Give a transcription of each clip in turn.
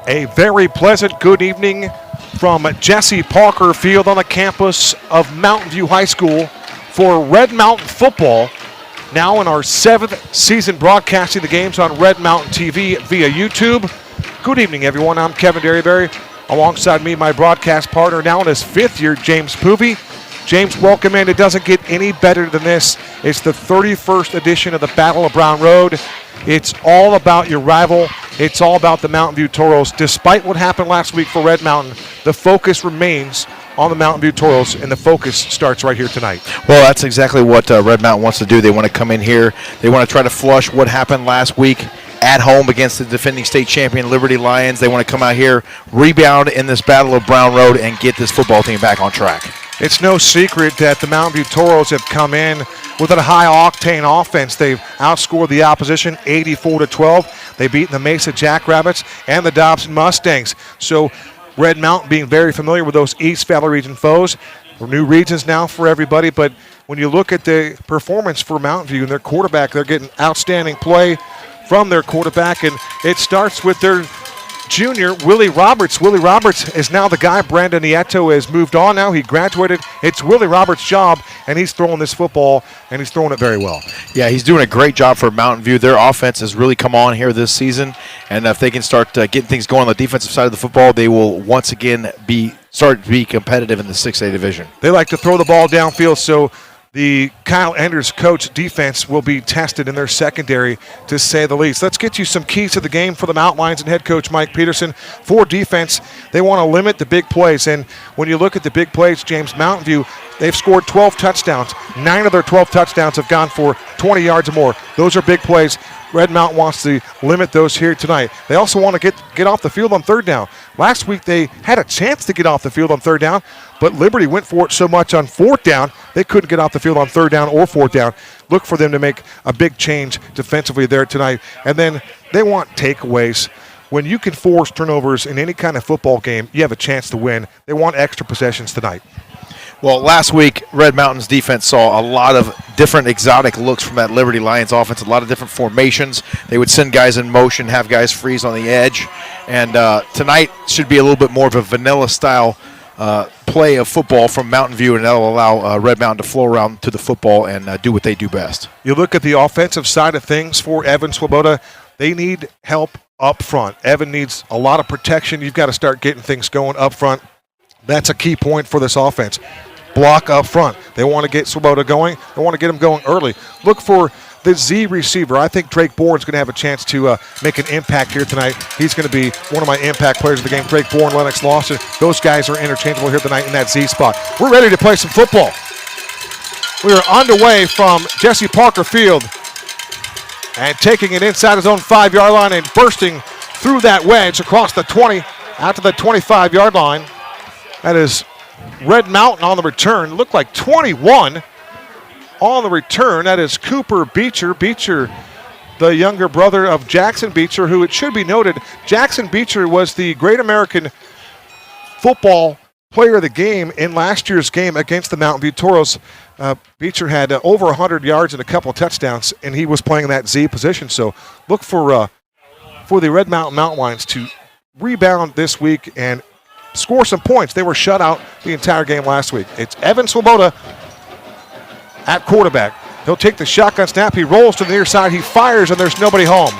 A very pleasant good evening from Jesse Parker Field on the campus of Mountain View High School for Red Mountain football. Now in our 7th season broadcasting the games on Red Mountain TV via YouTube. Good evening, everyone. I'm Kevin Derryberry. Alongside me, my broadcast partner now in his 5th year, James Poovey. James, welcome in. It doesn't get any better than this. It's the 31st edition of the Battle of Brown Road. It's all about your rival. It's all about the Mountain View Toros. Despite what happened last week for Red Mountain, the focus remains on the Mountain View Toros, and the focus starts right here tonight. Well, that's exactly what Red Mountain wants to do. They want to come in here. They want to try to flush what happened last week at home against the defending state champion Liberty Lions. They want to come out here, rebound in this Battle of Brown Road, and get this football team back on track. It's no secret that the Mountain View Toros have come in with a high-octane offense. They've outscored the opposition 84-12. They've beaten the Mesa Jackrabbits and the Dobson Mustangs. So Red Mountain being very familiar with those East Valley region foes. New regions now for everybody, but when you look at the performance for Mountain View and their quarterback, they're getting outstanding play from their quarterback, and it starts with their junior, Willie Roberts. Willie Roberts is now the guy. Brandon Nieto has moved on now. He graduated. It's Willie Roberts' job, and he's throwing this football, and he's throwing it very well. Yeah, he's doing a great job for Mountain View. Their offense has really come on here this season, and if they can start getting things going on the defensive side of the football, they will once again start to be competitive in the 6A division. They like to throw the ball downfield, so the Kyle Enders coach defense will be tested in their secondary, to say the least. Let's get you some keys to the game for the Mountain Lions and head coach Mike Peterson. For defense, they want to limit the big plays. And when you look at the big plays, James, Mountain View, they've scored 12 touchdowns. 9 of their 12 touchdowns have gone for 20 yards or more. Those are big plays. Red Mountain wants to limit those here tonight. They also want to get off the field on third down. Last week they had a chance to get off the field on third down, but Liberty went for it so much on fourth down, they couldn't get off the field on third down or fourth down. Look for them to make a big change defensively there tonight. And then they want takeaways. When you can force turnovers in any kind of football game, you have a chance to win. They want extra possessions tonight. Well, last week, Red Mountain's defense saw a lot of different exotic looks from that Liberty Lions offense, a lot of different formations. They would send guys in motion, have guys freeze on the edge. And tonight should be a little bit more of a vanilla-style play of football from Mountain View, and that will allow Red Mountain to flow around to the football and do what they do best. You look at the offensive side of things for Evan Swoboda, they need help up front. Evan needs a lot of protection. You've got to start getting things going up front. That's a key point for this offense. Block up front. They want to get Swoboda going. They want to get him going early. Look for the Z receiver. I think Drake Bourne's going to have a chance to make an impact here tonight. He's going to be one of my impact players of the game. Drake Bourne, Lennox Lawson. Those guys are interchangeable here tonight in that Z spot. We're ready to play some football. We are underway from Jesse Parker Field and taking it inside his own 5-yard line and bursting through that wedge across the 20 out to the 25-yard line. That is Red Mountain on the return. Looked like 21 on the return. That is Cooper Beecher. Beecher, the younger brother of Jackson Beecher, who, it should be noted, Jackson Beecher was the Great American Football Player of the Game in last year's game against the Mountain View Toros. Beecher had over 100 yards and a couple of touchdowns, and he was playing that Z position. So look for the Red Mountain Mountain Lions to rebound this week and score some points. They were shut out the entire game last week. It's Evan Swoboda at quarterback. He'll take the shotgun snap. He rolls to the near side. He fires, and there's nobody home.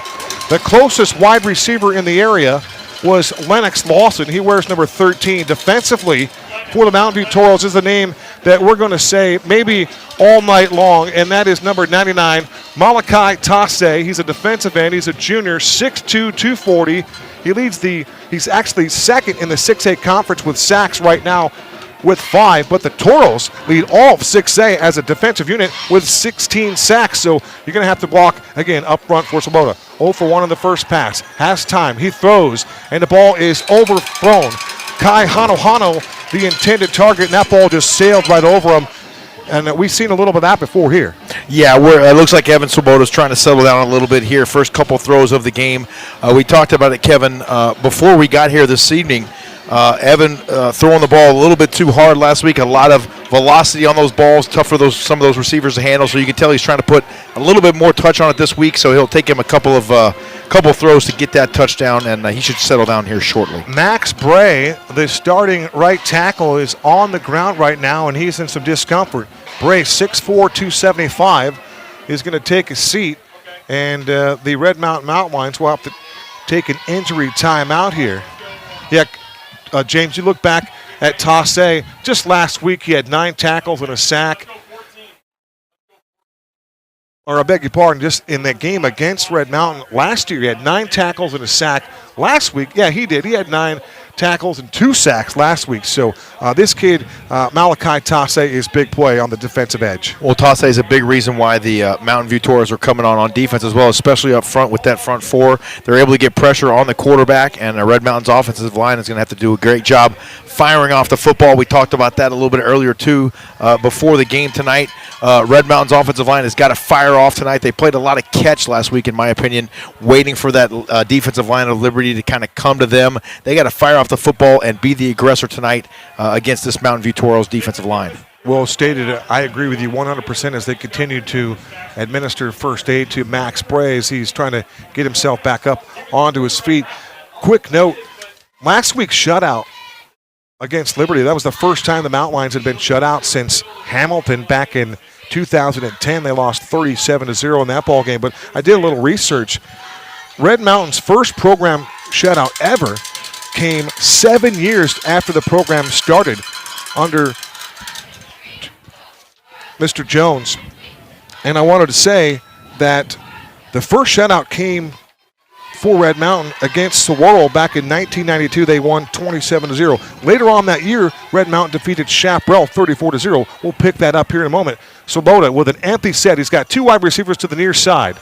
The closest wide receiver in the area was Lennox Lawson. He wears number 13. Defensively for the Mountain View Toros is the name that we're going to say maybe all night long, and that is number 99, Malachi Tasse. He's a defensive end. He's a junior, 6'2", 240. He's actually second in the 6A conference with sacks right now with 5, but the Toros lead all of 6A as a defensive unit with 16 sacks. So you're going to have to block, again, up front for Swoboda. 0 for 1 on the first pass. Has time. He throws, and the ball is overthrown. Kai Hano, the intended target, and that ball just sailed right over him. And we've seen a little bit of that before here. Yeah, it looks like Evan Swoboda's trying to settle down a little bit here. First couple throws of the game. We talked about it, Kevin, before we got here this evening. Evan throwing the ball a little bit too hard last week. A lot of velocity on those balls, tough for some of those receivers to handle. So you can tell he's trying to put a little bit more touch on it this week. So he'll take him a couple throws to get that touchdown, and he should settle down here shortly. Max Bray, the starting right tackle, is on the ground right now, and he's in some discomfort. Bray, 6'4", 275, is going to take a seat, and the Red Mountain Mountain Lions will have to take an injury timeout here. Yeah. James, you look back at Tasse. Just last week, he had 9 tackles and a sack. Or I beg your pardon, just in that game against Red Mountain last year, he had 9 tackles and a sack. Last week, yeah, he did. He had 9 tackles and 2 sacks last week. So this kid, Malachi Tasse, is big play on the defensive edge. Well, Tasse is a big reason why the Mountain View Toros are coming on defense as well, especially up front with that front four. They're able to get pressure on the quarterback, and Red Mountain's offensive line is going to have to do a great job firing off the football. We talked about that a little bit earlier, too, before the game tonight. Red Mountain's offensive line has got to fire off tonight. They played a lot of catch last week, in my opinion, waiting for that defensive line of Liberty to kind of come to them. They got to fire off the football and be the aggressor tonight against this Mountain View Toros defensive line. Well stated. I agree with you 100% as they continue to administer first aid to Max Bray as he's trying to get himself back up onto his feet. Quick note, last week's shutout against Liberty, that was the first time the Mountain Lions had been shut out since Hamilton back in 2010. They lost 37-0 in that ball game. But I did a little research. Red Mountain's first program shutout ever came 7 years after the program started under Mr. Jones. And I wanted to say that the first shutout came for Red Mountain against Saguaro back in 1992. They won 27-0. Later on that year, Red Mountain defeated Chaparral 34-0. We'll pick that up here in a moment. Swoboda with an empty set. He's got 2 wide receivers to the near side.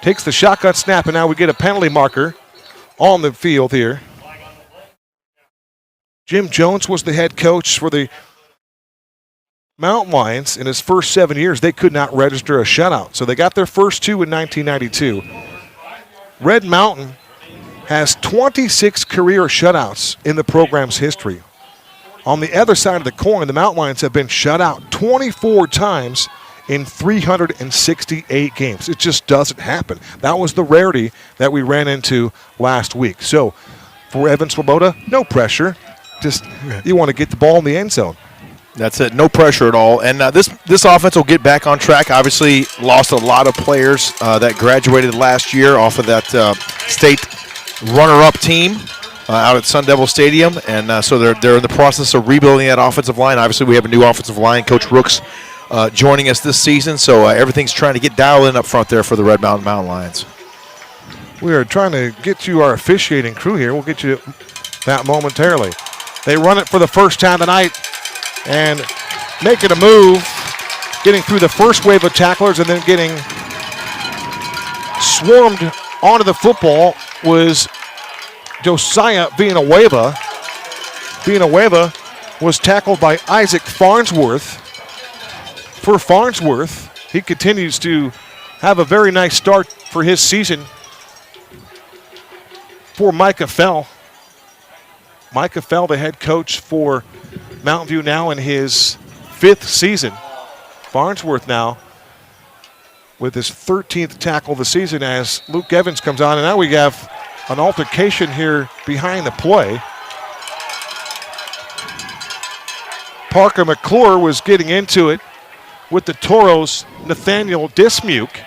Takes the shotgun snap, and now we get a penalty marker on the field here. Jim Jones was the head coach for the Mountain Lions. In his first 7 years, they could not register a shutout. So they got their first 2 in 1992. Red Mountain has 26 career shutouts in the program's history. On the other side of the coin, the Mountain Lions have been shut out 24 times in 368 games. It just doesn't happen. That was the rarity that we ran into last week. So for Evan Swoboda, no pressure. Just you want to get the ball in the end zone. That's it. No pressure at all. And this offense will get back on track. Obviously, lost a lot of players that graduated last year off of that state runner-up team out at Sun Devil Stadium. And so they're in the process of rebuilding that offensive line. Obviously, we have a new offensive line, Coach Rooks, joining us this season. So everything's trying to get dialed in up front there for the Red Mountain Lions. We are trying to get you our officiating crew here. We'll get you that momentarily. They run it for the first time tonight and making a move, getting through the first wave of tacklers and then getting swarmed onto the football was Josiah Villanueva. Villanueva was tackled by Isaac Farnsworth. For Farnsworth, he continues to have a very nice start for his season. For Micah Fell. Micah Fell, the head coach for Mountain View now in his 5th season. Farnsworth now with his 13th tackle of the season as Luke Evans comes on. And now we have an altercation here behind the play. Parker McClure was getting into it with the Toros' Nathaniel Dismuke.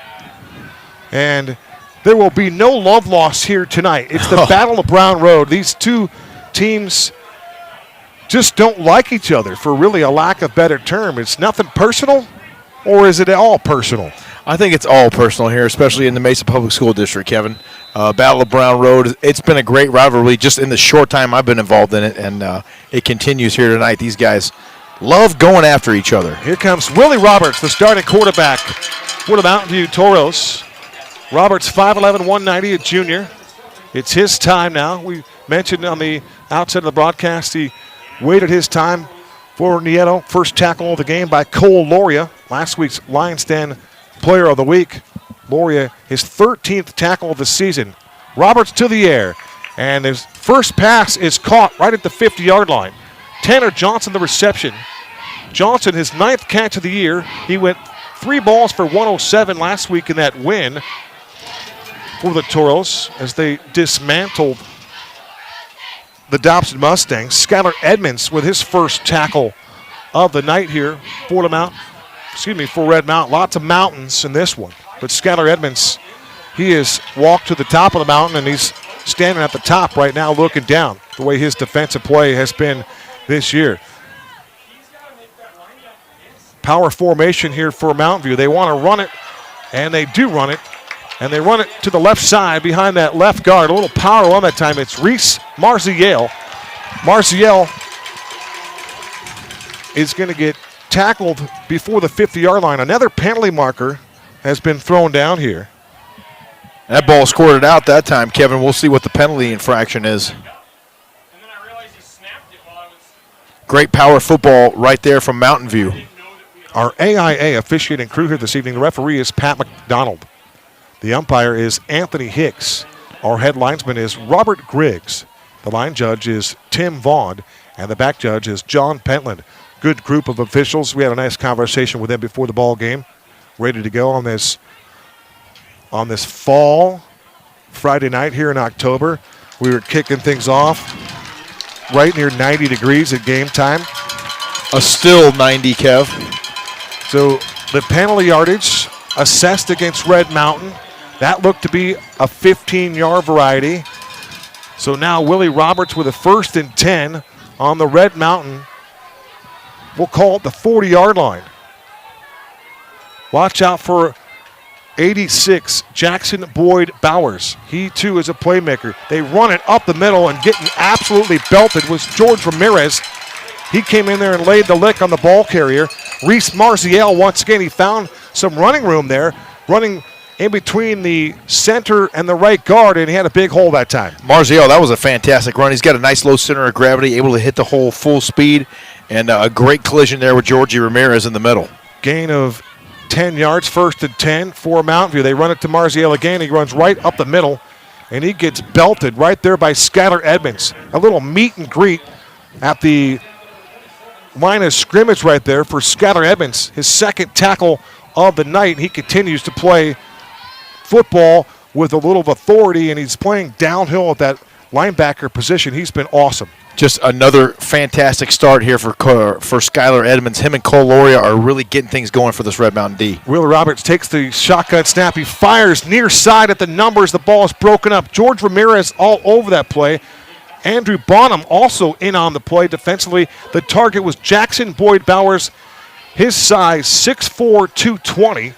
And there will be no love lost here tonight. It's the Battle of Brown Road. These two teams just don't like each other, for really a lack of better term. It's nothing personal, or is it all personal? I think it's all personal here, especially in the Mesa Public School District, Kevin. Battle of Brown Road, it's been a great rivalry just in the short time I've been involved in it, and it continues here tonight. These guys love going after each other. Here comes Willie Roberts, the starting quarterback for the Mountain View Toros. Roberts, 5'11", 190, a junior. It's his time now. We mentioned on the outset of the broadcast he waited his time for Nieto. First tackle of the game by Cole Loria, last week's Lions Den Player of the Week. Loria, his 13th tackle of the season. Roberts to the air, and his first pass is caught right at the 50-yard line. Tanner Johnson, the reception. Johnson, his 9th catch of the year. He went 3 balls for 107 last week in that win for the Toros as they dismantled the Dobson Mustangs. Skylar Edmonds with his first tackle of the night here for Red Mountain. Lots of mountains in this one. But Skylar Edmonds, he has walked to the top of the mountain and he's standing at the top right now looking down the way his defensive play has been this year. Power formation here for Mountain View. They want to run it, and they do run it. And they run it to the left side behind that left guard. A little power on that time. It's Reese Marziel. Marziel is going to get tackled before the 50-yard line. Another penalty marker has been thrown down here. That ball squirted out that time, Kevin. We'll see what the penalty infraction is. Great power football right there from Mountain View. Our AIA officiating crew here this evening. The referee is Pat McDonald. The umpire is Anthony Hicks. Our head linesman is Robert Griggs. The line judge is Tim Vaughn. And the back judge is John Pentland. Good group of officials. We had a nice conversation with them before the ball game. Ready to go on this fall Friday night here in October. We were kicking things off right near 90 degrees at game time. A still 90, Kev. So the penalty yardage assessed against Red Mountain. That looked to be a 15-yard variety. So now Willie Roberts with a 1st and 10 on the Red Mountain. We'll call it the 40-yard line. Watch out for 86, Jackson Boyd Bowers. He, too, is a playmaker. They run it up the middle, and getting absolutely belted was George Ramirez. He came in there and laid the lick on the ball carrier. Reese Marziel, once again, he found some running room there, running in between the center and the right guard, and he had a big hole that time. Marziel, that was a fantastic run. He's got a nice low center of gravity, able to hit the hole full speed, and a great collision there with Georgie Ramirez in the middle. Gain of 10 yards, 1st and 10 for Mountain View. They run it to Marziel again. He runs right up the middle, and he gets belted right there by Skylar Edmonds. A little meet and greet at the line of scrimmage right there for Skylar Edmonds, his second tackle of the night. He continues to play football with a little authority, and he's playing downhill at that linebacker position. He's been awesome. Just another fantastic start here for Skylar Edmonds. Him and Cole Loria are really getting things going for this Red Mountain D. Wheeler Roberts takes the shotgun snap. He fires near side at the numbers. The ball is broken up. George Ramirez all over that play. Andrew Bonham also in on the play defensively. The target was Jackson Boyd Bowers. His size, 6'4", 220.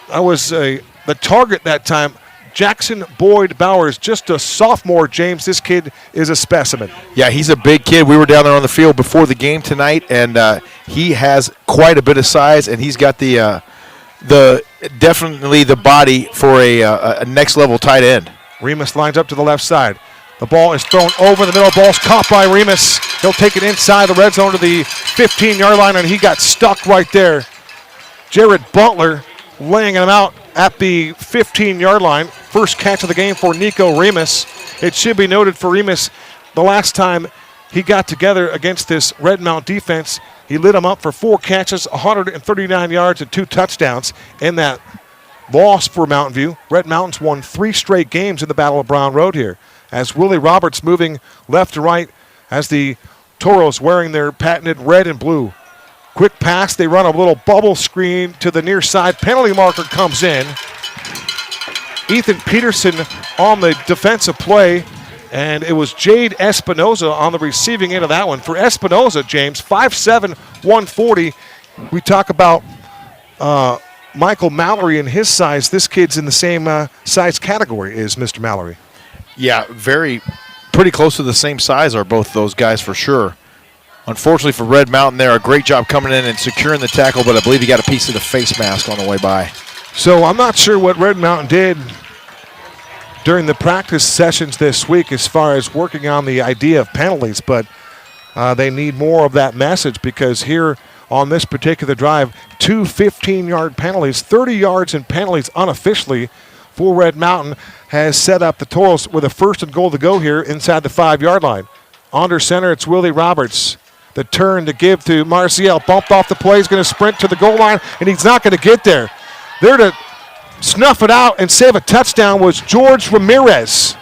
That was the target that time. Jackson Boyd Bowers, just a sophomore, James. This kid is a specimen. Yeah, he's a big kid. We were down there on the field before the game tonight, and he has quite a bit of size, and he's got the definitely the body for a next-level tight end. Remus lines up to the left side. The ball is thrown over the middle. Ball's caught by Remus. He'll take it inside the red zone to the 15-yard line, and he got stuck right there. Jared Butler laying him out at the 15-yard line. First catch of the game for Nico Remus. It should be noted for Remus, the last time he got together against this Red Mount defense, he lit him up for 4 catches, 139 yards, and 2 touchdowns in that loss for Mountain View. Red Mountains won 3 straight games in the Battle of Brown Road here. As Willie Roberts moving left to right as the Toros wearing their patented red and blue. Quick pass, they run a little bubble screen to the near side. Penalty marker comes in. Ethan Peterson on the defensive play, and it was Jade Espinoza on the receiving end of that one. For Espinoza, James, 5'7", 140. We talk about Michael Mallory and his size. This kid's in the same size category as Mr. Mallory. Yeah, pretty close to the same size are both those guys for sure. Unfortunately for Red Mountain, they're a great job coming in and securing the tackle, but I believe he got a piece of the face mask on the way by. So I'm not sure what Red Mountain did during the practice sessions this week as far as working on the idea of penalties, but they need more of that message, because here on this particular drive, 2 15-yard penalties, 30 yards in penalties unofficially for Red Mountain has set up the Toros with a 1st and goal to go here inside the 5-yard line. Under center, it's Willie Roberts. The turn to give to Marcial. Bumped off the play. He's going to sprint to the goal line, and he's not going to get there. There to snuff it out and save a touchdown was George Ramirez.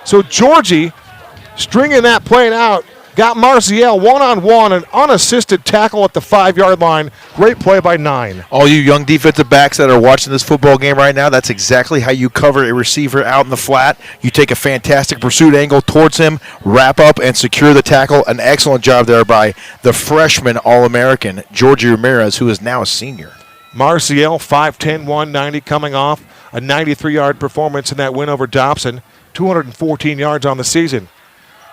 So Georgie, stringing that play out, got Marcial one-on-one, an unassisted tackle at the 5-yard line. Great play by 9. All you young defensive backs that are watching this football game right now, that's exactly how you cover a receiver out in the flat. You take a fantastic pursuit angle towards him, wrap up, and secure the tackle. An excellent job there by the freshman All-American, Georgie Ramirez, who is now a senior. Marcial, 5'10", 190, coming off a 93-yard performance in that win over Dobson. 214 yards on the season.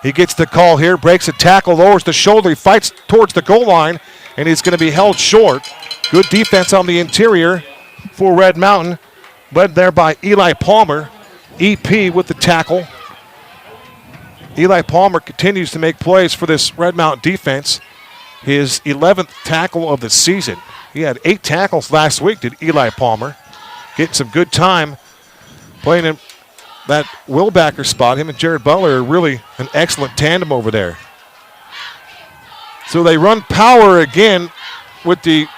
He gets the call here, breaks a tackle, lowers the shoulder, he fights towards the goal line, and he's going to be held short. Good defense on the interior for Red Mountain, led there by Eli Palmer. EP with the tackle. Eli Palmer continues to make plays for this Red Mountain defense. His 11th tackle of the season. He had 8 tackles last week, did Eli Palmer. Getting some good time playing in that Wilbacker spot. Him and Jared Butler are really an excellent tandem over there. So they run power again with the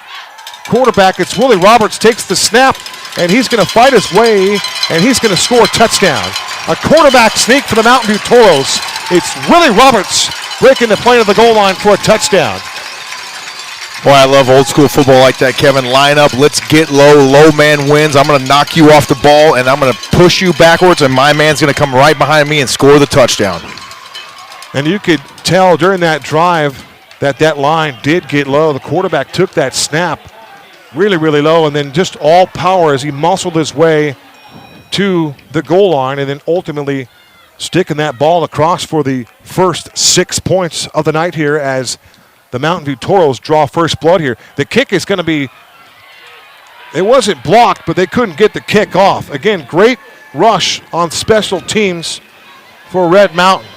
quarterback. It's Willie Roberts, takes the snap, and he's going to fight his way, and he's going to score a touchdown. A quarterback sneak for the Mountain View Toros. It's Willie Roberts breaking the plane of the goal line for a touchdown. Boy, I love old school football like that, Kevin. Line up, let's get low. Low man wins. I'm going to knock you off the ball, and I'm going to push you backwards, and my man's going to come right behind me and score the touchdown. And you could tell during that drive that line did get low. The quarterback took that snap really, really low, and then just all power as he muscled his way to the goal line, and then ultimately sticking that ball across for the first 6 points of the night here as the Mountain View Toros draw first blood here. The kick is going to be, it wasn't blocked, but they couldn't get the kick off. Again, great rush on special teams for Red Mountain.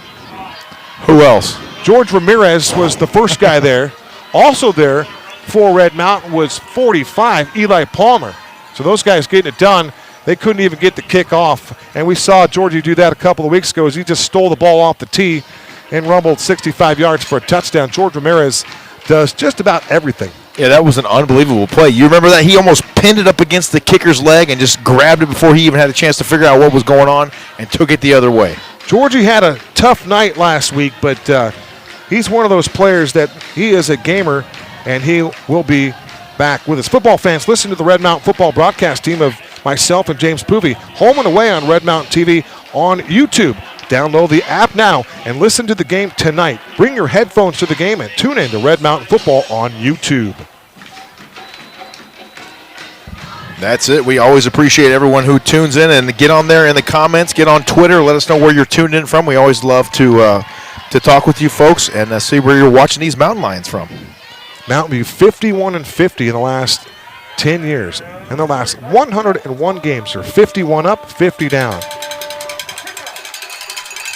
Who else? George Ramirez was the first guy there. Also there for Red Mountain was 45, Eli Palmer. So those guys getting it done. They couldn't even get the kick off. And we saw Georgie do that a couple of weeks ago as he just stole the ball off the tee and rumbled 65 yards for a touchdown. George Ramirez, does just about everything. Yeah, that was an unbelievable play. You remember that? He almost pinned it up against the kicker's leg and just grabbed it before he even had a chance to figure out what was going on and took it the other way. Georgie had a tough night last week, but he's one of those players that he is a gamer, and he will be back with us. Football fans, listen to the Red Mountain football broadcast team of myself and James Poovey, home and away on Red Mountain TV on YouTube. Download the app now and listen to the game tonight. Bring your headphones to the game and tune in to Red Mountain Football on YouTube. That's it. We always appreciate everyone who tunes in, and get on there in the comments, get on Twitter, let us know where you're tuned in from. We always love to talk with you folks and see where you're watching these Mountain Lions from. Mountain View 51-50 in the last 10 years. In the last 101 games, they're 51 up, 50 down.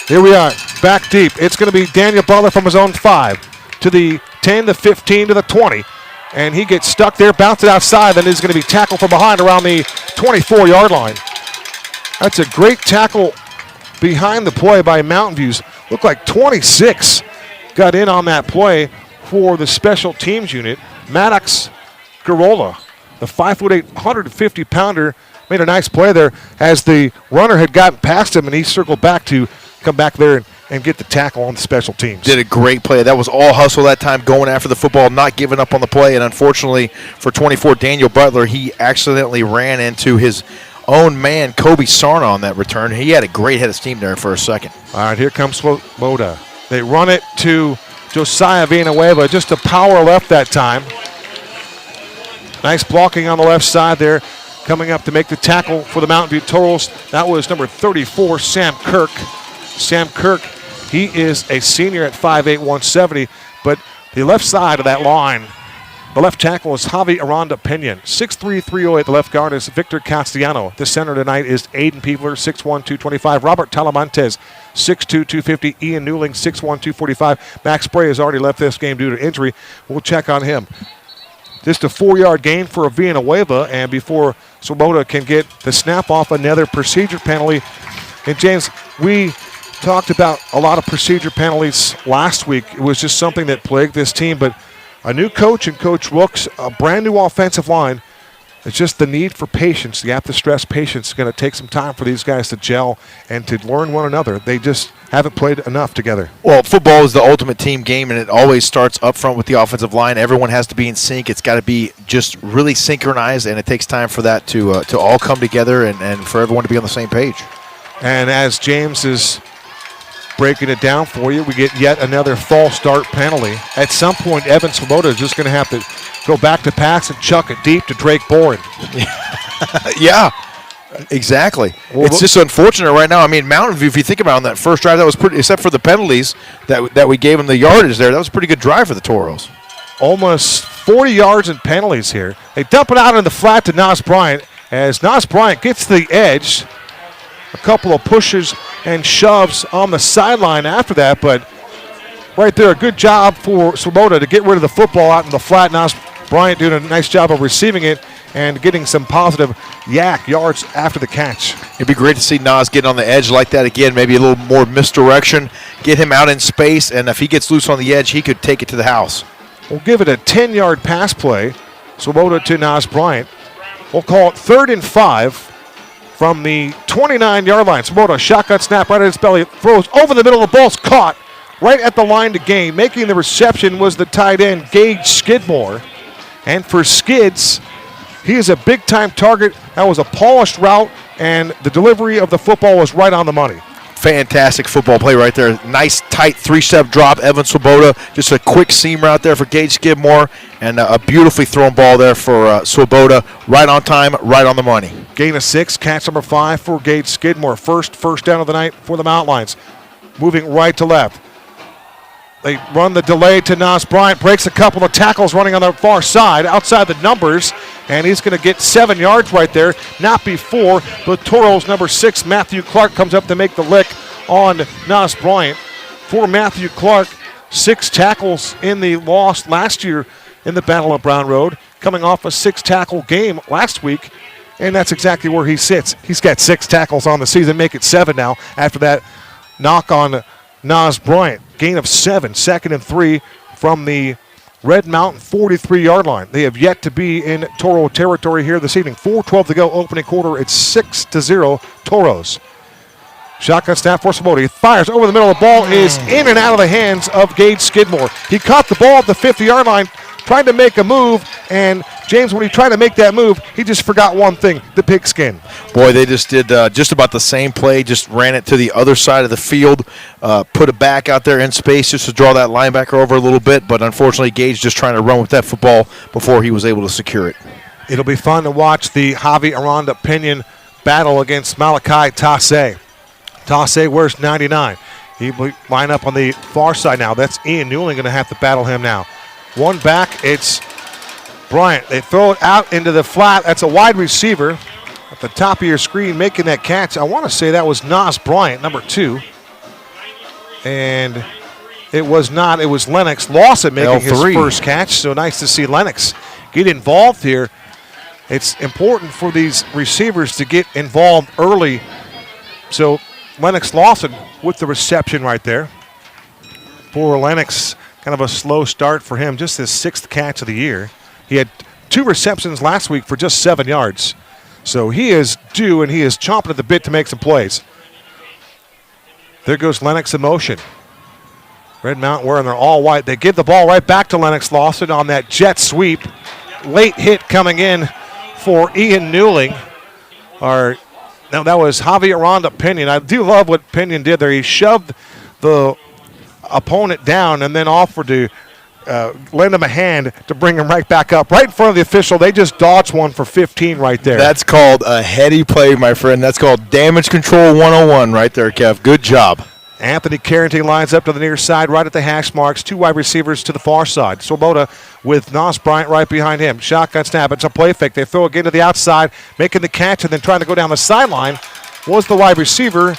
Here we are, back deep. It's going to be Daniel Butler from his own 5 to the 10, the 15, to the 20. And he gets stuck there, bounce it outside, then he's going to be tackled from behind around the 24-yard line. That's a great tackle behind the play by Mountain View's. Looked like 26 got in on that play for the special teams unit. Maddox Garola, the 5'8", 150-pounder, made a nice play there as the runner had gotten past him, and he circled back to come back there and get the tackle on the special teams. Did a great play. That was all hustle that time, going after the football, not giving up on the play. And unfortunately for 24, Daniel Butler, he accidentally ran into his own man, Kobe Sarna, on that return. He had a great head of steam there for a second. All right, here comes Swoboda. They run it to Josiah Villanueva, just a power left that time. Nice blocking on the left side there. Coming up to make the tackle for the Mountain View Toros, that was number 34, Sam Kirk. Sam Kirk, he is a senior at 5'8", 170, but the left side of that line, the left tackle is Javi Aranda Pinion. 6'3", 308. The left guard is Victor Castellano. The center tonight is Aiden Peebler, 6'1", 225. Robert Talamantes, 6'2", 250. Ian Newling, 6'1", 245. Max Spray has already left this game due to injury. We'll check on him. Just a 4-yard gain for Villanueva, and before Swoboda can get the snap off, another procedure penalty. And James, we talked about a lot of procedure penalties last week. It was just something that plagued this team, but a new coach and Coach Wilkes, a brand new offensive line. It's just the need for patience. You have to stress patience. It's going to take some time for these guys to gel and to learn one another. They just haven't played enough together. Well, football is the ultimate team game, and it always starts up front with the offensive line. Everyone has to be in sync. It's got to be just really synchronized, and it takes time for that to all come together and for everyone to be on the same page. And as James is breaking it down for you, we get yet another false start penalty. At some point, Evan Swoboda is just going to have to go back to pass and chuck it deep to Drake Boren. Yeah, exactly. Well, it's just unfortunate right now. I mean, Mountain View, if you think about it, on that first drive, that was pretty, except for the penalties that we gave them the yardage there, that was a pretty good drive for the Toros. Almost 40 yards in penalties here. They dump it out in the flat to Nas Bryant as Nas Bryant gets the edge. A couple of pushes and shoves on the sideline after that, but right there, a good job for Swoboda to get rid of the football out in the flat. Nas Bryant doing a nice job of receiving it and getting some positive yak yards after the catch. It'd be great to see Nas get on the edge like that again, maybe a little more misdirection, get him out in space, and if he gets loose on the edge, he could take it to the house. We'll give it a 10-yard pass play. Swoboda to Nas Bryant. We'll call it 3rd and 5. From the 29-yard line. Swoboda, shotgun snap right at his belly. Throws over the middle of the ball. It's caught right at the line to gain. Making the reception was the tight end, Gage Skidmore. And for Skids, he is a big-time target. That was a polished route, and the delivery of the football was right on the money. Fantastic football play right there. Nice, tight 3-step drop. Evan Swoboda, just a quick seam route there for Gage Skidmore, and a beautifully thrown ball there for Swoboda. Right on time, right on the money. Gain of 6, catch number 5 for Gage Skidmore. First down of the night for the Mountain Lions. Moving right to left. They run the delay to Nas Bryant. Breaks a couple of tackles running on the far side, outside the numbers. And he's going to get 7 yards right there. Not before the Toros' number 6, Matthew Clark, comes up to make the lick on Nas Bryant. For Matthew Clark, 6 tackles in the loss last year in the Battle of Brown Road. Coming off a 6-tackle game last week. And that's exactly where he sits. He's got 6 tackles on the season. Make it 7 now after that knock on Nas Bryant. Gain of 7, 2nd and 3 from the Red Mountain 43-yard line. They have yet to be in Toro territory here this evening. 4:12 to go, opening quarter. It's 6-0 Toros. Shotgun snap for Samoa. He fires over the middle. The ball is in and out of the hands of Gage Skidmore. He caught the ball at the 50-yard line, trying to make a move, and James, when he tried to make that move, he just forgot one thing, the pigskin. Boy, they just did just about the same play, just ran it to the other side of the field, put it back out there in space just to draw that linebacker over a little bit, but unfortunately Gage just trying to run with that football before he was able to secure it. It'll be fun to watch the Javi Aranda Pinion battle against Malachi Tasse. Tasse wears 99. He will line up on the far side now. That's Ian Newling going to have to battle him now. One back, it's Bryant. They throw it out into the flat. That's a wide receiver at the top of your screen making that catch. I want to say that was Nas Bryant, number 2. And it was not. It was Lennox Lawson making his first catch. So nice to see Lennox get involved here. It's important for these receivers to get involved early. So Lennox Lawson with the reception right there. For Lennox, kind of a slow start for him, just his 6th catch of the year. He had 2 receptions last week for just 7 yards. So he is due, and he is chomping at the bit to make some plays. There goes Lennox in motion. Red Mountain wearing their all white. They give the ball right back to Lennox Lawson on that jet sweep. Late hit coming in for Ian Newling. Now that was Javi Aranda Pinion. I do love what Pinion did there. He shoved the opponent down and then offered to lend him a hand to bring him right back up. Right in front of the official, they just dodged one for 15 right there. That's called a heady play, my friend. That's called damage control 101 right there, Kev. Good job. Anthony Carrington lines up to the near side right at the hash marks. 2 wide receivers to the far side. Swoboda with Nos Bryant right behind him. Shotgun snap. It's a play fake. They throw again to the outside, making the catch and then trying to go down the sideline was the wide receiver.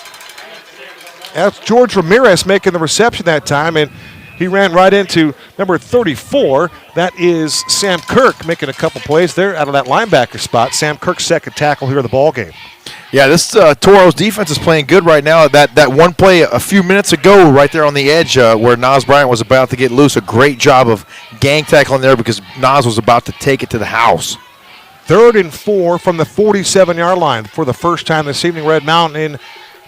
That's George Ramirez making the reception that time, and he ran right into number 34. That is Sam Kirk making a couple plays there out of that linebacker spot. Sam Kirk's 2nd tackle here of the ball game. Yeah, this Toros defense is playing good right now. That one play a few minutes ago right there on the edge where Nas Bryant was about to get loose, a great job of gang tackling there because Nas was about to take it to the house. 3rd and 4 from the 47-yard line for the first time this evening. Red Mountain in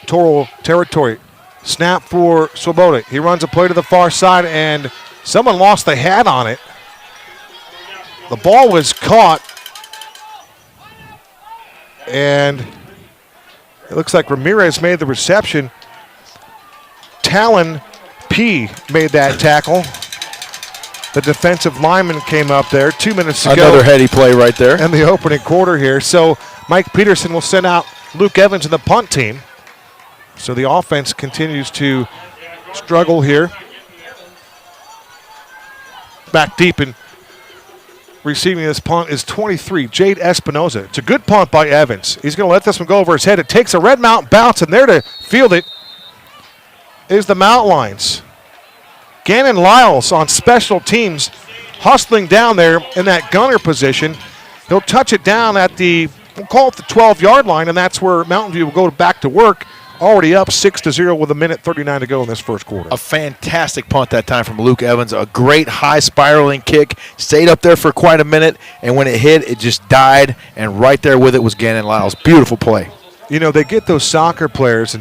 Toro territory. Snap for Swoboda. He runs a play to the far side, and someone lost the hat on it. The ball was caught, and it looks like Ramirez made the reception. Talon P made that tackle. The defensive lineman came up there 2 minutes ago. Another heady play right there. In the opening quarter here. So Mike Peterson will send out Luke Evans and the punt team. So the offense continues to struggle here. Back deep and receiving this punt is 23, Jade Espinoza. It's a good punt by Evans. He's going to let this one go over his head. It takes a Red Mountain bounce, and there to field it is the Mountain Lions. Gannon Lyles on special teams, hustling down there in that gunner position. He'll touch it down at we'll call it the 12-yard line, and that's where Mountain View will go back to work. Already up 6-0 with 1:39 to go in this first quarter. A fantastic punt that time from Luke Evans. A great high spiraling kick. Stayed up there for quite a minute, and when it hit, it just died, and right there with it was Gannon Lyles. Beautiful play. You know, they get those soccer players,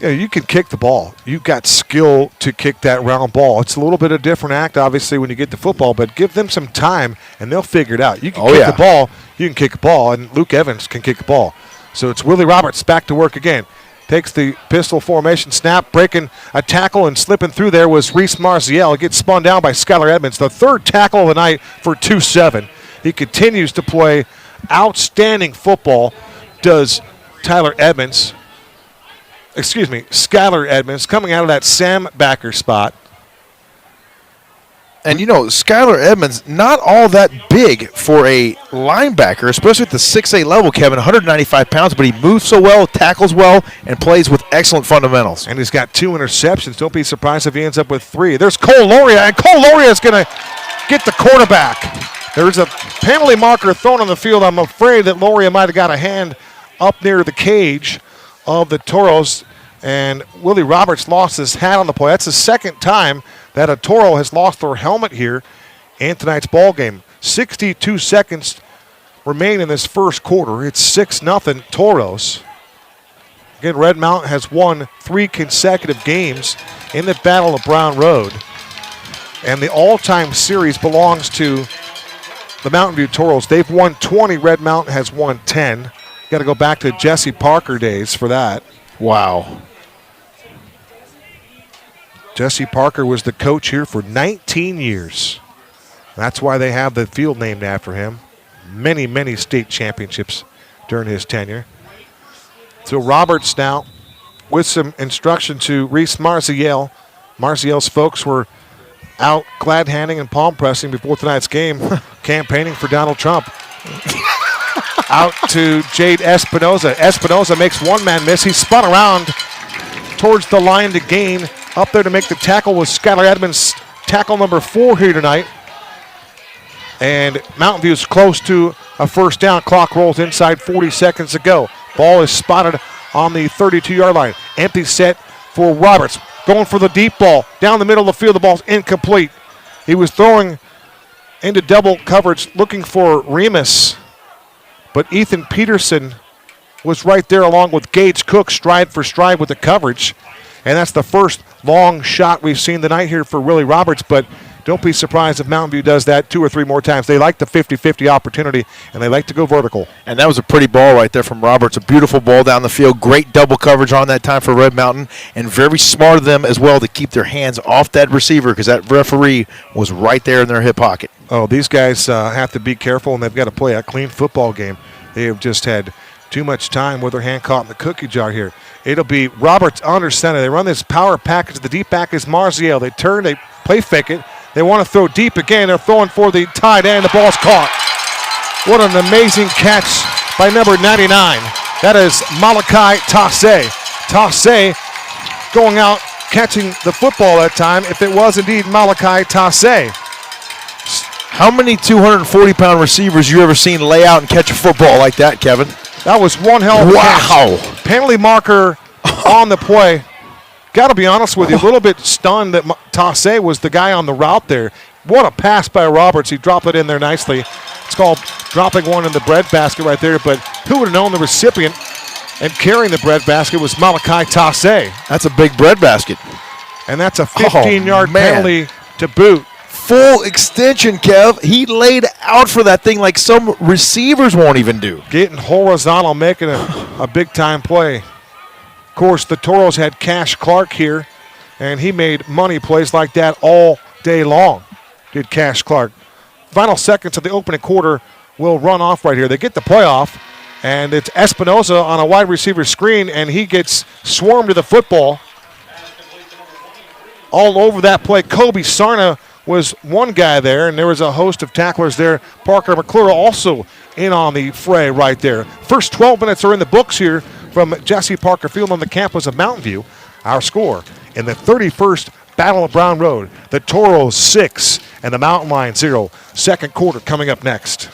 you can kick the ball. You've got skill to kick that round ball. It's a little bit of a different act, obviously, when you get to football, but give them some time, and they'll figure it out. You can kick the ball, you can kick a ball, and Luke Evans can kick a ball. So it's Willie Roberts back to work again. Takes the pistol formation snap, breaking a tackle and slipping through there was Reese Marziel. Gets spun down by Skylar Edmonds, the 3rd tackle of the night for 2-7. He continues to play outstanding football, does Skylar Edmonds, coming out of that Sam backer spot. And, you know, Skylar Edmonds, not all that big for a linebacker, especially at the 6'8 level, Kevin, 195 pounds, but he moves so well, tackles well, and plays with excellent fundamentals. And he's got 2 interceptions. Don't be surprised if he ends up with 3. There's Cole Loria, and Cole Loria is going to get the quarterback. There's a penalty marker thrown on the field. I'm afraid that Loria might have got a hand up near the cage of the Toros, and Willie Roberts lost his hat on the play. That's the 2nd time that a Toro has lost their helmet here in tonight's ball game. 62 seconds remain in this first quarter. It's 6-0 Toros. Again, Red Mountain has won 3 consecutive games in the Battle of Brown Road. And the all-time series belongs to the Mountain View Toros. They've won 20. Red Mountain has won 10. Got to go back to Jesse Parker days for that. Wow. Jesse Parker was the coach here for 19 years. That's why they have the field named after him. Many, many state championships during his tenure. So Roberts now with some instruction to Reese Marziel. Marziel's folks were out glad-handing and palm pressing before tonight's game, campaigning for Donald Trump. Out to Jade Espinoza. Espinoza makes one-man miss. He spun around towards the line to gain. Up there to make the tackle was Skylar Edmonds, tackle number 4 here tonight. And Mountain View's close to a first down. Clock rolls inside 40 seconds to go. Ball is spotted on the 32-yard line. Empty set for Roberts. Going for the deep ball. Down the middle of the field, the ball's incomplete. He was throwing into double coverage looking for Remus. But Ethan Peterson was right there along with Gage Cook, stride for stride with the coverage. And that's the first long shot we've seen tonight here for Willie Roberts. But don't be surprised if Mountain View does that 2 or 3 more times. They like the 50-50 opportunity, and they like to go vertical. And that was a pretty ball right there from Roberts. A beautiful ball down the field. Great double coverage on that time for Red Mountain. And very smart of them as well to keep their hands off that receiver because that referee was right there in their hip pocket. Oh, these guys have to be careful, and they've got to play a clean football game. They have just had too much time with their hand caught in the cookie jar here. It'll be Roberts under center. They run this power package. The deep back is Marziel. They turn, they play fake it. They want to throw deep again. They're throwing for the tight end. The ball's caught. What an amazing catch by number 99. That is Malachi Tassé. Tassé going out catching the football that time if it was indeed Malachi Tassé. How many 240-pound receivers you ever seen lay out and catch a football like that, Kevin? That was one hell of a catch. Penalty marker on the play. Got to be honest with you, a little bit stunned that Tassé was the guy on the route there. What a pass by Roberts. He dropped it in there nicely. It's called dropping one in the bread basket right there, but who would have known the recipient and carrying the bread basket was Malachi Tassé. That's a big bread basket. And that's a 15-yard penalty to boot. Full extension, Kev. He laid out for that thing like some receivers won't even do. Getting horizontal, making a big-time play. Of course, the Toros had Cash Clark here, and he made money plays like that all day long, did Cash Clark. Final seconds of the opening quarter will run off right here. They get the playoff, and it's Espinoza on a wide receiver screen, and he gets swarmed to the football. All over that play, Kobe Sarna was one guy there, and there was a host of tacklers there. Parker McClure also in on the fray right there. First 12 minutes are in the books here from Jesse Parker Field on the campus of Mountain View. Our score in the 31st Battle of Brown Road, the Toros 6 and the Mountain Lions 0. Second quarter coming up next.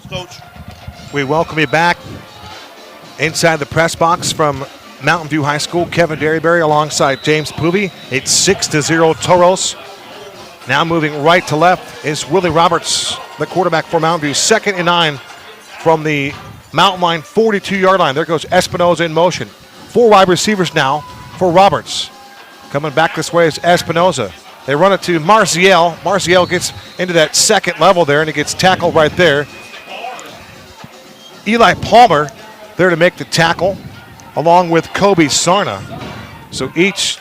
Coach. We welcome you back inside the press box from Mountain View High School. Kevin Derryberry alongside James Poovey. It's 6-0 Toros. Now moving right to left is Willie Roberts, the quarterback for Mountain View. 2nd and 9 from the Mountain Line 42-yard line. There goes Espinoza in motion. 4 wide receivers now for Roberts. Coming back this way is Espinoza. They run it to Marziel. Marziel gets into that second level there, and he gets tackled right there. Eli Palmer there to make the tackle, along with Kobe Sarna. So each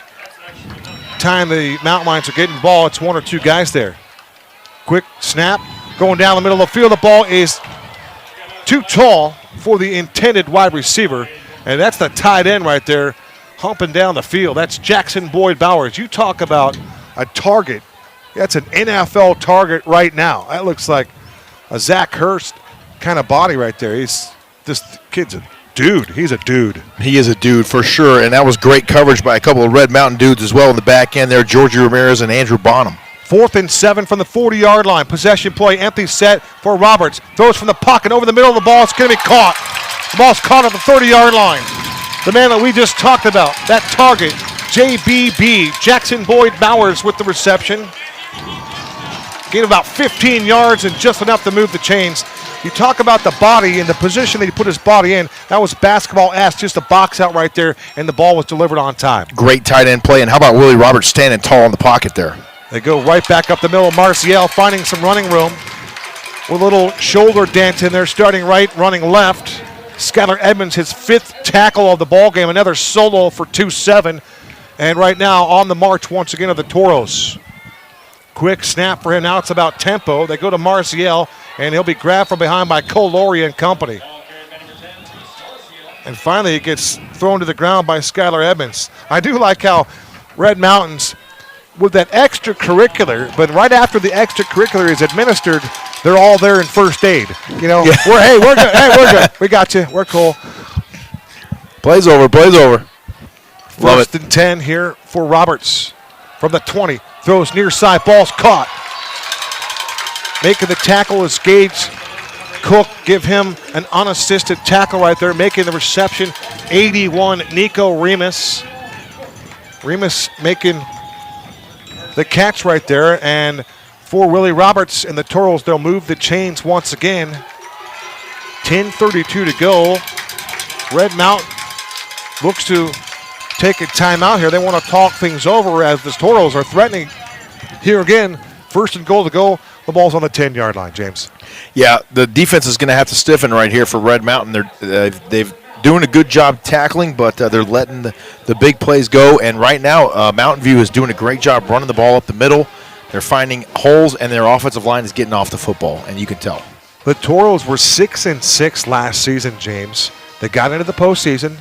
time the Mountain Lions are getting the ball, it's one or two guys there. Quick snap, going down the middle of the field. The ball is too tall for the intended wide receiver, and that's the tight end right there humping down the field. That's Jackson Boyd Bowers. You talk about a target. That's an NFL target right now. That looks like a Zach Hurst kind of body right there. This kid's a dude. He's a dude. He is a dude for sure, and that was great coverage by a couple of Red Mountain dudes as well in the back end there, Georgie Ramirez and Andrew Bonham. 4th and 7 from the 40-yard line. Possession play, empty set for Roberts. Throws from the pocket over the middle of the ball. It's going to be caught. The ball's caught at the 30-yard line. The man that we just talked about, that target, JBB, Jackson Boyd Bowers with the reception. Gained about 15 yards and just enough to move the chains. You talk about the body and the position that he put his body in. That was basketball-ass, just a box out right there, and the ball was delivered on time. Great tight end play, and how about Willie Roberts standing tall in the pocket there? They go right back up the middle. Marcial finding some running room with a little shoulder dent in there, starting right, running left. Skylar Edmonds, his 5th tackle of the ball game, another solo for 2-7. And right now on the march once again are the Toros. Quick snap for him. Now it's about tempo. They go to Marcial, and he'll be grabbed from behind by Cole Laurie and company. And finally he gets thrown to the ground by Skylar Edmonds. I do like how Red Mountains, with that extracurricular, but right after the extracurricular is administered, they're all there in first aid. You know, yeah. We're good. Hey, we're good. We got you. We're cool. Play's over. Love it. 1st and 10 here for Roberts from the 20. Throws near side. Ball's caught. Making the tackle is Gage Cook. Give him an unassisted tackle right there. Making the reception, 81, Nico Remus. Remus making the catch right there, and for Willie Roberts and the Toros, they'll move the chains once again. 10:32 to go. Red Mountain looks to take a timeout here. They want to talk things over as the Toros are threatening here again. 1st and goal to go. The ball's on the 10-yard line, James. Yeah, the defense is going to have to stiffen right here for Red Mountain. They've doing a good job tackling, but they're letting the big plays go. And right now, Mountain View is doing a great job running the ball up the middle. They're finding holes, and their offensive line is getting off the football, and you can tell. The Toros were 6-6 last season, James. They got into the postseason,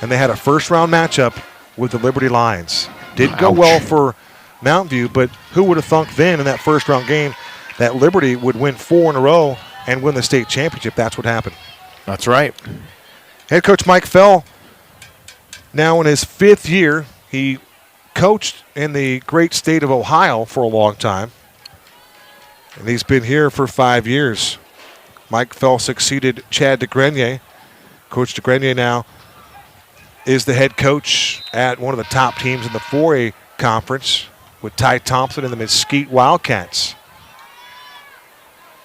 and they had a first-round matchup with the Liberty Lions. Did go well for Mountain View, but who would have thunk then in that first-round game that Liberty would win 4 in a row and win the state championship? That's what happened. That's right. Head coach Mike Fell, now in his 5th year. He coached in the great state of Ohio for a long time, and he's been here for 5 years. Mike Fell succeeded Chad DeGrenier. Coach DeGrenier now is the head coach at one of the top teams in the 4A conference with Ty Thompson and the Mesquite Wildcats.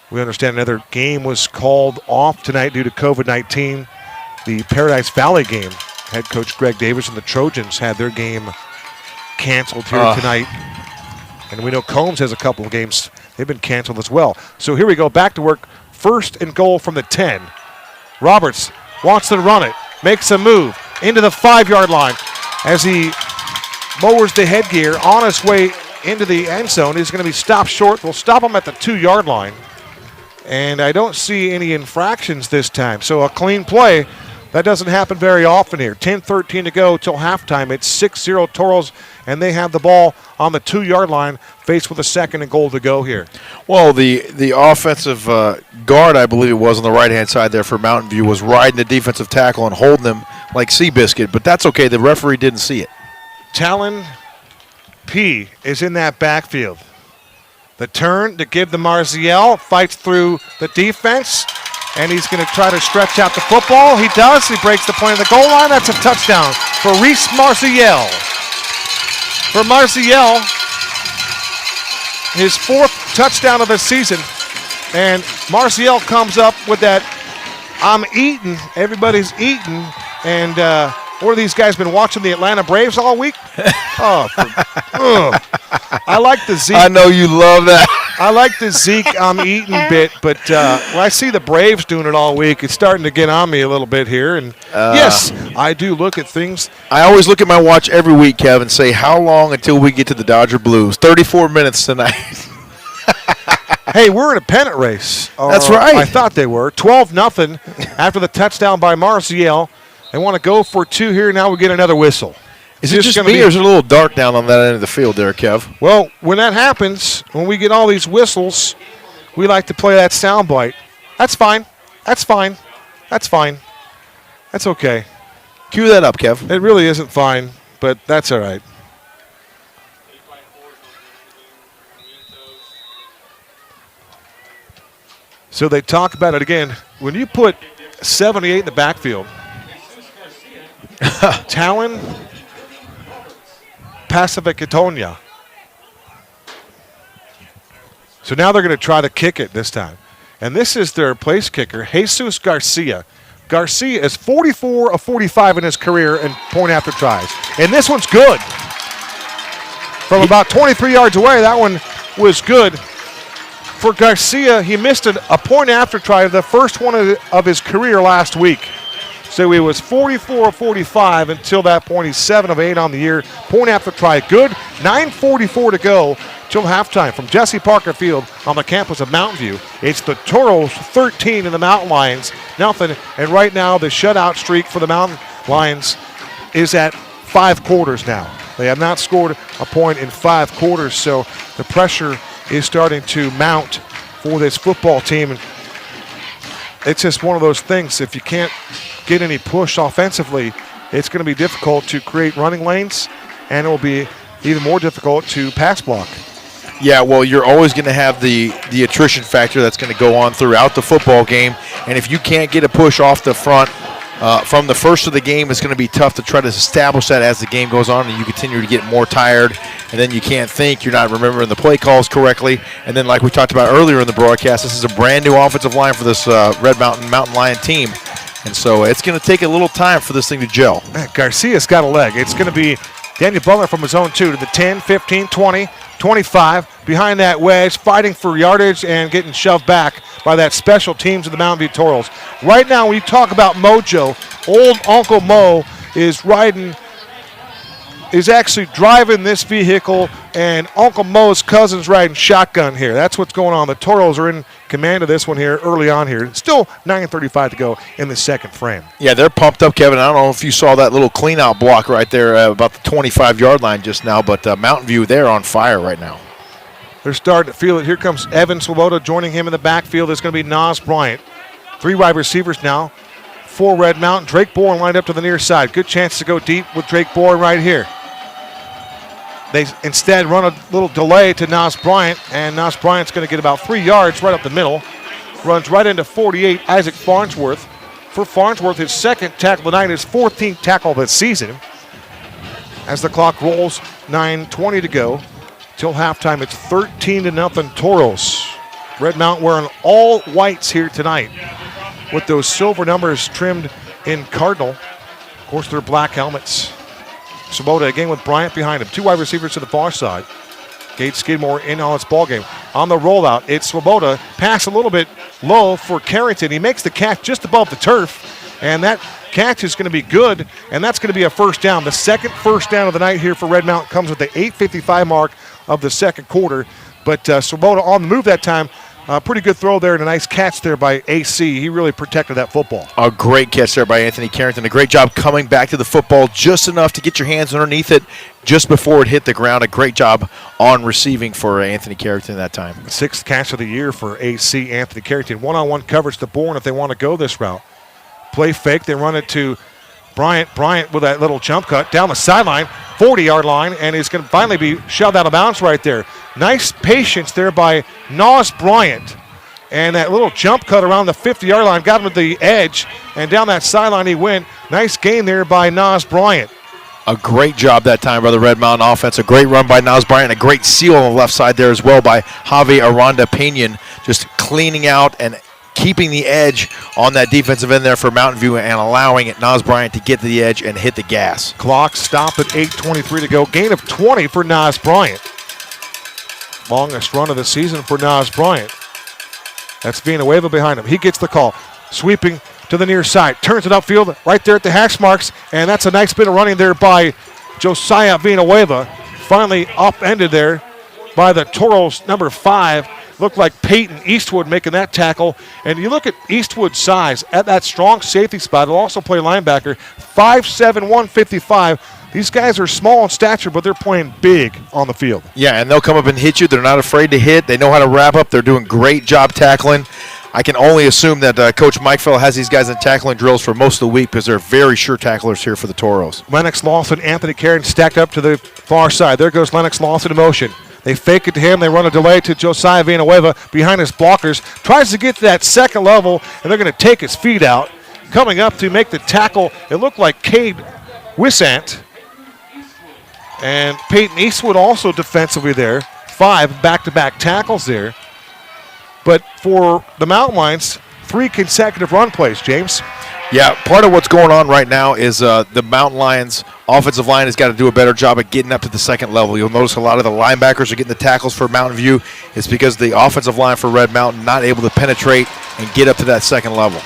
We understand another game was called off tonight due to COVID-19. The Paradise Valley game. Head coach Greg Davis and the Trojans had their game canceled here tonight. And we know Combs has a couple of games. They've been canceled as well. So here we go, back to work. 1st and goal from the 10. Roberts wants to run it. Makes a move into the 5-yard line. As he lowers the headgear on his way into the end zone, he's going to be stopped short. We'll stop him at the 2-yard line. And I don't see any infractions this time. So a clean play. That doesn't happen very often here. 10:13 to go till halftime. It's 6-0 Toros, and they have the ball on the 2-yard line, faced with a 2nd and goal to go here. Well, the offensive guard, I believe it was, on the right-hand side there for Mountain View, was riding the defensive tackle and holding him like Seabiscuit, but that's okay. The referee didn't see it. Talon P is in that backfield. The turn to give the Marziel, fights through the defense, and he's going to try to stretch out the football. He does. He breaks the point of the goal line. That's a touchdown for Reese Marziel. For Marziel, his 4th touchdown of the season, and Marziel comes up with that I'm eating, everybody's eating, and What are these guys been watching the Atlanta Braves all week? Oh, I like the Zeke. I know you love that. I like the Zeke I'm eating bit, but when I see the Braves doing it all week, it's starting to get on me a little bit here. And yes, I do look at things. I always look at my watch every week, Kev, and say, how long until we get to the Dodger Blues? 34 minutes tonight. Hey, we're in a pennant race. That's right. I thought they were. 12-0 after the touchdown by Marziel. They want to go for 2 here. Now we get another whistle. Is it just me, or is it a little dark down on that end of the field there, Kev? Well, when that happens, when we get all these whistles, we like to play that sound bite. That's fine. That's fine. That's fine. That's okay. Cue that up, Kev. It really isn't fine, but that's all right. So they talk about it again. When you put 78 in the backfield, Talon Pacificatonia. So now they're going to try to kick it this time. And this is their place kicker, Jesus Garcia. Garcia is 44 of 45 in his career in point after tries. And this one's good. From about 23 yards away, that one was good. For Garcia, he missed a point after try, the first one of his career last week. So he was 44 of 45 until that point. He's 7 of 8 on the year. Point after try, good. 9:44 to go till halftime from Jesse Parker Field on the campus of Mountain View. It's the Toros 13 and the Mountain Lions nothing. And right now the shutout streak for the Mountain Lions is at 5 quarters now. They have not scored a point in 5 quarters, so the pressure is starting to mount for this football team. And it's just one of those things. If you can't get any push offensively, it's going to be difficult to create running lanes, and it will be even more difficult to pass block. Yeah, well, you're always going to have the attrition factor that's going to go on throughout the football game, and if you can't get a push off the front from the first of the game, it's going to be tough to try to establish that as the game goes on, and you continue to get more tired, and then you can't think, you're not remembering the play calls correctly, and then like we talked about earlier in the broadcast, this is a brand new offensive line for this Red Mountain Lion team, and so it's going to take a little time for this thing to gel. Garcia's got a leg. It's going to be Daniel Butler from his own 2 to the 10, 15, 20, 25, behind that wedge, fighting for yardage and getting shoved back by that special teams of the Mountain View Toros. Right now, when you talk about mojo, old Uncle Mo is actually driving this vehicle, and Uncle Mo's cousin's riding shotgun here. That's what's going on. The Toros are in command of this one here early on here. Still 9:35 to go in the second frame. Yeah, they're pumped up, Kevin. I don't know if you saw that little clean-out block right there about the 25-yard line just now, but Mountain View, they're on fire right now. They're starting to feel it. Here comes Evan Swoboda joining him in the backfield. It's going to be Nas Bryant. 3 wide receivers now for Red Mountain. Drake Bourne lined up to the near side. Good chance to go deep with Drake Bourne right here. They instead run a little delay to Nas Bryant, and Nas Bryant's going to get about 3 yards right up the middle. Runs right into 48, Isaac Farnsworth. For Farnsworth, his second tackle of the night, his 14th tackle of the season. As the clock rolls, 9:20 to go. Till halftime, it's 13-0 Toros. Red Mountain wearing all whites here tonight with those silver numbers trimmed in cardinal. Of course, they're black helmets. Swoboda again with Bryant behind him. 2 wide receivers to the far side. Gage Skidmore in on its ball game. On the rollout, it's Swoboda. Pass a little bit low for Carrington. He makes the catch just above the turf, and that catch is going to be good, and that's going to be a first down. The second first down of the night here for Red Mountain comes with the 8:55 mark of the second quarter. But Swoboda on the move that time. Pretty good throw there and a nice catch there by AC. He really protected that football. A great catch there by Anthony Carrington. A great job coming back to the football just enough to get your hands underneath it just before it hit the ground. A great job on receiving for Anthony Carrington that time. 6th catch of the year for AC Anthony Carrington. One-on-one coverage to Bourne if they want to go this route. Play fake. They run it to Bryant. Bryant with that little jump cut down the sideline, 40-yard line, and he's going to finally be shoved out of bounds right there. Nice patience there by Nas Bryant. And that little jump cut around the 50-yard line got him to the edge, and down that sideline he went. Nice gain there by Nas Bryant. A great job that time by the Red Mountain offense. A great run by Nas Bryant. A great seal on the left side there as well by Javi Aranda Pinion, just cleaning out and keeping the edge on that defensive end there for Mountain View and allowing Nas Bryant to get to the edge and hit the gas. Clock stopped at 8:23 to go. Gain of 20 for Nas Bryant. Longest run of the season for Nas Bryant. That's Villanueva behind him. He gets the call. Sweeping to the near side. Turns it upfield right there at the hash marks. And that's a nice bit of running there by Josiah Villanueva. Finally upended there by the Toros, number 5. Looked like Peyton Eastwood making that tackle. And you look at Eastwood's size at that strong safety spot. He'll also play linebacker. 5'7", 155. These guys are small in stature, but they're playing big on the field. Yeah, and they'll come up and hit you. They're not afraid to hit. They know how to wrap up. They're doing great job tackling. I can only assume that Coach Mike Fell has these guys in tackling drills for most of the week because they're very sure tacklers here for the Toros. Lennox Lawson, Anthony Karen stacked up to the far side. There goes Lennox Lawson in motion. They fake it to him. They run a delay to Josiah Villanueva behind his blockers. Tries to get to that second level, and they're going to take his feet out. Coming up to make the tackle, it looked like Cade Wissant. And Peyton Eastwood also defensively there. 5 back-to-back tackles there. But for the Mountain Lions, 3 consecutive run plays, James. Yeah, part of what's going on right now is the Mountain Lions offensive line has got to do a better job at getting up to the second level. You'll notice a lot of the linebackers are getting the tackles for Mountain View. It's because the offensive line for Red Mountain not able to penetrate and get up to that second level.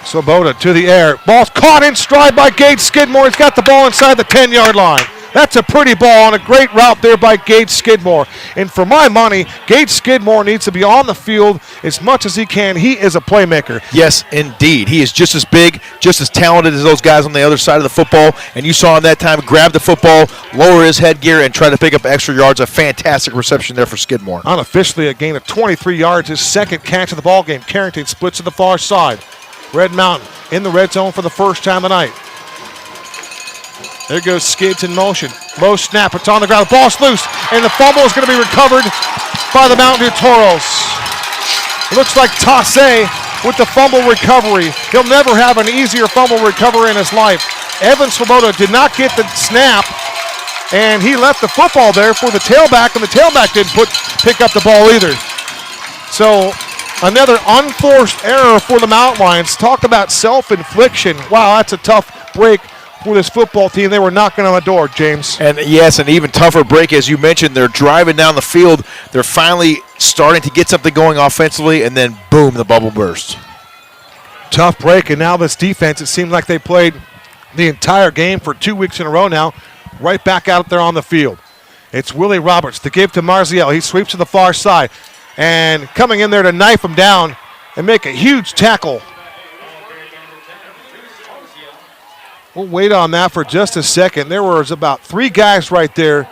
Swoboda to the air. Ball's caught in stride by Gage Skidmore. He's got the ball inside the 10-yard line. That's a pretty ball on a great route there by Gage Skidmore. And for my money, Gage Skidmore needs to be on the field as much as he can. He is a playmaker. Yes, indeed. He is just as big, just as talented as those guys on the other side of the football. And you saw him that time grab the football, lower his headgear, and try to pick up extra yards. A fantastic reception there for Skidmore. Unofficially, a gain of 23 yards. His second catch of the ball game. Carrington splits to the far side. Red Mountain in the red zone for the first time tonight. There goes Skids in motion. Low snap. It's on the ground. The ball's loose. And the fumble is going to be recovered by the Mountain View Toros. It looks like Tassé with the fumble recovery. He'll never have an easier fumble recovery in his life. Evan Swoboda did not get the snap, and he left the football there for the tailback, and the tailback didn't pick up the ball either. So another unforced error for the Mountain Lions. Talk about self-infliction. Wow, that's a tough break for this football team. They were knocking on the door, James. And yes, an even tougher break, as you mentioned. They're driving down the field. They're finally starting to get something going offensively, and then boom, the bubble bursts. Tough break, and now this defense, it seems like they played the entire game for 2 weeks in a row now, right back out there on the field. It's Willie Roberts to give to Marziel. He sweeps to the far side, and coming in there to knife him down and make a huge tackle. We'll wait on that for just a second. There was about 3 guys right there.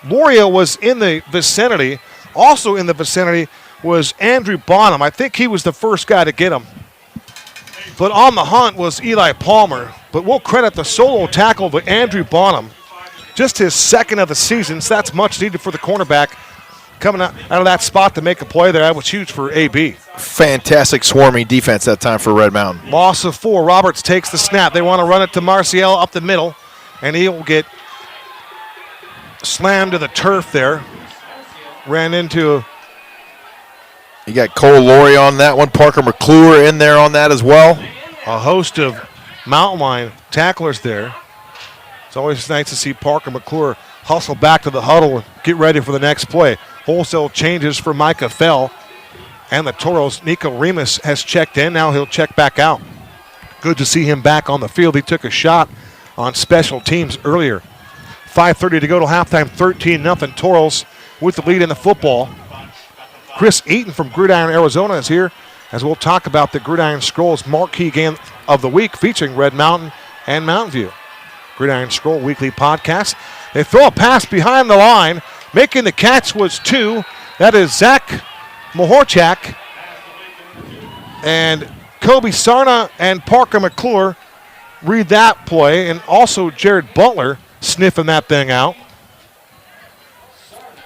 Loria was in the vicinity. Also in the vicinity was Andrew Bonham. I think he was the first guy to get him. But on the hunt was Eli Palmer. But we'll credit the solo tackle to Andrew Bonham. Just his second of the season, so that's much needed for the cornerback. Coming out of that spot to make a play there, that was huge for AB. Fantastic swarming defense that time for Red Mountain. Loss of 4. Roberts takes the snap. They want to run it to Marcial up the middle, and he will get slammed to the turf there. Ran into... You got Cole Laurie on that one. Parker McClure in there on that as well. A host of Mountain Lion tacklers there. It's always nice to see Parker McClure hustle back to the huddle and get ready for the next play. Wholesale changes for Micah Fell. And the Toros, Nico Remus has checked in. Now he'll check back out. Good to see him back on the field. He took a shot on special teams earlier. 5:30 to go till halftime, 13-0. Toros with the lead in the football. Chris Eaton from Gridiron, Arizona is here as we'll talk about the Gridiron Scrolls marquee game of the week featuring Red Mountain and Mountain View. Gridiron Scroll weekly podcast. They throw a pass behind the line. Making the catch was 2. That is Zach Mahorchak. And Kobe Sarna and Parker McClure read that play. And also Jared Butler sniffing that thing out.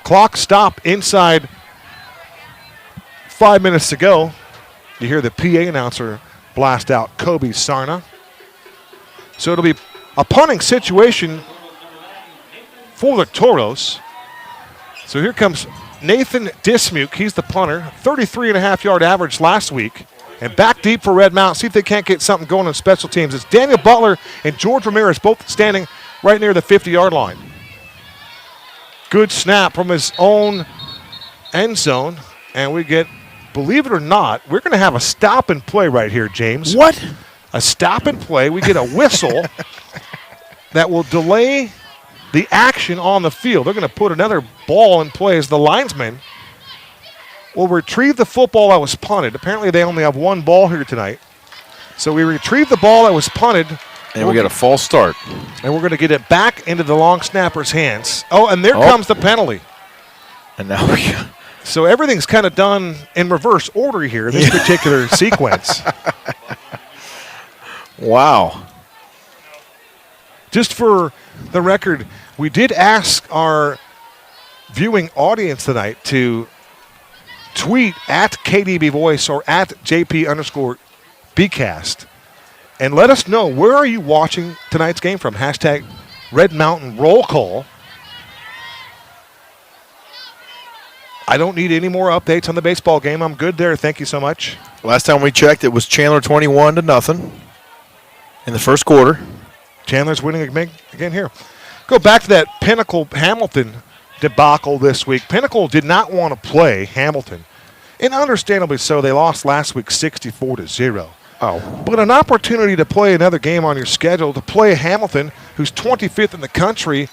Clock stop inside 5 minutes to go. You hear the PA announcer blast out Kobe Sarna. So it'll be a punting situation for the Toros. So here comes Nathan Dismuke, he's the punter, 33.5-yard average last week. And back deep for Red Mountain, see if they can't get something going on special teams. It's Daniel Butler and George Ramirez both standing right near the 50-yard line. Good snap from his own end zone. And we get, believe it or not, we're going to have a stop and play right here, James. What? A stop and play. We get a whistle that will delay the action on the field. They're going to put another ball in play as the linesman will retrieve the football that was punted. Apparently they only have one ball here tonight. So we retrieve the ball that was punted. And we get a false start. And we're going to get it back into the long snapper's hands. Oh, and there comes the penalty. And now we got... So everything's kind of done in reverse order here, this particular sequence. Wow. Just for the record, we did ask our viewing audience tonight to tweet at KDB Voice or at JP_Bcast and let us know, where are you watching tonight's game from? Hashtag Red Mountain Roll Call. I don't need any more updates on the baseball game. I'm good there. Thank you so much. Last time we checked, it was Chandler 21-0 in the first quarter. Chandler's winning again here. Go back to that Pinnacle-Hamilton debacle this week. Pinnacle did not want to play Hamilton, and understandably so. They lost last week 64-0. Oh. But an opportunity to play another game on your schedule, to play Hamilton, who's 25th in the country.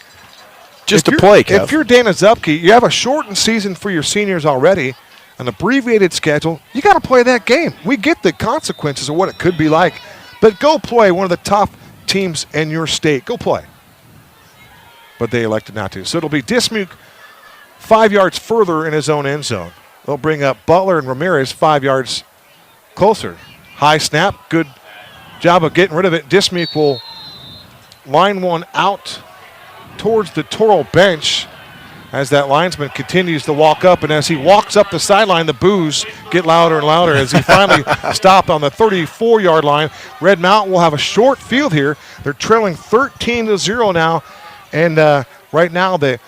Just to play, Kev. If you're Dana Zupke, you have a shortened season for your seniors already, an abbreviated schedule. You got to play that game. We get the consequences of what it could be like, but go play one of the top teams in your state. Go play. But they elected not to. So it'll be Dismuke 5 yards further in his own end zone. They'll bring up Butler and Ramirez 5 yards closer. High snap. Good job of getting rid of it. Dismuke will line one out towards the Toro bench as that linesman continues to walk up. And as he walks up the sideline, the boos get louder and louder as he finally stopped on the 34-yard line. Red Mountain will have a short field here. They're trailing 13-0 now. And right now the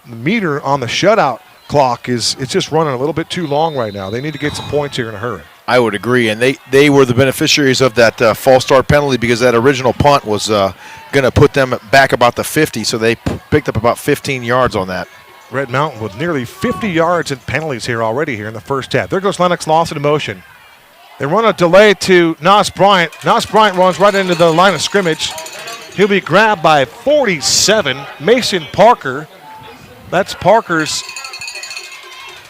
meter on the shutout clock it's just running a little bit too long right now. They need to get some points here in a hurry. I would agree, and they were the beneficiaries of that false start penalty because that original punt was going to put them back about the 50, so they picked up about 15 yards on that. Red Mountain with nearly 50 yards in penalties here already here in the first half. There goes Lennox Lawson in motion. They run a delay to Nas Bryant. Nas Bryant runs right into the line of scrimmage. He'll be grabbed by 47, Mason Parker. That's Parker's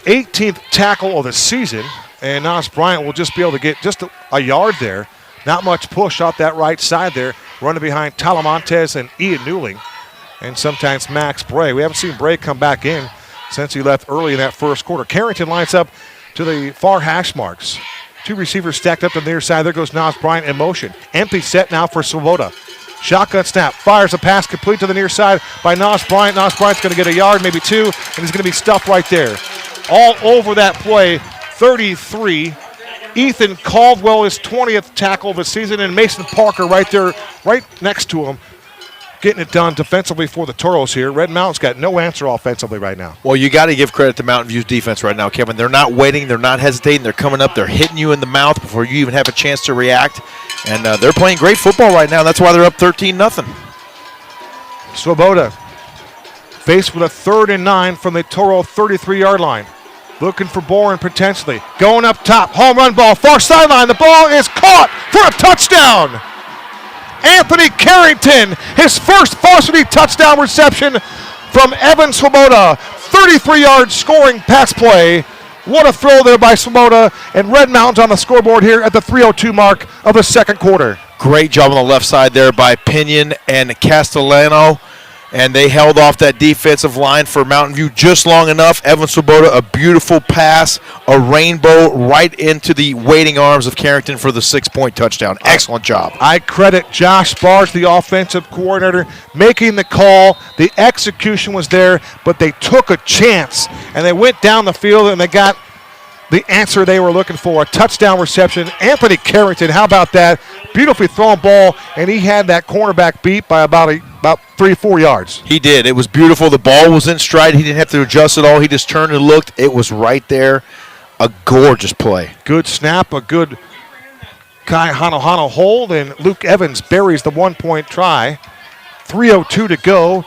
18th tackle of the season. And Nas Bryant will just be able to get just a yard there. Not much push off that right side there. Running behind Talamontes and Ian Newling. And sometimes Max Bray. We haven't seen Bray come back in since he left early in that first quarter. Carrington lines up to the far hash marks. Two receivers stacked up to the near side. There goes Nas Bryant in motion. Empty set now for Swoboda. Shotgun snap. Fires a pass complete to the near side by Nas Bryant. Nas Bryant's going to get a yard, maybe two, and he's going to be stuffed right there. All over that play. 33. Ethan Caldwell, his 20th tackle of the season, and Mason Parker right there, right next to him, getting it done defensively for the Toros here. Red Mountain's got no answer offensively right now. Well, you got to give credit to Mountain View's defense right now, Kevin. They're not waiting. They're not hesitating. They're coming up. They're hitting you in the mouth before you even have a chance to react. And they're playing great football right now. That's why they're up 13-0. Swoboda faced with a 3rd and 9 from the Toro 33-yard line. Looking for Bourne potentially. Going up top. Home run ball. Far sideline. The ball is caught for a touchdown. Anthony Carrington, his first varsity touchdown reception from Evan Swoboda. 33-yard scoring pass play. What a throw there by Swoboda. And Red Mountain's on the scoreboard here at the 3:02 mark of the second quarter. Great job on the left side there by Pinion and Castellano. And they held off that defensive line for Mountain View just long enough. Evan Swoboda, a beautiful pass, a rainbow right into the waiting arms of Carrington for the 6-point touchdown. Excellent job. I credit Josh Barge, the offensive coordinator, making the call. The execution was there, but they took a chance, and they went down the field, and they got the answer they were looking for, a touchdown reception. Anthony Carrington, how about that? beautifully thrown ball, and he had that cornerback beat by about 3-4 yards. He did. It was beautiful. The ball was in stride. He didn't have to adjust at all. He just turned and looked. It was right there. A gorgeous play. Good snap, a good Kai Hanohano hold, and Luke Evans buries the 1-point try. 3:02 to go.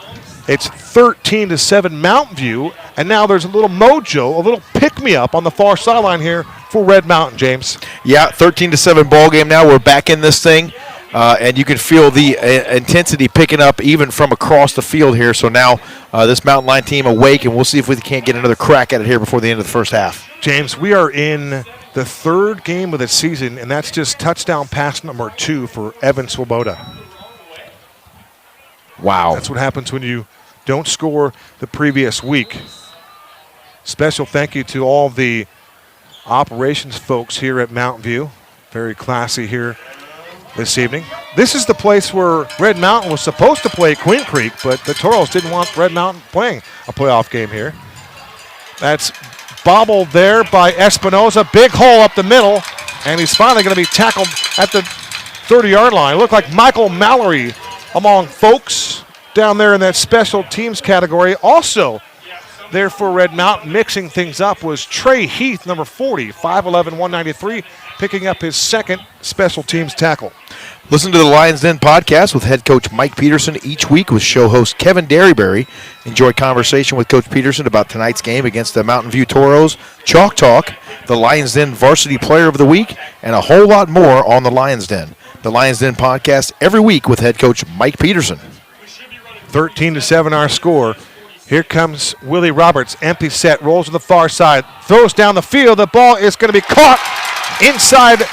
It's 13-7 Mountain View, and now there's a little mojo, a little pick-me-up on the far sideline here for Red Mountain, James. Yeah, 13-7 ball game now. We're back in this thing, and you can feel the intensity picking up even from across the field here. So now this Mountain Line team awake, and we'll see if we can't get another crack at it here before the end of the first half. James, we are in the third game of the season, and that's just touchdown pass number 2 for Evan Swoboda. Wow. That's what happens when you don't score the previous week. Special thank you to all the operations folks here at Mountain View. Very classy here this evening. This is the place where Red Mountain was supposed to play Queen Creek, but the Toros didn't want Red Mountain playing a playoff game here. That's bobbled there by Espinoza. Big hole up the middle, and he's finally going to be tackled at the 30-yard line. It looked like Michael Mallory among folks down there in that special teams category. Also there for Red Mountain, mixing things up, was Trey Heath, number 40, 5'11", 193, picking up his second special teams tackle. Listen to the Lions Den podcast with head coach Mike Peterson each week with show host Kevin Derryberry. Enjoy conversation with Coach Peterson about tonight's game against the Mountain View Toros, Chalk Talk, the Lions Den Varsity Player of the Week, and a whole lot more on the Lions Den. The Lions Den podcast every week with head coach Mike Peterson. 13-7 our score. Here comes Willie Roberts. Empty set, rolls to the far side, throws down the field. The ball is going to be caught inside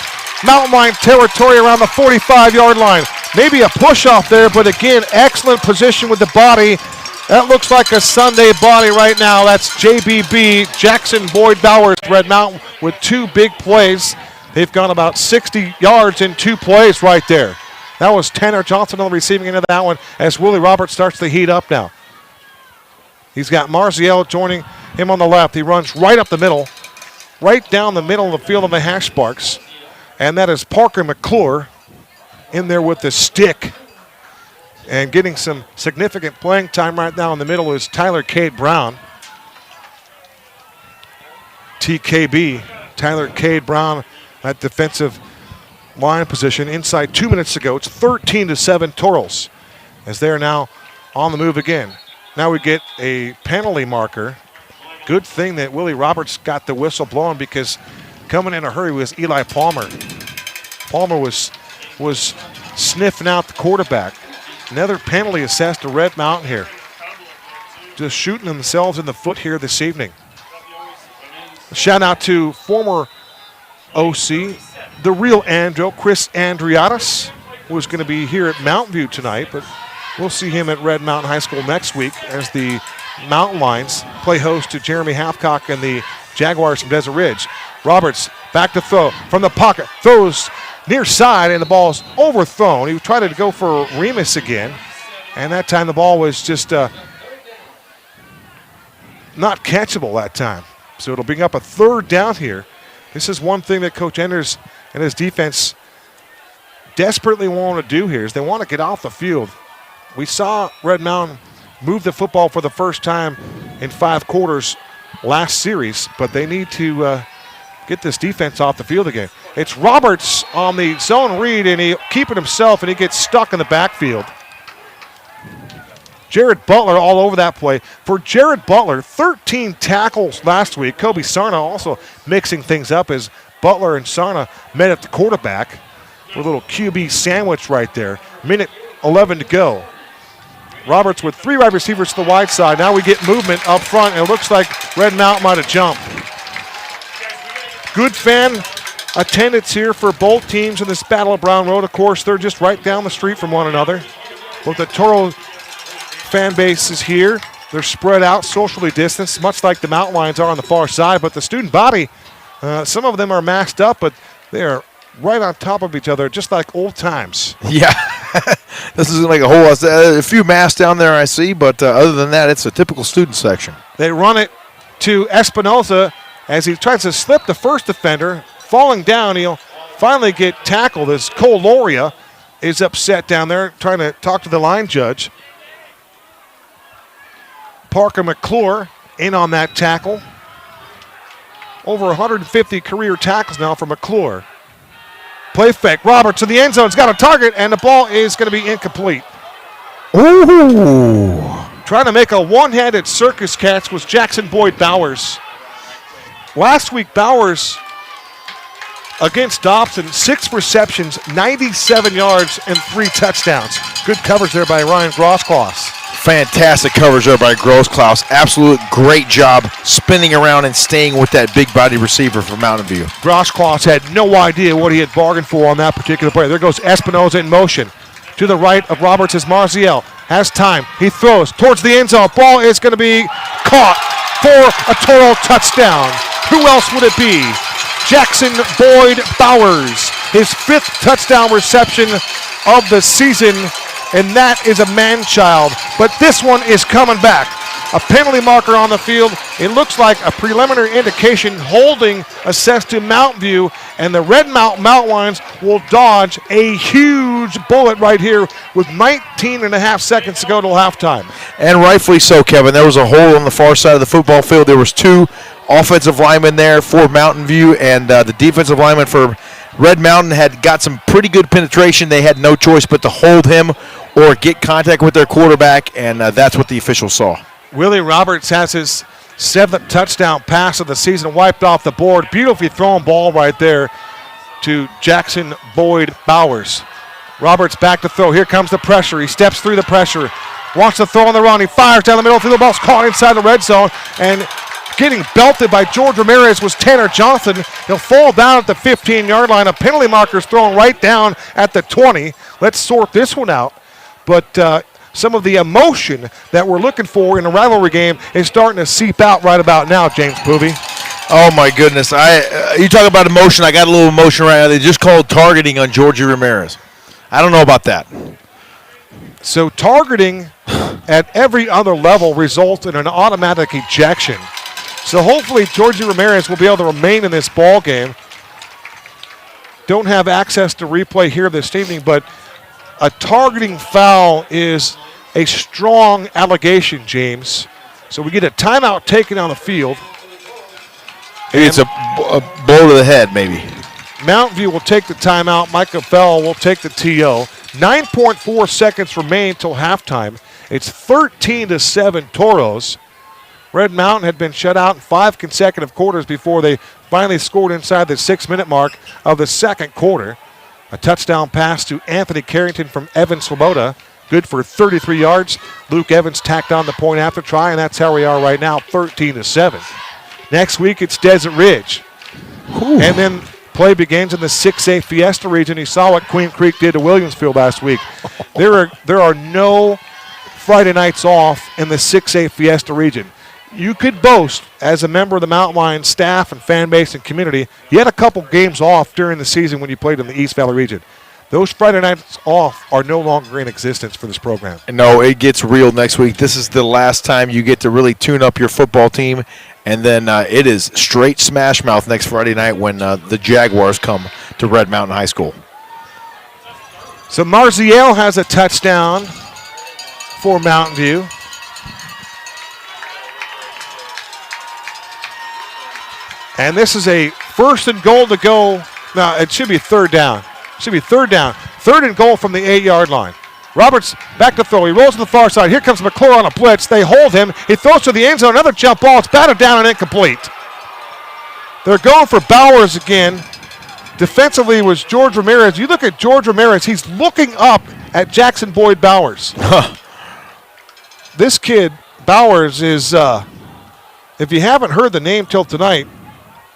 Mountain Line territory around the 45-yard line. Maybe a push-off there, but again, excellent position with the body. That looks like a Sunday body right now. That's JBB, Jackson Boyd Bowers, Red Mountain, with 2 big plays. They've gone about 60 yards in 2 plays right there. That was Tanner Johnson on the receiving end of that one as Willie Roberts starts to heat up now. He's got Marziel joining him on the left. He runs right up the middle, right down the middle of the field of the Hash Sparks. And that is Parker McClure in there with the stick. And getting some significant playing time right now in the middle is Tyler Cade Brown. TKB, Tyler Cade Brown, that defensive line position. Inside 2 minutes ago, it's 13-7 Toros as they're now on the move again. Now we get a penalty marker. Good thing that Willie Roberts got the whistle blown because coming in a hurry was Eli Palmer. Palmer was sniffing out the quarterback. Another penalty assessed to Red Mountain here. Just shooting themselves in the foot here this evening. A shout out to former OC, the real Andro, Chris Andriatis, who is going to be here at Mountain View tonight, but we'll see him at Red Mountain High School next week as the Mountain Lions play host to Jeremy Halfcock and the Jaguars from Desert Ridge. Roberts back to throw from the pocket, throws near side, and the ball's overthrown. He tried to go for Remus again, and that time the ball was just not catchable that time. So it'll bring up a third down here. This is one thing that Coach Enders and his defense desperately want to do here is they want to get off the field. We saw Red Mountain move the football for the first time in 5 quarters last series, but they need to get this defense off the field again. It's Roberts on the zone read, and he keeping himself, and he gets stuck in the backfield. Jared Butler all over that play. For Jared Butler, 13 tackles last week. Kobe Sarna also mixing things up as Butler and Sarna met at the quarterback. A little QB sandwich right there. Minute 11 to go. Roberts with 3 wide receivers to the wide side. Now we get movement up front, and it looks like Red Mountain might have jumped. Good fan attendance here for both teams in this Battle of Brown Road. Of course, they're just right down the street from one another. Both the Toro fan base is here. They're spread out, socially distanced, much like the Mountain Lions are on the far side. But the student body, some of them are masked up, but they are right on top of each other, just like old times. Yeah. This is like a few masks down there I see, but other than that, it's a typical student section. They run it to Espinoza as he tries to slip the first defender. Falling down, he'll finally get tackled as Cole Loria is upset down there trying to talk to the line judge. Parker McClure in on that tackle. Over 150 career tackles now for McClure. Play fake. Roberts to the end zone. He's got a target, and the ball is going to be incomplete. Ooh. Trying to make a one-handed circus catch was Jackson Boyd Bowers. Last week, Bowers against Dobson, 6 receptions, 97 yards, and 3 touchdowns. Good coverage there by Ryan Grossklaus. Fantastic coverage there by Grossklaus. Absolute great job spinning around and staying with that big body receiver from Mountain View. Grossklaus had no idea what he had bargained for on that particular play. There goes Espinoza in motion. To the right of Roberts is Marziel. Has time. He throws towards the end zone. Ball is going to be caught for a total touchdown. Who else would it be? Jackson Boyd Bowers. His 5th touchdown reception of the season, and that is a man-child. But this one is coming back. A penalty marker on the field. It looks like a preliminary indication holding assessed to Mountain View, and the Red Mountain Lions will dodge a huge bullet right here with 19 and a half seconds to go till halftime. And rightfully so, Kevin. There was a hole on the far side of the football field. There was 2 offensive linemen there for Mountain View, and the defensive lineman for Red Mountain had got some pretty good penetration. They had no choice but to hold him or get contact with their quarterback, and that's what the officials saw. Willie Roberts has his 7th touchdown pass of the season wiped off the board. Beautifully thrown ball right there to Jackson Boyd Bowers. Roberts back to throw. Here comes the pressure. He steps through the pressure. Wants to throw on the run. He fires down the middle. Through the ball's caught inside the red zone. And getting belted by George Ramirez was Tanner Johnson. He'll fall down at the 15-yard line. A penalty marker is thrown right down at the 20. Let's sort this one out. But some of the emotion that we're looking for in a rivalry game is starting to seep out right about now, James Poovey. Oh, my goodness. You talk about emotion. I got a little emotion right now. They just called targeting on Georgie Ramirez. I don't know about that. So targeting at every other level results in an automatic ejection. So hopefully Georgie Ramirez will be able to remain in this ball game. Don't have access to replay here this evening, but a targeting foul is a strong allegation, James. So we get a timeout taken on the field. Maybe it's a blow to the head, maybe. Mountain View will take the timeout. Micah Fell will take the TO. 9.4 seconds remain till halftime. It's 13-7 Toros. Red Mountain had been shut out in 5 consecutive quarters before they finally scored inside the 6-minute mark of the second quarter. A touchdown pass to Anthony Carrington from Evan Swoboda. Good for 33 yards. Luke Evans tacked on the point after try, and that's how we are right now, 13-7. Next week, it's Desert Ridge. Ooh. And then play begins in the 6A Fiesta region. You saw what Queen Creek did to Williamsfield last week. There are no Friday nights off in the 6A Fiesta region. You could boast, as a member of the Mountain Lions staff and fan base and community, you had a couple games off during the season when you played in the East Valley region. Those Friday nights off are no longer in existence for this program. No, it gets real next week. This is the last time you get to really tune up your football team, and then it is straight smash mouth next Friday night when the Jaguars come to Red Mountain High School. So Marziel has a touchdown for Mountain View. And this is a 1st and goal to go. No, it should be 3rd down. Should be 3rd down. 3rd and goal from the 8-yard line. Roberts back to throw. He rolls to the far side. Here comes McClure on a blitz. They hold him. He throws to the end zone. Another jump ball. It's batted down and incomplete. They're going for Bowers again. Defensively was George Ramirez. You look at George Ramirez. He's looking up at Jackson Boyd Bowers. This kid, Bowers, is, if you haven't heard the name till tonight,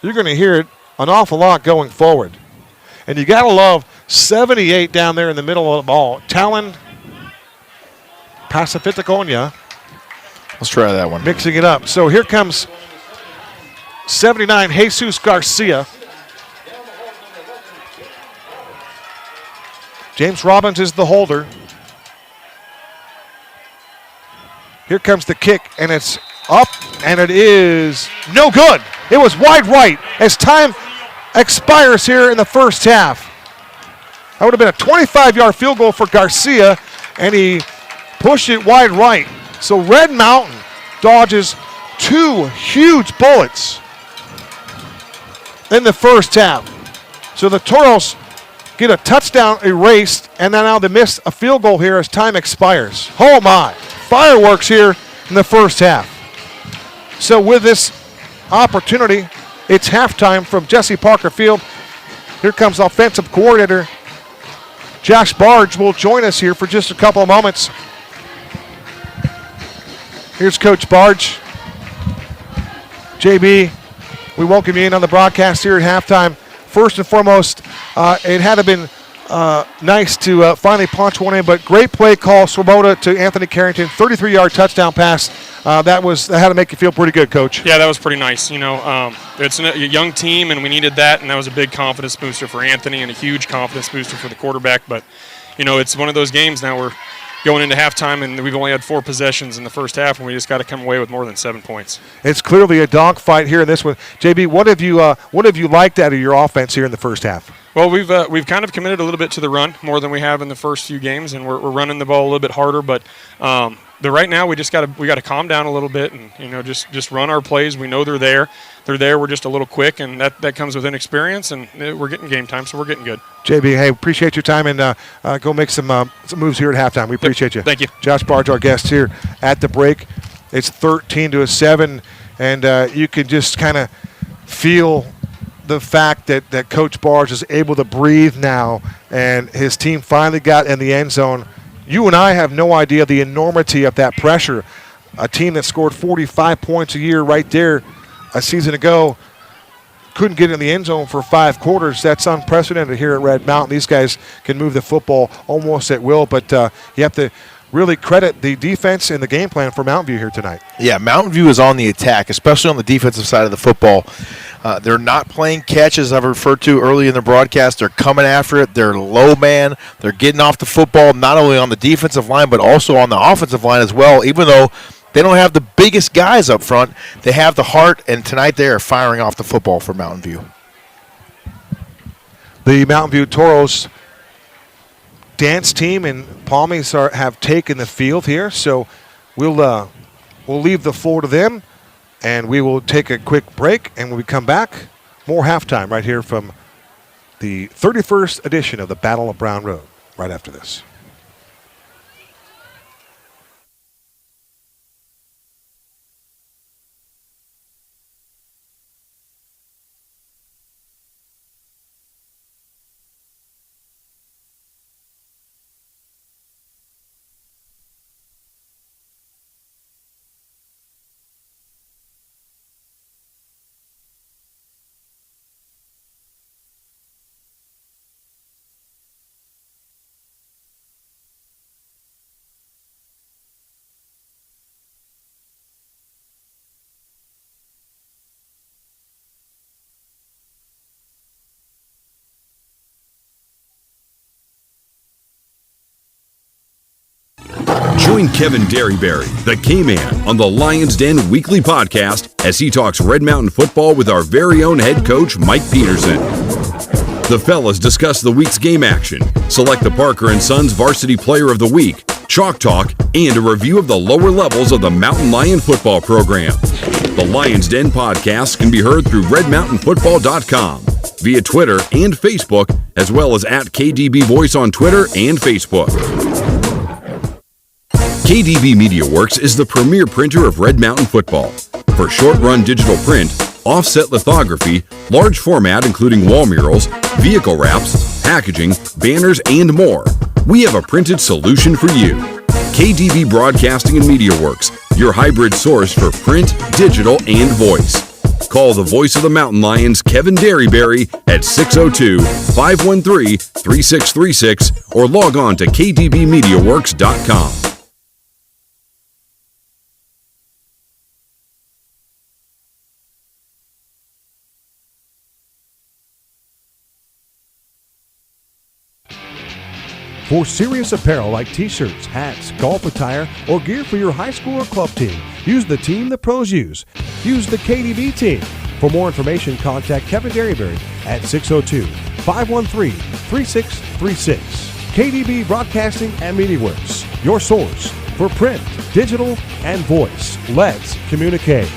you're going to hear it an awful lot going forward. And you got to love 78 down there in the middle of the ball. Talon Pacificaconia. Let's try that one. Mixing it up. So here comes 79, Jesus Garcia. James Robbins is the holder. Here comes the kick, and it's up, and it is no good. It was wide right. As time expires here in the first half. That would have been a 25-yard field goal for Garcia, and he pushed it wide right. So Red Mountain dodges 2 huge bullets in the first half. So the Toros get a touchdown erased, and then now they miss a field goal here as time expires. Oh my, fireworks here in the first half. So with this opportunity, it's halftime from Jesse Parker Field. Here comes offensive coordinator Josh Barge will join us here for just a couple of moments. Here's Coach Barge. JB, we welcome you in on the broadcast here at halftime. First and foremost, it had to been nice to finally punch one in, but great play call, Swoboda to Anthony Carrington, 33-yard touchdown pass. That had to make you feel pretty good, Coach. Yeah, that was pretty nice. It's a young team, and we needed that, and that was a big confidence booster for Anthony and a huge confidence booster for the quarterback. But, it's one of those games now we're going into halftime, and we've only had 4 possessions in the first half, and we just got to come away with more than 7 points. It's clearly a dogfight here in this one. JB, what have you liked out of your offense here in the first half? Well, we've kind of committed a little bit to the run more than we have in the first few games, and we're running the ball a little bit harder. But right now we got to calm down a little bit and just run our plays. We know they're there. They're there. We're just a little quick, and that comes with inexperience. And we're getting game time, so we're getting good. JB, hey, appreciate your time, and go make some moves here at halftime. We appreciate you. Thank you. Josh Barge, our guest here at the break. It's 13-7, and you can just kind of feel the fact that Coach Barge is able to breathe now, and his team finally got in the end zone. You and I have no idea the enormity of that pressure. A team that scored 45 points a year right there a season ago couldn't get in the end zone for 5 quarters. That's unprecedented here at Red Mountain. These guys can move the football almost at will, but you have to really credit the defense and the game plan for Mountain View here tonight. Yeah, Mountain View is on the attack, especially on the defensive side of the football. They're not playing catch, as I've referred to early in the broadcast. They're coming after it. They're low man. They're getting off the football not only on the defensive line but also on the offensive line as well, even though they don't have the biggest guys up front. They have the heart, and tonight they are firing off the football for Mountain View. The Mountain View Toros dance team and Palmies have taken the field here, so we'll leave the floor to them, and we will take a quick break, and when we come back, more halftime right here from the 31st edition of the Battle of Brown Road right after this. Join Kevin Derryberry, the K-Man, on the Lions Den Weekly Podcast as he talks Red Mountain football with our very own head coach, Mike Peterson. The fellas discuss the week's game action, select the Parker & Sons Varsity Player of the Week, Chalk Talk, and a review of the lower levels of the Mountain Lion football program. The Lions Den Podcast can be heard through redmountainfootball.com, via Twitter and Facebook, as well as at KDB Voice on Twitter and Facebook. KDB Media Works is the premier printer of Red Mountain football. For short-run digital print, offset lithography, large format including wall murals, vehicle wraps, packaging, banners, and more, we have a printed solution for you. KDB Broadcasting and Media Works, your hybrid source for print, digital, and voice. Call the voice of the Mountain Lions, Kevin Derryberry, at 602-513-3636 or log on to kdbmediaworks.com. For serious apparel like t-shirts, hats, golf attire, or gear for your high school or club team, use the team the pros use. Use the KDB team. For more information, contact Kevin Derryberry at 602-513-3636. KDB Broadcasting and Media Works, your source for print, digital, and voice. Let's communicate.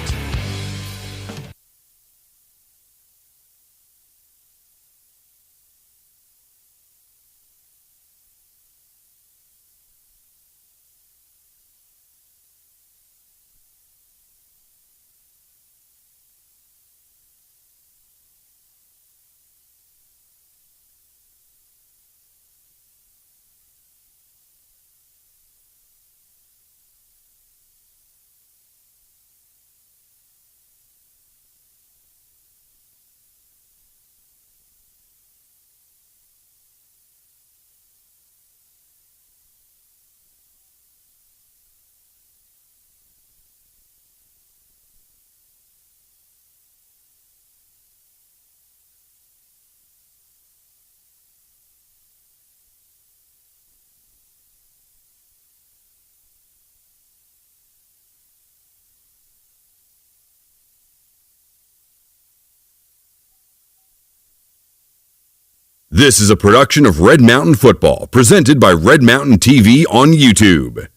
This is a production of Red Mountain Football, presented by Red Mountain TV on YouTube.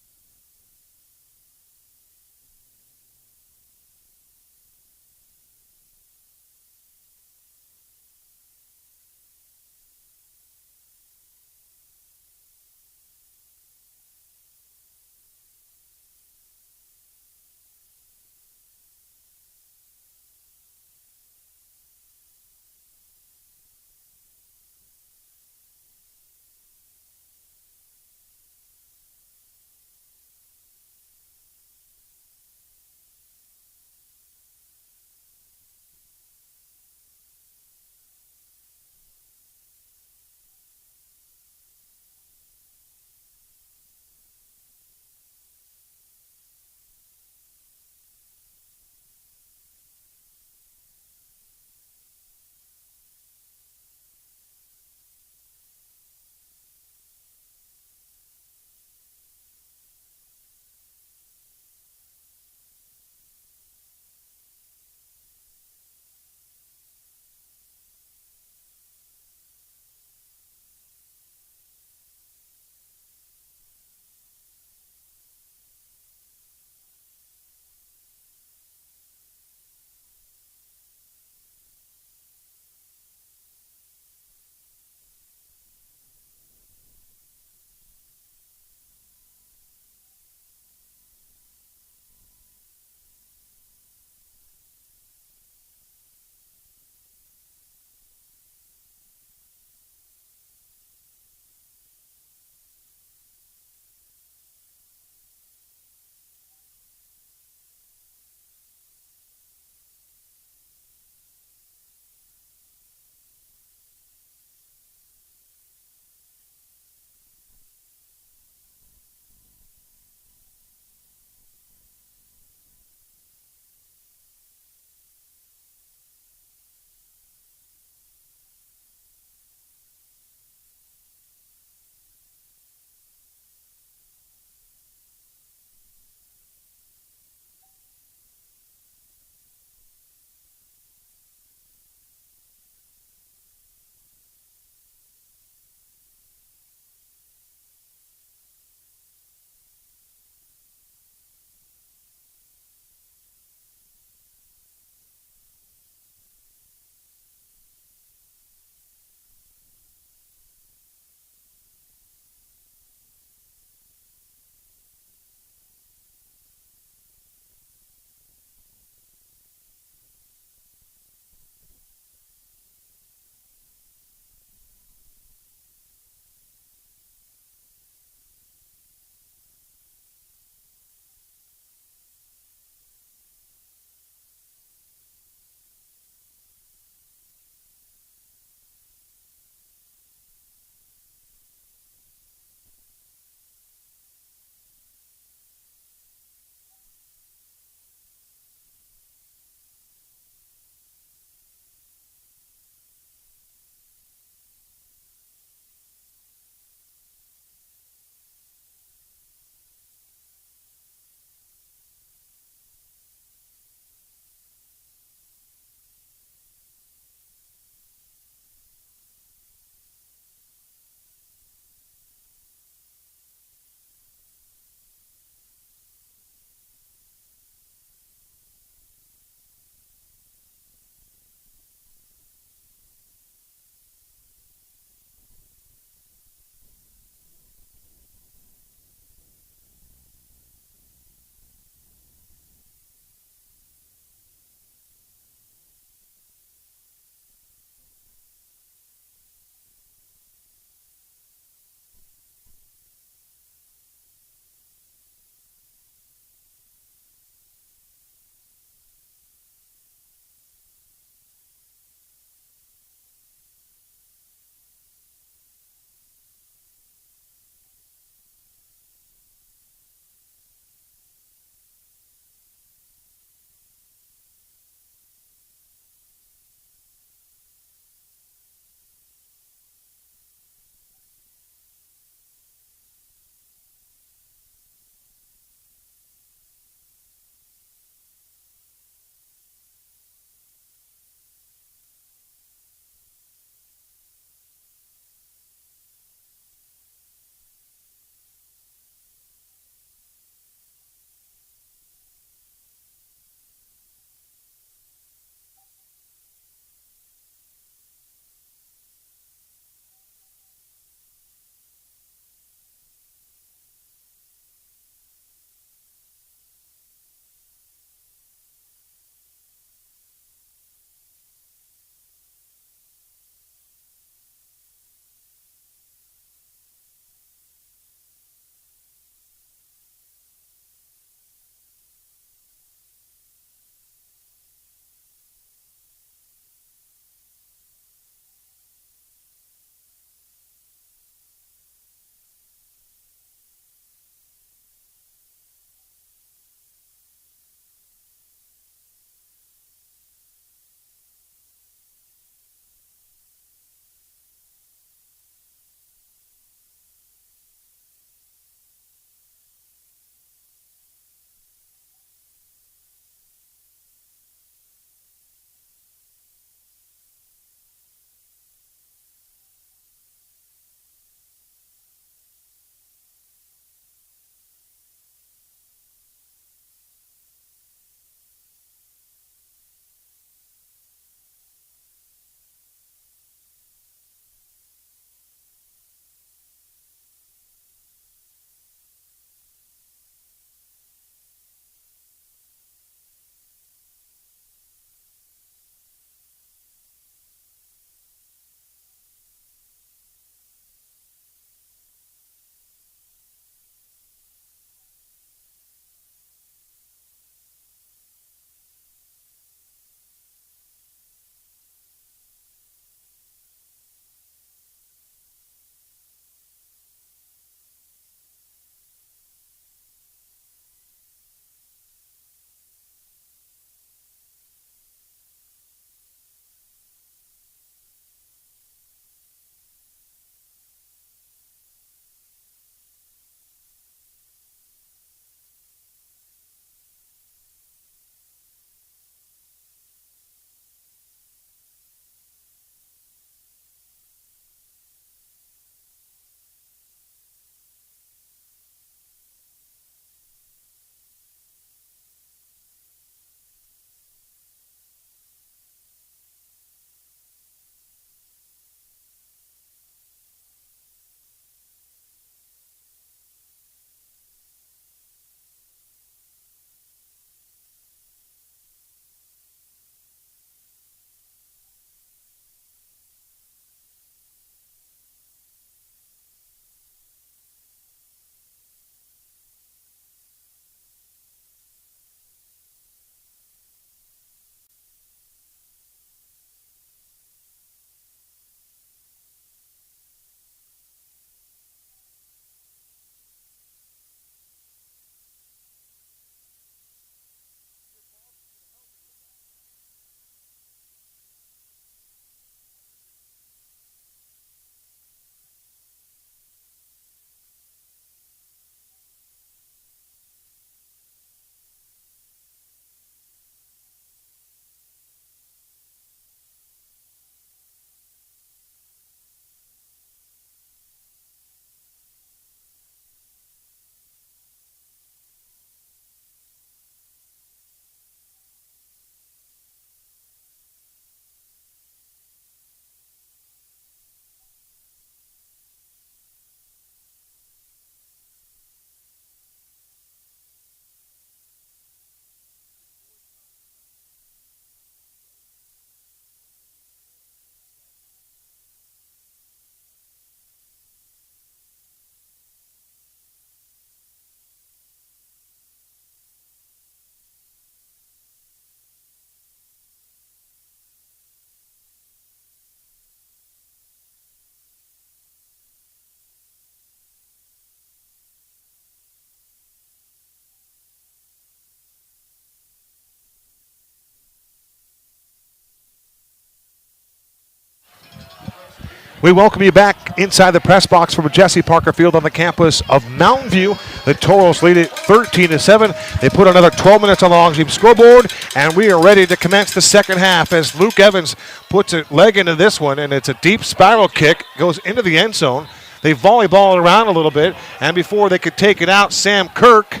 We welcome you back inside the press box from Jesse Parker Field on the campus of Mountain View. The Toros lead it 13-7. They put another 12 minutes on the long team scoreboard, and we are ready to commence the second half as Luke Evans puts a leg into this one, and it's a deep spiral kick, goes into the end zone. They volleyball it around a little bit, and before they could take it out, Sam Kirk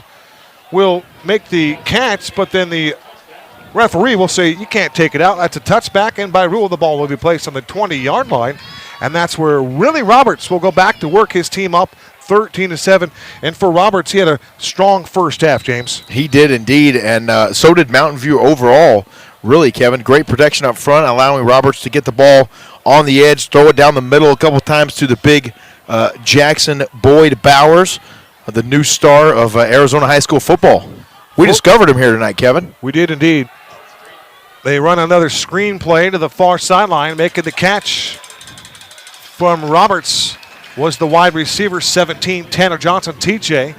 will make the catch, but then the referee will say, you can't take it out. That's a touchback, and by rule, the ball will be placed on the 20-yard line. And that's where Willie Roberts will go back to work his team up 13-7. And for Roberts, he had a strong first half, James. He did indeed, and so did Mountain View overall. Really, Kevin, great protection up front, allowing Roberts to get the ball on the edge, throw it down the middle a couple times to the big Jackson Boyd Bowers, the new star of Arizona high school football. We discovered him here tonight, Kevin. We did indeed. They run another screen play to the far sideline, making the catch from Roberts was the wide receiver, 17, Tanner Johnson, TJ.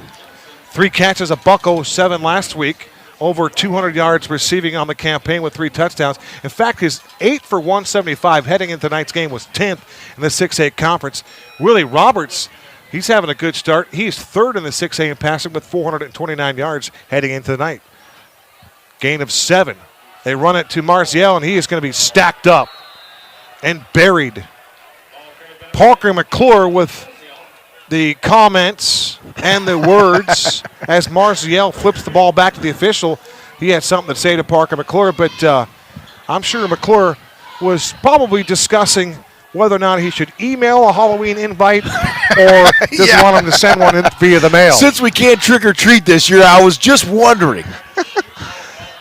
3 catches, a $107 last week. Over 200 yards receiving on the campaign with 3 touchdowns. In fact, his 8 for 175 heading into tonight's game was 10th in the 6A conference. Willie Roberts, he's having a good start. He's 3rd in the 6A in passing with 429 yards heading into the night. Gain of 7. They run it to Marziel, and he is going to be stacked up and buried. Parker McClure with the comments and the words as Marziel flips the ball back to the official. He had something to say to Parker McClure, but I'm sure McClure was probably discussing whether or not he should email a Halloween invite or just want him to send one in via the mail. Since we can't trick or treat this year, I was just wondering.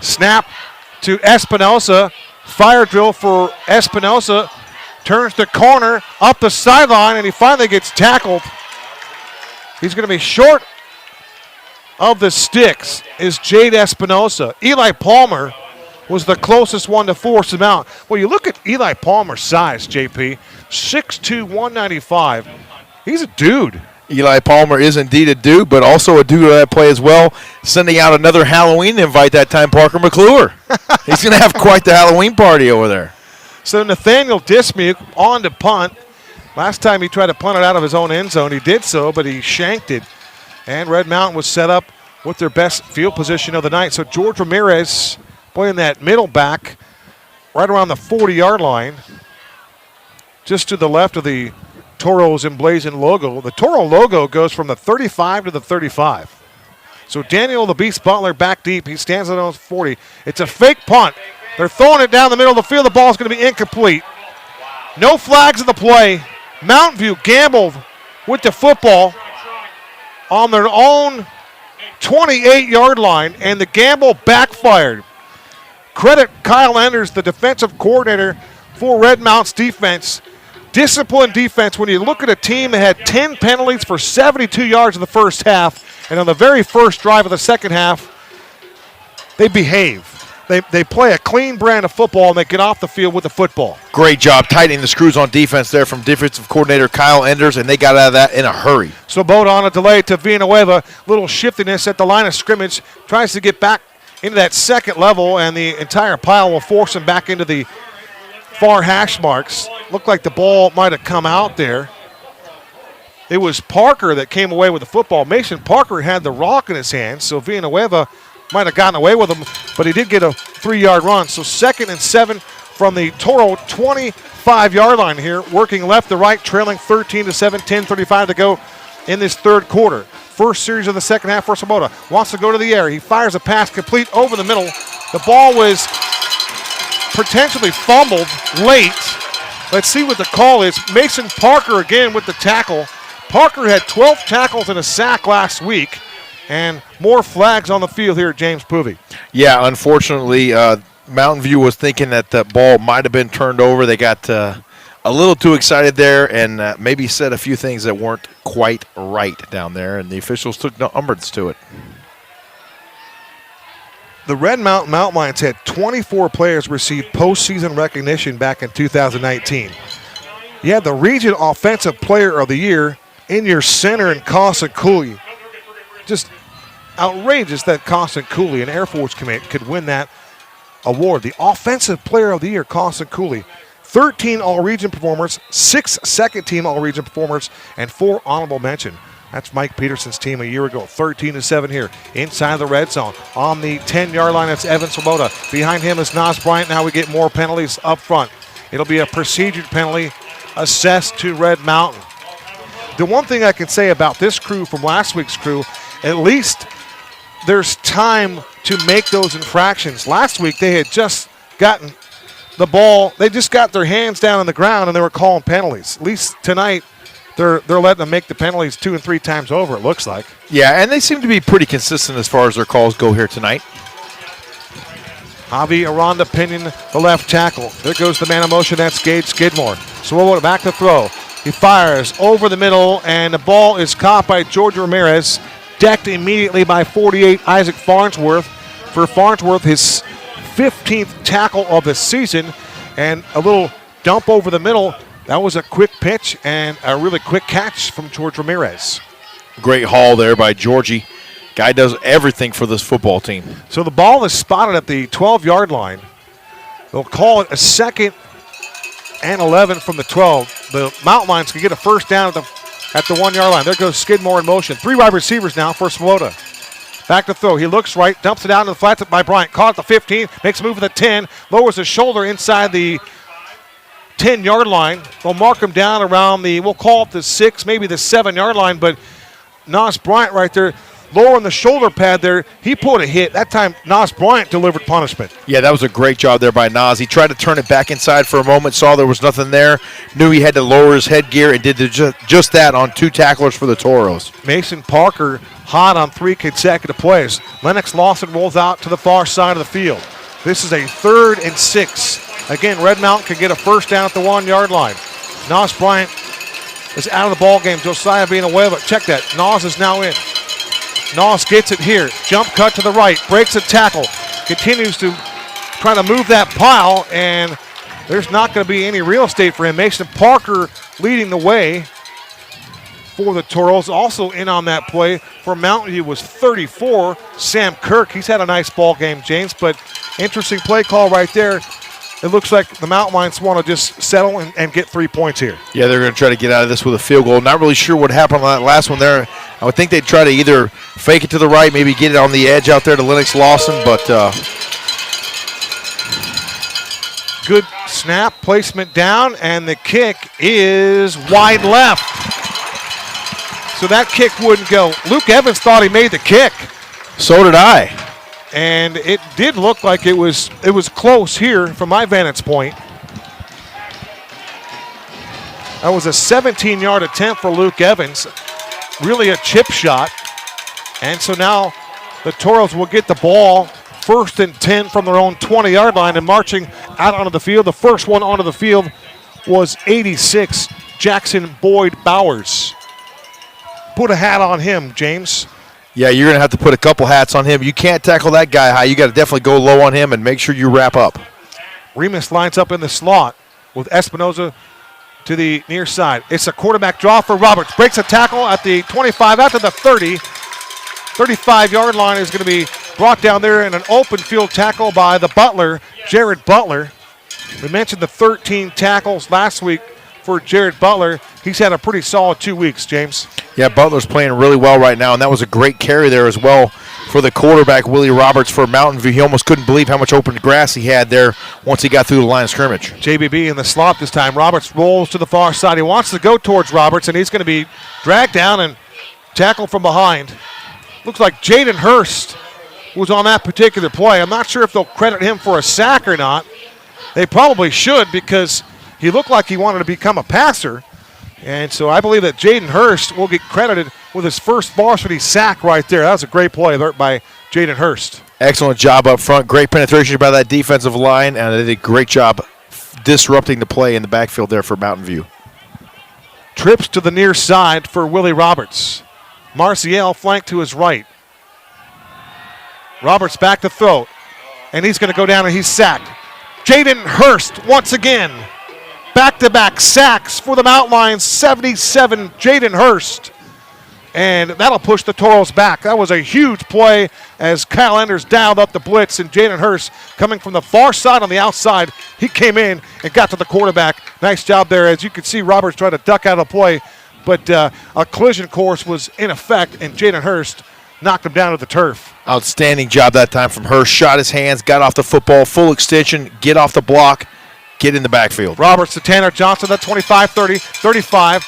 Snap to Espinosa. Fire drill for Espinosa. Turns the corner, up the sideline, and he finally gets tackled. He's going to be short of the sticks is Jade Espinosa. Eli Palmer was the closest one to force him out. Well, you look at Eli Palmer's size, JP, 6'2", 195. He's a dude. Eli Palmer is indeed a dude, but also a dude that play as well. Sending out another Halloween invite that time, Parker McClure. He's going to have quite the Halloween party over there. So Nathaniel Dismuke on to punt. Last time he tried to punt it out of his own end zone, he did so, but he shanked it. And Red Mountain was set up with their best field position of the night. So George Ramirez playing that middle back right around the 40-yard line, just to the left of the Toros emblazoned logo. The Toro logo goes from the 35 to the 35. So Daniel the Beast Butler back deep. He stands on his 40. It's a fake punt. They're throwing it down the middle of the field. The ball's going to be incomplete. No flags in the play. Mountain View gambled with the football on their own 28-yard line, and the gamble backfired. Credit Kyle Enders, the defensive coordinator for Red Mountain's defense. Disciplined defense. When you look at a team that had 10 penalties for 72 yards in the first half, and on the very first drive of the second half, they behave. They play a clean brand of football, and they get off the field with the football. Great job tightening the screws on defense there from defensive coordinator Kyle Enders, and they got out of that in a hurry. So Boat on a delay to Villanueva. Little shiftiness at the line of scrimmage. Tries to get back into that second level, and the entire pile will force him back into the far hash marks. Looked like the ball might have come out there. It was Parker that came away with the football. Mason Parker had the rock in his hands, so Villanueva might have gotten away with him, but he did get a 3-yard run. So 2nd and 7 from the Toro 25-yard line here, working left to right, trailing 13-7, 10:35 to go in this third quarter. First series of the second half for Sabota. Wants to go to the air. He fires a pass complete over the middle. The ball was potentially fumbled late. Let's see what the call is. Mason Parker again with the tackle. Parker had 12 tackles and a sack last week. And more flags on the field here at James Poovey. Yeah, unfortunately, Mountain View was thinking that the ball might have been turned over. They got a little too excited there and maybe said a few things that weren't quite right down there, and the officials took no umbrance to it. The Red Mountain Mountain Lions had 24 players receive postseason recognition back in 2019. You had the Region Offensive Player of the Year in your center in Cossack Cooley. Just outrageous that Cossack Cooley, an Air Force command, could win that award. The Offensive Player of the Year, Cossack Cooley. 13 all-region performers, 6 second-team all-region performers, and 4 honorable mention. That's Mike Peterson's team a year ago, 13-7 here inside the red zone. On the 10-yard line, it's Evan Swoboda. Behind him is Nas Bryant. Now we get more penalties up front. It'll be a procedured penalty assessed to Red Mountain. The one thing I can say about this crew from last week's crew, at least there's time to make those infractions. Last week they had just gotten the ball. They just got their hands down on the ground and they were calling penalties. At least tonight, they're letting them make the penalties 2 and 3 times over, it looks like. Yeah, and they seem to be pretty consistent as far as their calls go here tonight. Javi Aranda Pinion, the left tackle. There goes the man in motion. That's Gage Skidmore. Swoboda back to throw. He fires over the middle, and the ball is caught by George Ramirez. Decked immediately by 48 Isaac Farnsworth. For Farnsworth, his 15th tackle of the season, and a little dump over the middle. That was a quick pitch and a really quick catch from George Ramirez. Great haul there by Georgie. Guy does everything for this football team. So the ball is spotted at the 12-yard line. They'll call it a 2nd and 11 from the 12. The Mountain Lions can get a first down at the 1-yard line. There goes Skidmore in motion. 3 wide receivers now for Swoboda. Back to throw. He looks right, dumps it out into the flats by Bryant. Caught at the 15, makes a move at the 10, lowers his shoulder inside the 10-yard line. They'll mark him down around we'll call it the 6, maybe the 7-yard line, but Nas Bryant right there, lowering the shoulder pad there. He pulled a hit. That time, Nas Bryant delivered punishment. Yeah, that was a great job there by Nas. He tried to turn it back inside for a moment, saw there was nothing there, knew he had to lower his headgear, and did just that on 2 tacklers for the Toros. Mason Parker hot on 3 consecutive plays. Lennox Lawson rolls out to the far side of the field. This is a 3rd and 6. Again, Red Mountain can get a first down at the 1-yard line. Nas Bryant is out of the ball game. Josiah being away, but check that. Nas is now in. Nas gets it here. Jump cut to the right. Breaks a tackle. Continues to try to move that pile, and there's not going to be any real estate for him. Mason Parker leading the way for the Toros. Also in on that play for Mountain View was 34. Sam Kirk. He's had a nice ball game, James, but interesting play call right there. It looks like the Mountain Lions want to just settle and get 3 points here. Yeah, they're going to try to get out of this with a field goal. Not really sure what happened on that last one there. I would think they'd try to either fake it to the right, maybe get it on the edge out there to Lennox Lawson, but good snap, placement down, and the kick is wide left. So that kick wouldn't go. Luke Evans thought he made the kick. So did I. And it did look like it was close here from my vantage point. That was a 17-yard attempt for Luke Evans. Really a chip shot. And so now the Toros will get the ball 1st and 10 from their own 20-yard line and marching out onto the field. The first one onto the field was 86, Jackson Boyd Bowers. Put a hat on him, James. Yeah, you're going to have to put a couple hats on him. You can't tackle that guy high. You got to definitely go low on him and make sure you wrap up. Remus lines up in the slot with Espinoza to the near side. It's a quarterback draw for Roberts. Breaks a tackle at the 25 out to the 30. 35-yard line is going to be brought down there in an open field tackle by the Butler, Jared Butler. We mentioned the 13 tackles last week for Jared Butler. He's had a pretty solid 2 weeks, James. Yeah, Butler's playing really well right now, and that was a great carry there as well for the quarterback, Willie Roberts, for Mountain View. He almost couldn't believe how much open grass he had there once he got through the line of scrimmage. JBB in the slot this time. Roberts rolls to the far side. He wants to go towards Roberts, and he's going to be dragged down and tackled from behind. Looks like Jaden Hurst was on that particular play. I'm not sure if they'll credit him for a sack or not. They probably should, because he looked like he wanted to become a passer. And so I believe that Jaden Hurst will get credited with his first varsity sack right there. That was a great play there by Jaden Hurst. Excellent job up front. Great penetration by that defensive line, and they did a great job disrupting the play in the backfield there for Mountain View. Trips to the near side for Willie Roberts. Marcial flanked to his right. Roberts back to throw, and he's going to go down and he's sacked. Jaden Hurst once again. Back-to-back sacks for the Mountain Lions, 77, Jaden Hurst. and that'll push the Toros back. That was a huge play as Kyle Enders dialed up the blitz, and Jaden Hurst coming from the far side on the outside. He came in and got to the quarterback. Nice job there. As you can see, Roberts tried to duck out of the play, but a collision course was in effect, and Jaden Hurst knocked him down to the turf. Outstanding job that time from Hurst. Shot his hands, got off the football, full extension, get off the block, get in the backfield. Roberts to Tanner Johnson, that 25, 30, 35.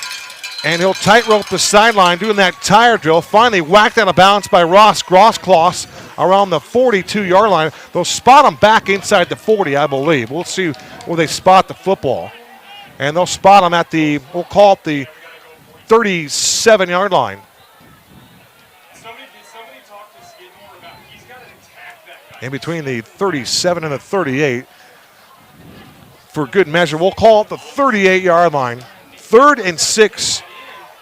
And he'll tightrope the sideline doing that tire drill. Finally whacked out of bounds by Ross Grosskloss around the 42-yard line. They'll spot him back inside the 40, I believe. We'll see where they spot the football. And they'll spot him at the, we'll call it the 37-yard line. Somebody talk to Skidmore about he's got to attack that guy. In between the 37 and the 38. For good measure, we'll call it the 38-yard line. 3rd and 6.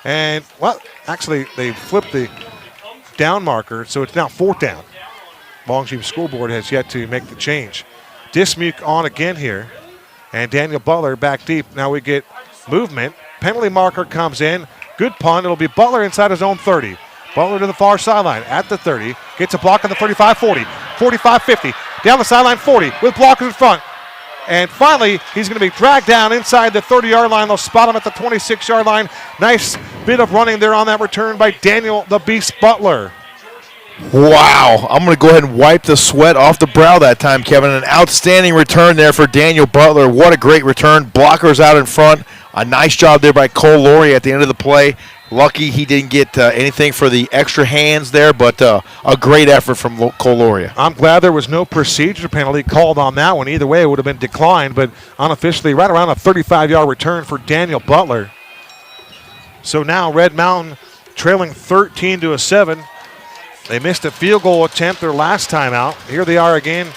And, well, actually, they flipped the down marker, so it's now 4th down. Longview School Board has yet to make the change. Dismuke on again here. And Daniel Butler back deep. Now we get movement. Penalty marker comes in. Good punt. It'll be Butler inside his own 30. Butler to the far sideline at the 30. Gets a block on the 35-40. 45-50. Down the sideline 40 with blockers in front. And finally, he's going to be dragged down inside the 30-yard line. They'll spot him at the 26-yard line. Nice bit of running there on that return by Daniel the Beast Butler. Wow. I'm going to go ahead and wipe the sweat off the brow that time, Kevin. An outstanding return there for Daniel Butler. What a great return. Blockers out in front. A nice job there by Cole Laurie at the end of the play. Lucky he didn't get anything for the extra hands there, but a great effort from Cole Laurie. I'm glad there was no procedure penalty called on that one. Either way, it would have been declined, but unofficially right around a 35-yard return for Daniel Butler. So now Red Mountain trailing 13-7. They missed a field goal attempt their last time out. Here they are again,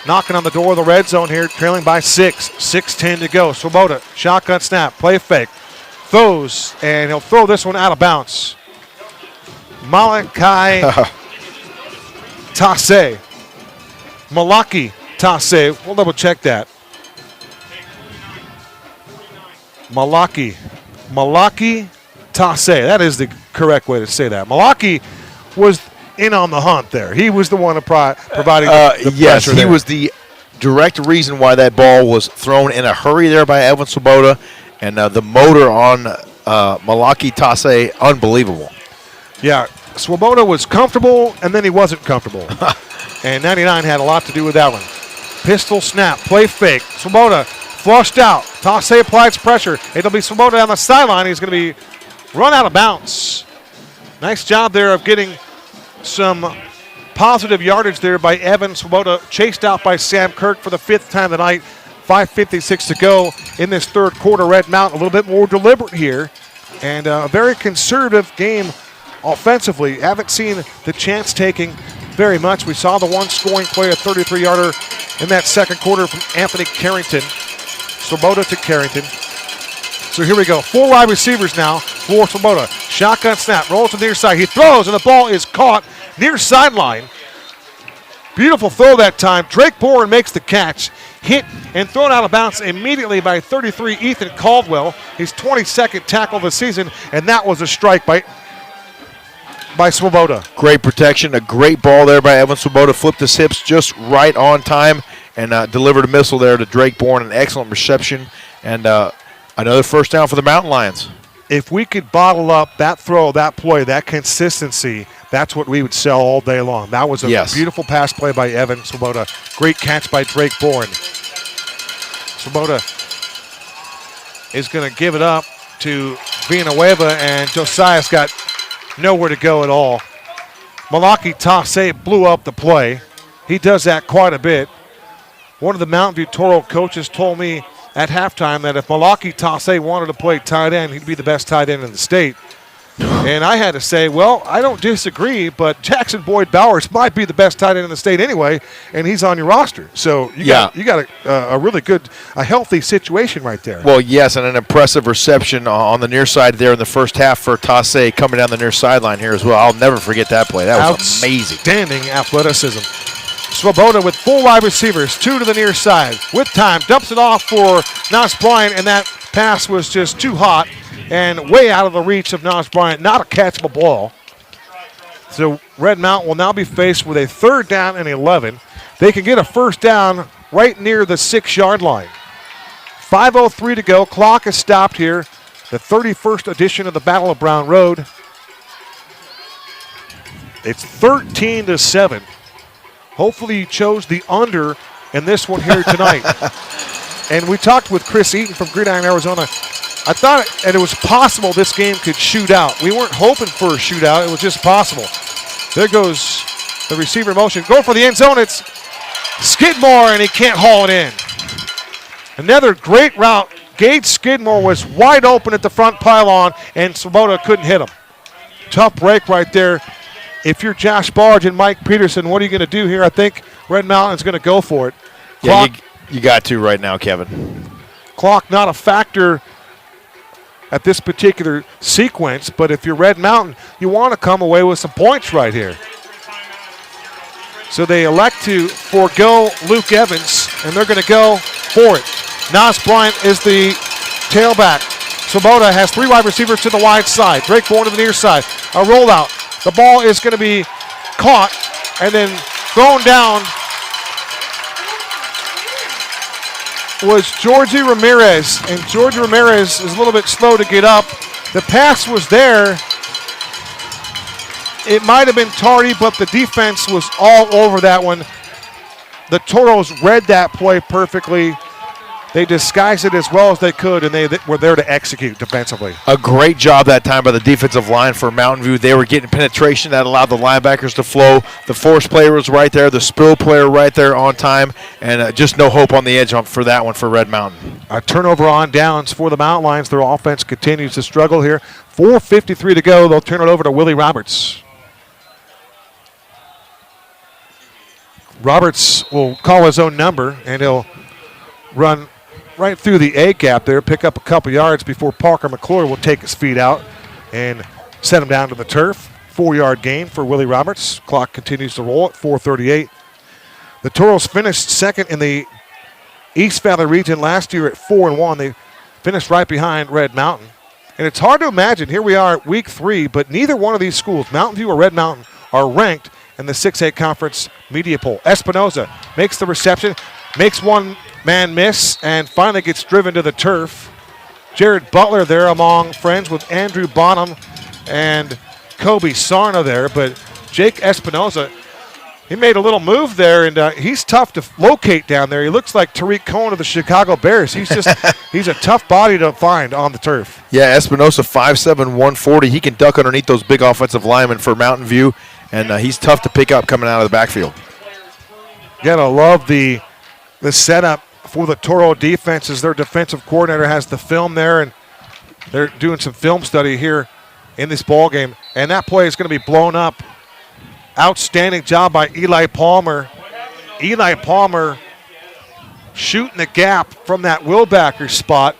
knocking on the door of the red zone here, trailing by 6. 6:10 to go. Swoboda, shotgun snap, play fake. Throws, and he'll throw this one out of bounds. Malachi Tasse. Malaki Tasse. We'll double check that. Malaki Tasse. That is the correct way to say that. Malaki was in on the hunt there. He was the one providing the yes, pressure he there. was the direct reason why that ball was thrown in a hurry there by Evan Swoboda. And the motor on Malaki Tasse, unbelievable. Yeah, Swoboda was comfortable, and then he wasn't comfortable. And 99 had a lot to do with that one. Pistol snap, play fake. Swoboda flushed out. Tasse applies pressure. It'll be Swoboda on the sideline. He's going to be run out of bounds. Nice job there of getting some positive yardage there by Evan Swoboda. Chased out by Sam Kirk for the 5th time tonight. 5:56 to go in this 3rd quarter. Red Mountain a little bit more deliberate here, and a very conservative game offensively. Haven't seen the chance taking very much. We saw the one scoring play, a 33-yarder in that 2nd quarter from Anthony Carrington. Swoboda to Carrington. So here we go. 4 wide receivers now for Swoboda. Shotgun snap, rolls to the near side. He throws, and the ball is caught near sideline. Beautiful throw that time. Drake Bourne makes the catch. Hit and thrown out of bounds immediately by 33 Ethan Caldwell. His 22nd tackle of the season, and that was a strike by Swoboda. Great protection, a great ball there by Evan Swoboda. Flipped his hips just right on time and delivered a missile there to Drake Bourne. An excellent reception, and another 1st down for the Mountain Lions. If we could bottle up that throw, that play, that consistency, that's what we would sell all day long. That was a beautiful pass play by Evan Swoboda. Great catch by Drake Bourne. Swoboda is going to give it up to Villanueva, and Josiah's got nowhere to go at all. Malaki Tasse blew up the play. He does that quite a bit. One of the Mountain View Toro coaches told me at halftime that if Malaki Tasse wanted to play tight end, he'd be the best tight end in the state. And I had to say, well, I don't disagree, but Jackson Boyd Bowers might be the best tight end in the state anyway, and he's on your roster. So you got a really good, a healthy situation right there. Well, yes, and an impressive reception on the near side there in the first half for Tasse coming down the near sideline here as well. I'll never forget that play. That was amazing. Outstanding athleticism. Swoboda with 4 wide receivers, 2 to the near side. With time, dumps it off for Nas Bryant, and that pass was just too hot. and way out of the reach of Nas Bryant. Not a catchable ball. So Red Mountain will now be faced with a 3rd down and 11. They can get a 1st down right near the 6-yard line. 5:03 to go. Clock is stopped here. The 31st edition of the Battle of Brown Road. It's 13-7. Hopefully you chose the under in this one here tonight. And we talked with Chris Eaton from Gridiron, Arizona. I thought it was possible this game could shoot out. We weren't hoping for a shootout. It was just possible. There goes the receiver in motion. Go for the end zone. It's Skidmore, and he can't haul it in. Another great route. Gage Skidmore was wide open at the front pylon, and Swoboda couldn't hit him. Tough break right there. If you're Josh Barge and Mike Peterson, what are you going to do here? I think Red Mountain's going to go for it. Yeah, you got to right now, Kevin. Clock not a factor at this particular sequence, but if you're Red Mountain, you want to come away with some points right here. So they elect to forego Luke Evans, and they're going to go for it. Nas Bryant is the tailback. Swoboda has 3 wide receivers to the wide side. Drake Bourne to the near side. A rollout. The ball is going to be caught and then thrown down was Georgie Ramirez. And Georgie Ramirez is a little bit slow to get up. The pass was there. It might have been tardy, but the defense was all over that one. The Toros read that play perfectly. They disguised it as well as they could, and they were there to execute defensively. A great job that time by the defensive line for Mountain View. They were getting penetration that allowed the linebackers to flow. The force player was right there, the spill player right there on time, and just no hope on the edge for that one for Red Mountain. A turnover on downs for the Mountain Lions. Their offense continues to struggle here. 4:53 to go. They'll turn it over to Willie Roberts. Roberts will call his own number, and he'll run right through the A gap there, pick up a couple yards before Parker McClure will take his feet out and set him down to the turf. 4-yard gain for Willie Roberts. Clock continues to roll at 4:38. The Toros finished second in the East Valley region last year at 4-1. They finished right behind Red Mountain. And it's hard to imagine, here we are at week 3, but neither one of these schools, Mountain View or Red Mountain, are ranked in the 6A conference media poll. Espinoza makes the reception, makes one man miss, and finally gets driven to the turf. Jared Butler there among friends with Andrew Bonham and Kobe Sarna there, but Jake Espinoza, he made a little move there, and he's tough to locate down there. He looks like Tariq Cohen of the Chicago Bears. He's just he's a tough body to find on the turf. Yeah, Espinoza 5'7", 140. He can duck underneath those big offensive linemen for Mountain View, and he's tough to pick up coming out of the backfield. You gotta love the setup for the Toro defense as their defensive coordinator has the film there, and they're doing some film study here in this ball game. And that play is going to be blown up. Outstanding job by Eli Palmer. Eli Palmer shooting the gap from that Wilbacker spot,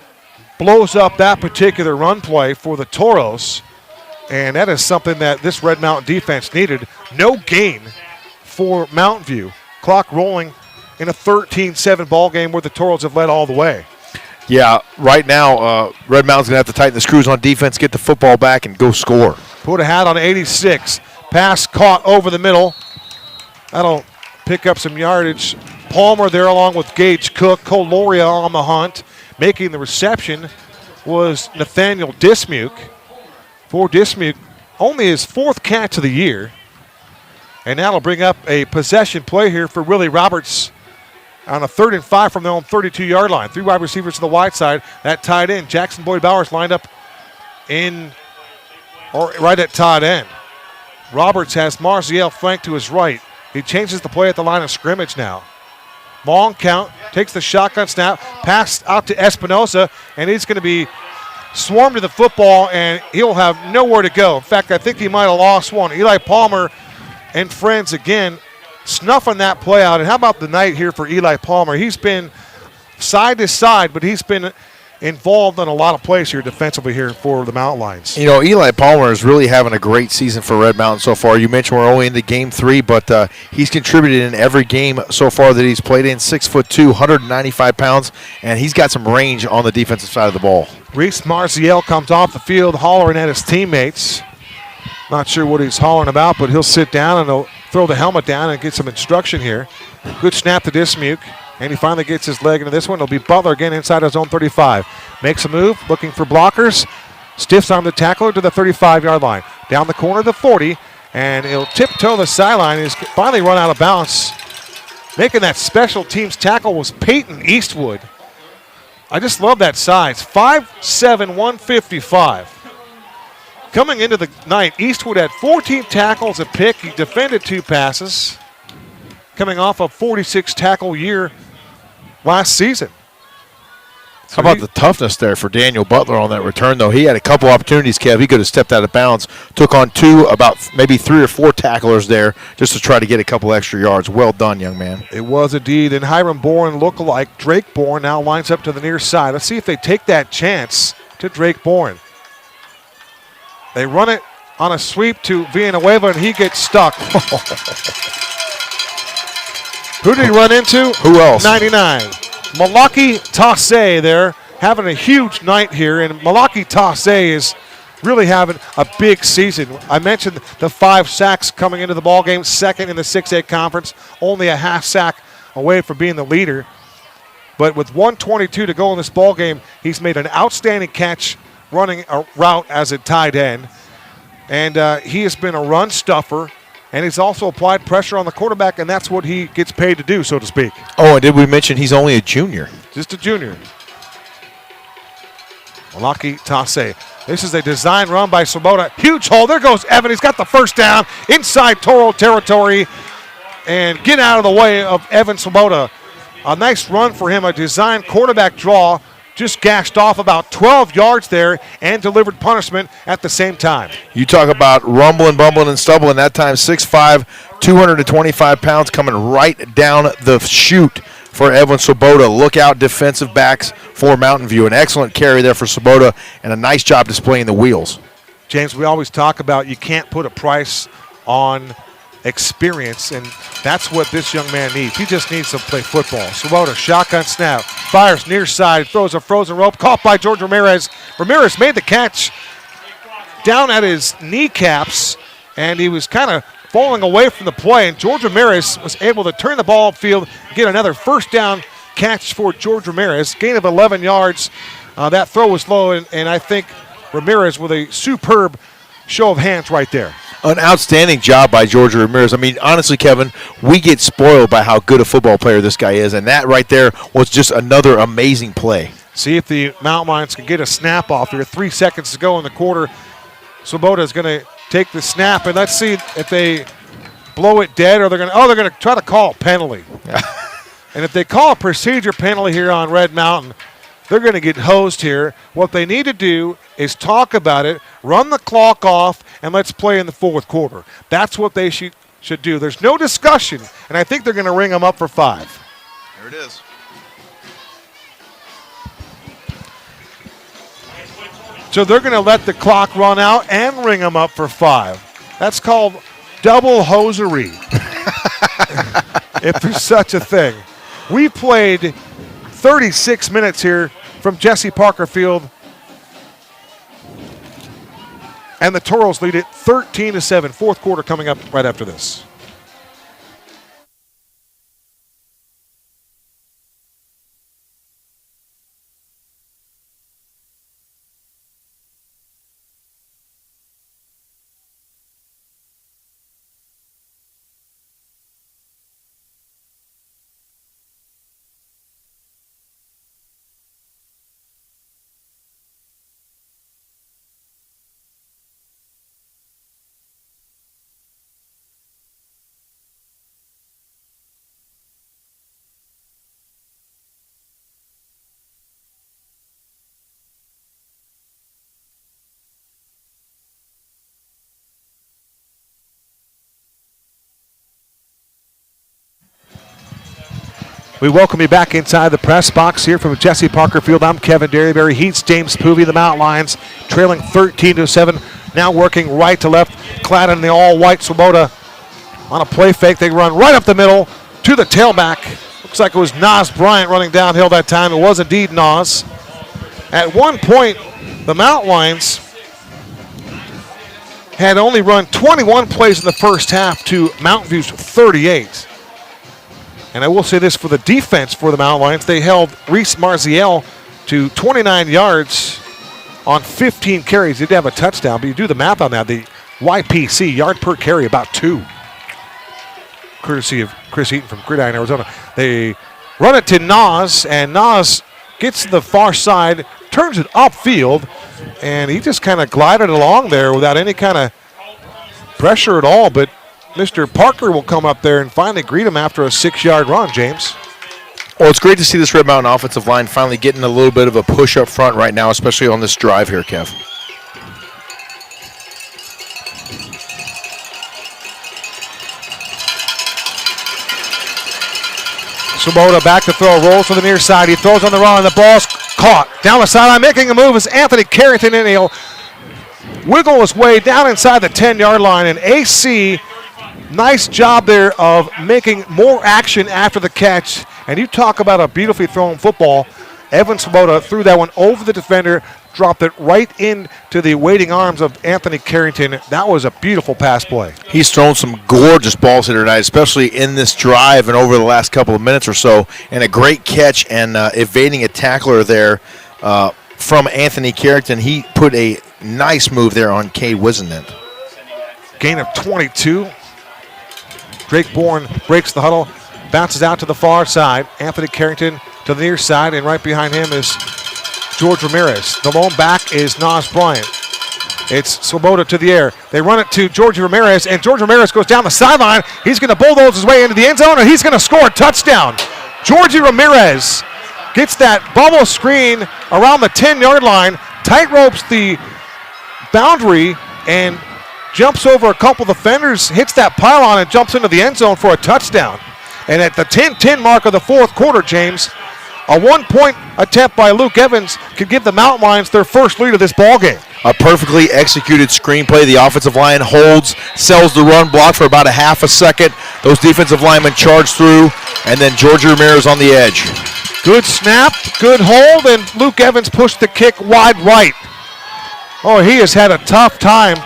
blows up that particular run play for the Toros. And that is something that this Red Mountain defense needed. No gain for Mountain View. Clock rolling in a 13-7 ball game where the Toros have led all the way. Yeah, right now, Red Mountain's going to have to tighten the screws on defense, get the football back, and go score. Put a hat on 86. Pass caught over the middle. That'll pick up some yardage. Palmer there along with Gage Cook. Coloria on the hunt. Making the reception was Nathaniel Dismuke. For Dismuke, only his 4th catch of the year. And that'll bring up a possession play here for Willie Roberts on a 3rd and 5 from their own 32-yard line. 3 wide receivers to the wide side. That tight end, Jackson Boyd Bowers, lined up right at tight end. Roberts has Marziel flanked to his right. He changes the play at the line of scrimmage now. Long count, takes the shotgun snap, pass out to Espinoza, and he's going to be swarmed to the football, and he'll have nowhere to go. In fact, I think he might have lost one. Eli Palmer and friends again snuffing that play out. And how about the night here for Eli Palmer? He's been side to side, but he's been involved in a lot of plays here defensively here for the Mountain Lions. You know, Eli Palmer is really having a great season for Red Mountain so far. You mentioned we're only into game 3, but he's contributed in every game so far that he's played in. 6'2", 195 pounds, and he's got some range on the defensive side of the ball. Reese Marziel comes off the field hollering at his teammates. Not sure what he's hollering about, but he'll sit down and he'll throw the helmet down and get some instruction here. Good snap to Dismuke. And he finally gets his leg into this one. It'll be Butler again inside his own 35. Makes a move, looking for blockers. Stiffs arm the tackler to the 35-yard line. Down the corner, the 40. And he'll tiptoe the sideline. He's finally run out of bounds. Making that special teams tackle was Peyton Eastwood. I just love that size. 5'7", 155. Coming into the night, Eastwood had 14 tackles, a pick. He defended 2 passes. Coming off a 46 tackle year last season. How about the toughness there for Daniel Butler on that return, though? He had a couple opportunities, Kev. He could have stepped out of bounds, took on 2, about maybe 3 or 4 tacklers there just to try to get a couple extra yards. Well done, young man. It was indeed. And Hiram Bourne lookalike Drake Bourne now lines up to the near side. Let's see if they take that chance to Drake Bourne. They run it on a sweep to Villanueva, and he gets stuck. Who did he run into? Who else? 99. Malaki Tassé there, having a huge night here, and Malaki Tassé is really having a big season. I mentioned the 5 sacks coming into the ballgame, second in the 6A conference, only a half sack away from being the leader. But with 1:22 to go in this ballgame, he's made an outstanding catch running a route as a tight end. And he has been a run stuffer. And he's also applied pressure on the quarterback, and that's what he gets paid to do, so to speak. Oh, and did we mention he's only a junior? Just a junior. Malaki Tassé. This is a design run by Swoboda. Huge hole. There goes Evan. He's got the first down inside Toro territory. And get out of the way of Evan Swoboda. A nice run for him, a design quarterback draw. Just gashed off about 12 yards there and delivered punishment at the same time. You talk about rumbling, bumbling, and stumbling. That time 6'5", 225 pounds coming right down the chute for Evan Swoboda. Look out, defensive backs for Mountain View. An excellent carry there for Swoboda and a nice job displaying the wheels. James, we always talk about you can't put a price on experience, and that's what this young man needs. He just needs to play football. Swoboda, shotgun snap, fires near side, throws a frozen rope, caught by George Ramirez. Ramirez made the catch down at his kneecaps, and he was kind of falling away from the play, and George Ramirez was able to turn the ball upfield, get another first down catch for George Ramirez, gain of 11 yards. That throw was low, and I think Ramirez with a superb show of hands right there. An outstanding job by George Ramirez. I mean, honestly, Kevin, we get spoiled by how good a football player this guy is, and that right there was just another amazing play. See if the Mountain Lions can get a snap off here. 3 seconds to go in the quarter. Swoboda is going to take the snap, and let's see if they blow it dead or they're going to try to call a penalty. And if they call a procedure penalty here on Red Mountain, they're going to get hosed here. What they need to do is talk about it, run the clock off, and let's play in the 4th quarter. That's what they should do. There's no discussion, and I think they're going to ring them up for 5. There it is. So they're going to let the clock run out and ring them up for 5. That's called double hosiery, if there's such a thing. We played 36 minutes here from Jesse Parker Field, and the Toros lead it 13-7. 4th quarter coming up right after this. We welcome you back inside the press box here from Jesse Parker Field. I'm Kevin Derryberry. He's James Poovey. The Mountain Lions trailing 13-7. Now working right to left, clad in the all-white Swoboda. On a play fake, they run right up the middle to the tailback. Looks like it was Nas Bryant running downhill that time. It was indeed Nas. At one point, the Mountain Lions had only run 21 plays in the first half to Mountain View's 38. And I will say this for the defense for the Mountain Lions. They held Reese Marziel to 29 yards on 15 carries. He did have a touchdown, but you do the math on that. The YPC, yard per carry, about 2. Courtesy of Chris Eaton from Gridiron, Arizona. They run it to Nas, and Nas gets to the far side, turns it upfield, and he just kind of glided along there without any kind of pressure at all. But Mr. Parker will come up there and finally greet him after a 6-yard run, James. Well, it's great to see this Red Mountain offensive line finally getting a little bit of a push up front right now, especially on this drive here, Kev. Swoboda back to throw, rolls to the near side. He throws on the run, and the ball's caught. Down the sideline, making a move is Anthony Carrington, and he'll wiggle his way down inside the 10-yard line. And AC, nice job there of making more action after the catch. And you talk about a beautifully thrown football. Evan Swoboda threw that one over the defender, dropped it right into the waiting arms of Anthony Carrington. That was a beautiful pass play. He's thrown some gorgeous balls here tonight, especially in this drive and over the last couple of minutes or so. And a great catch and evading a tackler there from Anthony Carrington. He put a nice move there on Cade Wisenant. Gain of 22. Drake Bourne breaks the huddle, bounces out to the far side. Anthony Carrington to the near side, and right behind him is George Ramirez. The lone back is Nas Bryant. It's Swoboda to the air. They run it to George Ramirez, and George Ramirez goes down the sideline. He's going to bulldoze his way into the end zone, and he's going to score a touchdown. George Ramirez gets that bubble screen around the 10-yard line, tight ropes the boundary, and jumps over a couple defenders, hits that pylon, and jumps into the end zone for a touchdown. And at the 10-10 mark of the fourth quarter, James, a one-point attempt by Luke Evans could give the Mountain Lions their first lead of this ball game. A perfectly executed screenplay. The offensive line holds, sells the run block for about a half a second. Those defensive linemen charge through, and then George Ramirez on the edge. Good snap, good hold, and Luke Evans pushed the kick wide right. Oh, he has had a tough time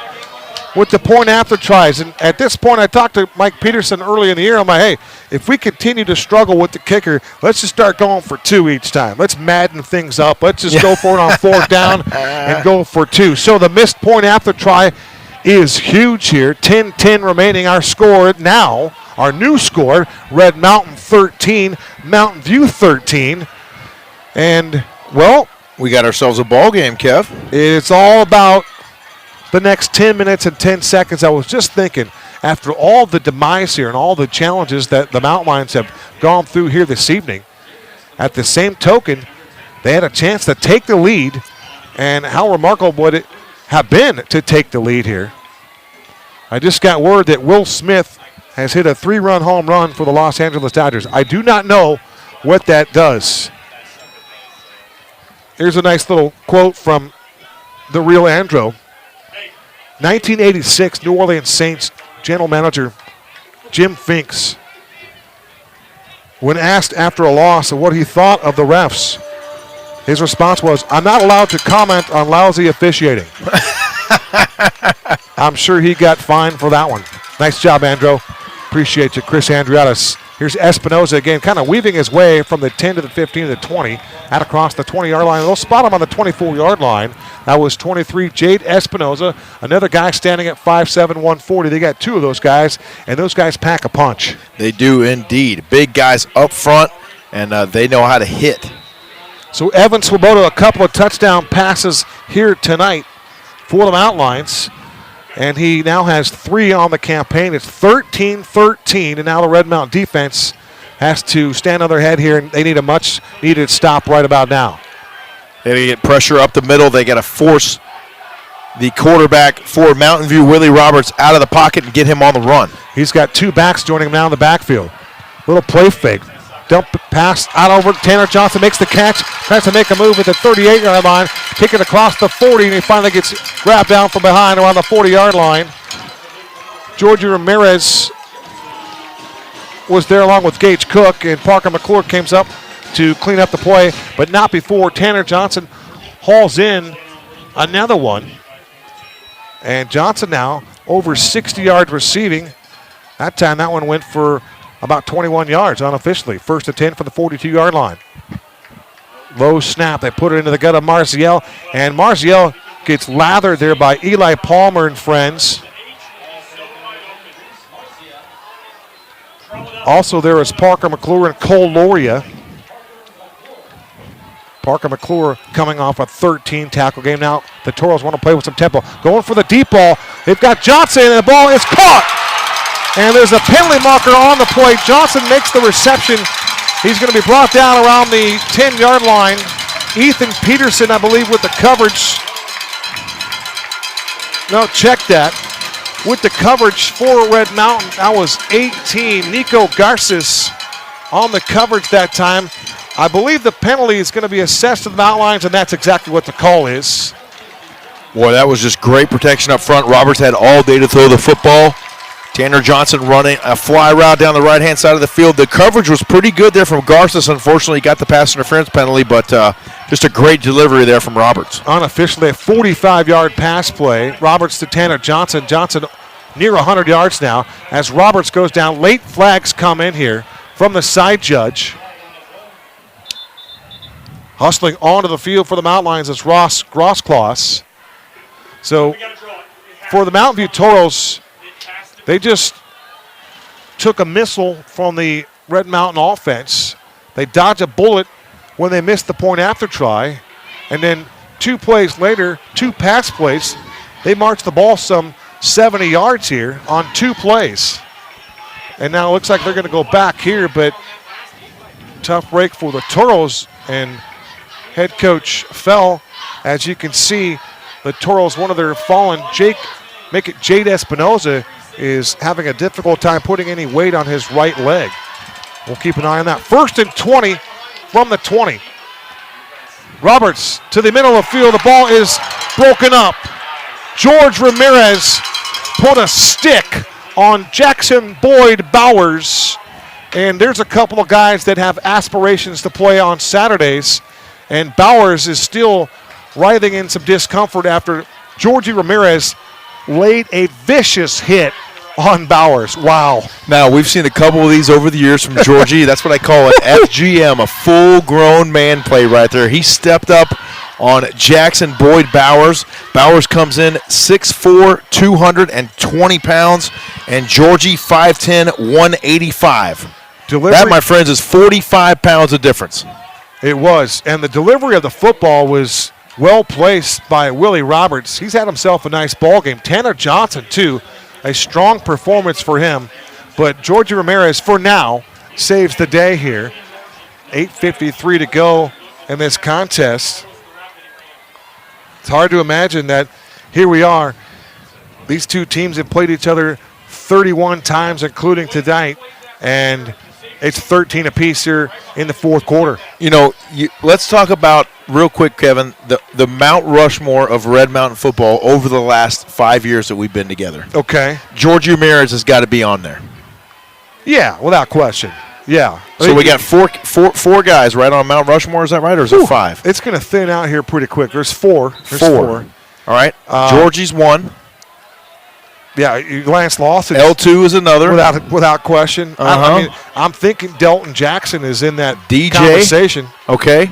with the point after tries. And at this point, I talked to Mike Peterson early in the year. I'm like, hey, if we continue to struggle with the kicker, let's just start going for 2 each time. Let's madden things up. Let's just go for it on 4th down and go for 2. So the missed point after try is huge here. 10-10 remaining. Our score now, our new score, Red Mountain 13, Mountain View 13. And, well, we got ourselves a ball game, Kev. It's all about the next 10 minutes and 10 seconds. I was just thinking, after all the demise here and all the challenges that the Mountain Lions have gone through here this evening, at the same token, they had a chance to take the lead, and how remarkable would it have been to take the lead here. I just got word that Will Smith has hit a 3-run home run for the Los Angeles Dodgers. I do not know what that does. Here's a nice little quote from the real Andro. 1986 New Orleans Saints general manager Jim Finks, when asked after a loss of what he thought of the refs, his response was, "I'm not allowed to comment on lousy officiating." I'm sure he got fined for that one. Nice job, Andro. Appreciate you, Chris Andriatis. Here's Espinoza again, kind of weaving his way from the 10 to the 15 to the 20, out across the 20-yard line. They'll spot him on the 24-yard line. That was 23, Jade Espinoza, another guy standing at 5'7", 140. They got 2 of those guys, and those guys pack a punch. They do indeed. Big guys up front, and they know how to hit. So Evan Swoboda, a couple of touchdown passes here tonight for the Mountain Lions. And he now has 3 on the campaign. It's 13-13, and now the Red Mountain defense has to stand on their head here, and they need a much-needed stop right about now. They get pressure up the middle. They got to force the quarterback for Mountain View, Willie Roberts, out of the pocket and get him on the run. He's got 2 backs joining him now in the backfield. Little play fake. Dump pass out over. Tanner Johnson makes the catch. Tries to make a move at the 38-yard line. Kick it across the 40, and he finally gets grabbed down from behind around the 40-yard line. Georgie Ramirez was there along with Gage Cook, and Parker McClure comes up to clean up the play, but not before Tanner Johnson hauls in another one. And Johnson now over 60 yards receiving. That time that one went for about 21 yards unofficially. First and 10 from the 42-yard line. Low snap. They put it into the gut of Marziel, and Marziel gets lathered there by Eli Palmer and friends. Also there is Parker McClure and Cole Loria. Parker McClure coming off a 13-tackle game. Now the Toros want to play with some tempo. Going for the deep ball. They've got Johnson, and the ball is caught. And there's a penalty marker on the play. Johnson makes the reception. He's going to be brought down around the 10-yard line. Ethan Peterson, I believe, with the coverage. No, check that. With the coverage for Red Mountain, that was 18. Nico Garces on the coverage that time. I believe the penalty is going to be assessed to the Mountain Lions, and that's exactly what the call is. Boy, that was just great protection up front. Roberts had all day to throw the football. Tanner Johnson running a fly route down the right-hand side of the field. The coverage was pretty good there from Garces. Unfortunately, got the pass interference penalty, but just a great delivery there from Roberts. Unofficially, a 45-yard pass play. Roberts to Tanner Johnson. Johnson near 100 yards now as Roberts goes down. Late flags come in here from the side judge. Hustling onto the field for the Mountain Lions is Ross Grosscloss. So for the Mountain View Toros, they just took a missile from the Red Mountain offense. They dodged a bullet when they missed the point after try. And then 2 plays later, 2 pass plays, they marched the ball some 70 yards here on 2 plays. And now it looks like they're going to go back here, but tough break for the Toros. And head coach fell. As you can see, the Toros, one of their fallen, Jade Espinoza, is having a difficult time putting any weight on his right leg. We'll keep an eye on that. First and 20 from the 20. Roberts to the middle of the field. The ball is broken up. George Ramirez put a stick on Jackson Boyd Bowers. And there's a couple of guys that have aspirations to play on Saturdays. And Bowers is still writhing in some discomfort after Georgie Ramirez laid a vicious hit on Bowers. Wow. Now, we've seen a couple of these over the years from Georgie. That's what I call an FGM, a full-grown man play right there. He stepped up on Jackson Boyd Bowers. Bowers comes in 6'4", 220 pounds, and Georgie 5'10", 185. That, my friends, is 45 pounds of difference. It was, and the delivery of the football was well placed by Willie Roberts. He's had himself a nice ball game. Tanner Johnson, too, a strong performance for him. But Georgie Ramirez, for now, saves the day here. 8:53 to go in this contest. It's hard to imagine that here we are. These two teams have played each other 31 times, including tonight, and it's 13 apiece here in the fourth quarter. You know, let's talk about, real quick, Kevin, the Mount Rushmore of Red Mountain football over the last 5 years that we've been together. Okay. Georgie Ramirez has got to be on there. Yeah, without question. Yeah. So we got four guys right on Mount Rushmore. Is that right, or is it 5? It's going to thin out here pretty quick. There's four. All right. Georgie's 1. Yeah, Lance Lawson. L2 is another. Without question. I mean, I'm thinking Delton Jackson is in that DJ conversation. Okay.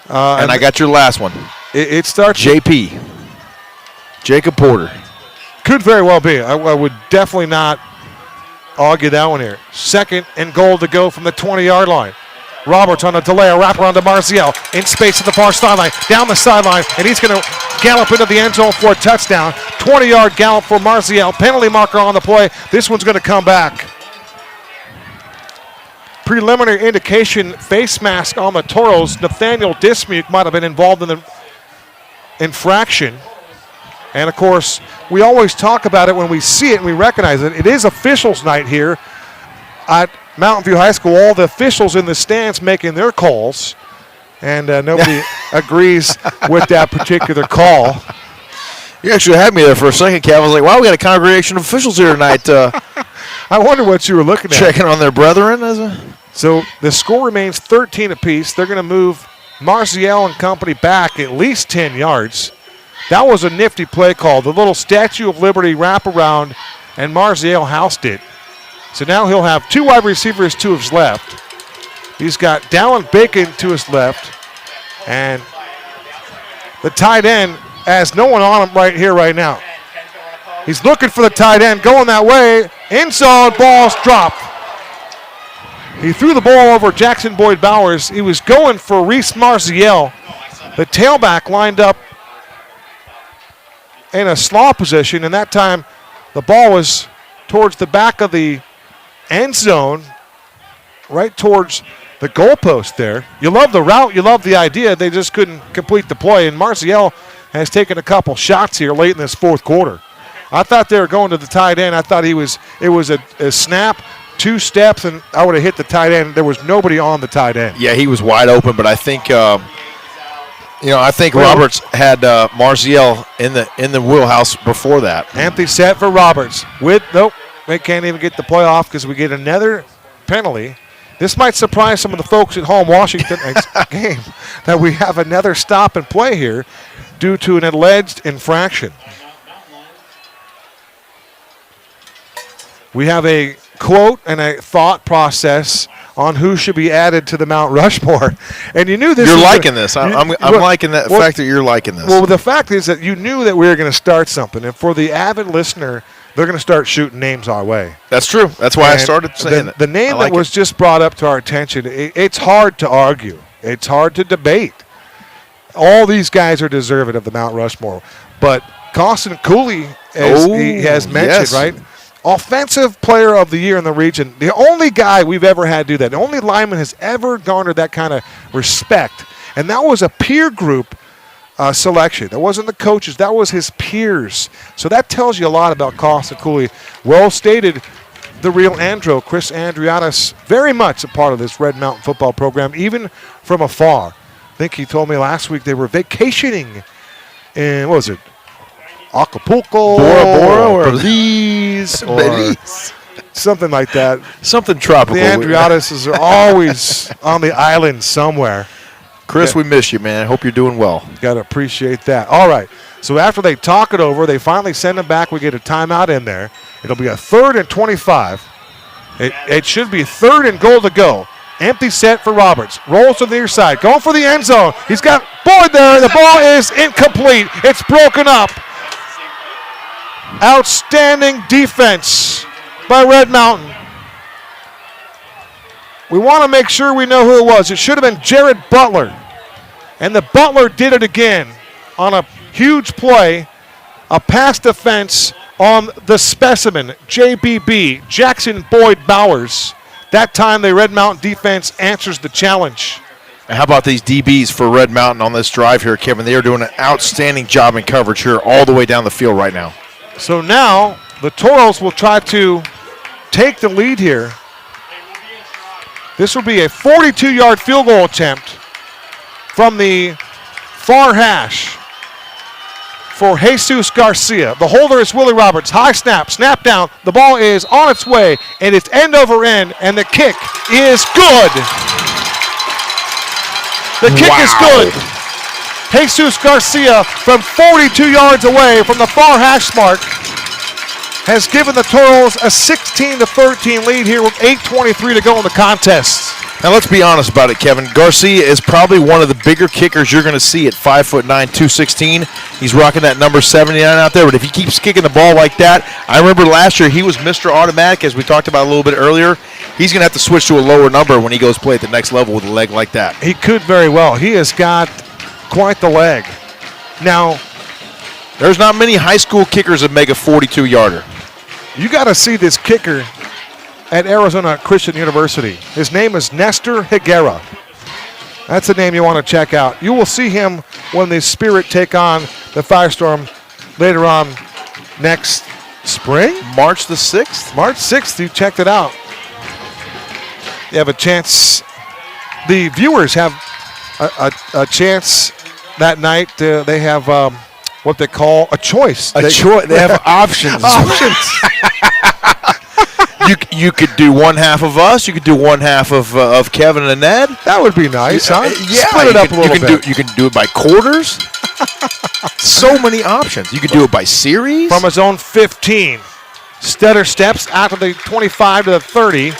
And I got your last one. It starts. JP. Jacob Porter. Could very well be. I would definitely not argue that one here. Second and goal to go from the 20-yard line. Roberts on a delay, a wraparound to Marziel. In space at the far sideline. Down the sideline, and he's going to gallop into the end zone for a touchdown. 20-yard gallop for Marziel. Penalty marker on the play. This one's going to come back. Preliminary indication, face mask on the Toros. Nathaniel Dismuke might have been involved in the infraction. And, of course, we always talk about it when we see it and we recognize it. It is officials' night here at Mountain View High School, all the officials in the stands making their calls, and nobody agrees with that particular call. You actually had me there for a second, Kev. I was like, wow, we got a congregation of officials here tonight. I wonder what you were looking at. Checking on their brethren. So the score remains 13 apiece. They're going to move Marziel and company back at least 10 yards. That was a nifty play call. The little Statue of Liberty wraparound, and Marziel housed it. So now he'll have 2 wide receivers to his left. He's got Dallin Bacon to his left. And the tight end has no one on him right here, right now. He's looking for the tight end, going that way. End zone, ball's dropped. He threw the ball over Jackson Boyd Bowers. He was going for Reese Marziel. The tailback lined up in a slaw position, and that time the ball was towards the back of the end zone, right towards the goalpost there. You love the route, you love the idea. They just couldn't complete the play, and Marziel has taken a couple shots here late in this fourth quarter. I thought they were going to the tight end. I thought it was a snap, 2 steps, and I would have hit the tight end. There was nobody on the tight end. Yeah, he was wide open, but I think Roberts had Marziel in the wheelhouse before that. Empty set for Roberts. Nope, they can't even get the play off because we get another penalty. This might surprise some of the folks at home watching tonight's game that we have another stop and play here due to an alleged infraction. We have a quote and a thought process on who should be added to the Mount Rushmore. And you knew this. You're liking this. I'm liking that fact that you're liking this. Well, the fact is that you knew that we were going to start something. And for the avid listener, they're going to start shooting names our way. That's true. That's why I started saying that. The name that was just brought up to our attention, it's hard to argue. It's hard to debate. All these guys are deserving of the Mount Rushmore. But Costin Cooley, as he has mentioned, right? Offensive Player of the Year in the region. The only guy we've ever had do that. The only lineman has ever garnered that kind of respect. And that was a peer group selection. That wasn't the coaches. That was his peers. So that tells you a lot about Costin Cooley. Well stated, the real Andro, Chris Andriatis, very much a part of this Red Mountain football program, even from afar. I think he told me last week they were vacationing in, what was it, Acapulco, Bora Bora, or Belize, or something like that. Something tropical. The Andriatises are always on the island somewhere. Chris, we miss you, man. I hope you're doing well. Got to appreciate that. All right. So after they talk it over, they finally send him back. We get a timeout in there. It'll be a 3rd and 25. It should be 3rd and goal to go. Empty set for Roberts. Rolls to the near side. Going for the end zone. He's got Boyd there. The ball is incomplete. It's broken up. Outstanding defense by Red Mountain. We want to make sure we know who it was. It should have been Jared Butler. And the Butler did it again on a huge play, a pass defense on the specimen, JBB, Jackson Boyd Bowers. That time the Red Mountain defense answers the challenge. And how about these DBs for Red Mountain on this drive here, Kevin? They are doing an outstanding job in coverage here all the way down the field right now. So now the Toros will try to take the lead here. This will be a 42-yard field goal attempt from the far hash for Jesus Garcia. The holder is Willie Roberts. High snap, snap down. The ball is on its way, and it's end over end, and the kick is good. The kick is good. Jesus Garcia from 42 yards away from the far hash mark has given the Toros a 16-13 lead here with 8:23 to go in the contest. Now let's be honest about it, Kevin. Garcia is probably one of the bigger kickers you're going to see at 5'9", 216. He's rocking that number 79 out there, but if he keeps kicking the ball like that, I remember last year he was Mr. Automatic, as we talked about a little bit earlier. He's going to have to switch to a lower number when he goes play at the next level with a leg like that. He could very well. He has got quite the leg. Now, there's not many high school kickers that make a 42-yarder. You got to see this kicker at Arizona Christian University. His name is Nestor Higuera. That's a name you want to check out. You will see him when the Spirit take on the Firestorm later on next spring? March the 6th? March 6th, you checked it out. You have a chance. The viewers have a chance that night. They have what they call a choice. They have options. You could do one half of us. You could do one half of Kevin and Ned. That would be nice, huh? Yeah, split it up a little bit. You can do it by quarters. So many options. You could do it by series. From his own 15, Stetter steps out to the 25 to the 30.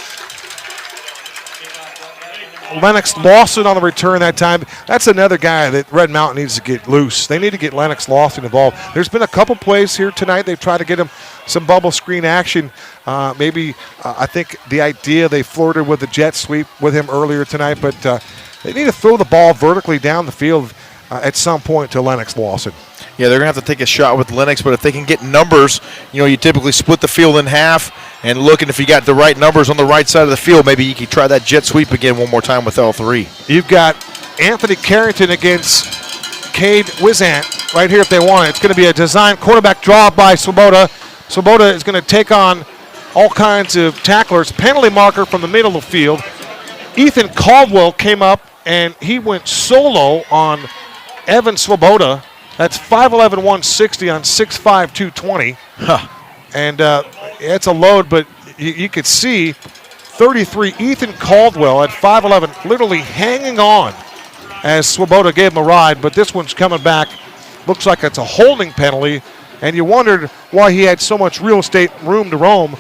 Lennox Lawson on the return that time. That's another guy that Red Mountain needs to get loose. They need to get Lennox Lawson involved. There's been a couple plays here tonight. They've tried to get him some bubble screen action. I think the idea they flirted with the jet sweep with him earlier tonight, but they need to throw the ball vertically down the field at some point to Lennox Lawson. Yeah, they're going to have to take a shot with Lennox, but if they can get numbers, you typically split the field in half and look, and if you got the right numbers on the right side of the field, maybe you can try that jet sweep again one more time with L3. You've got Anthony Carrington against Cade Wizant right here if they want it. It's going to be a design quarterback draw by Swoboda. Swoboda is going to take on all kinds of tacklers. Penalty marker from the middle of the field. Ethan Caldwell came up, and he went solo on Evan Swoboda. That's 5'11", 160 on 6'5", 220. Huh. And it's a load, but you could see 33 Ethan Caldwell at 5'11", literally hanging on as Swoboda gave him a ride. But this one's coming back. Looks like it's a holding penalty. And you wondered why he had so much real estate room to roam.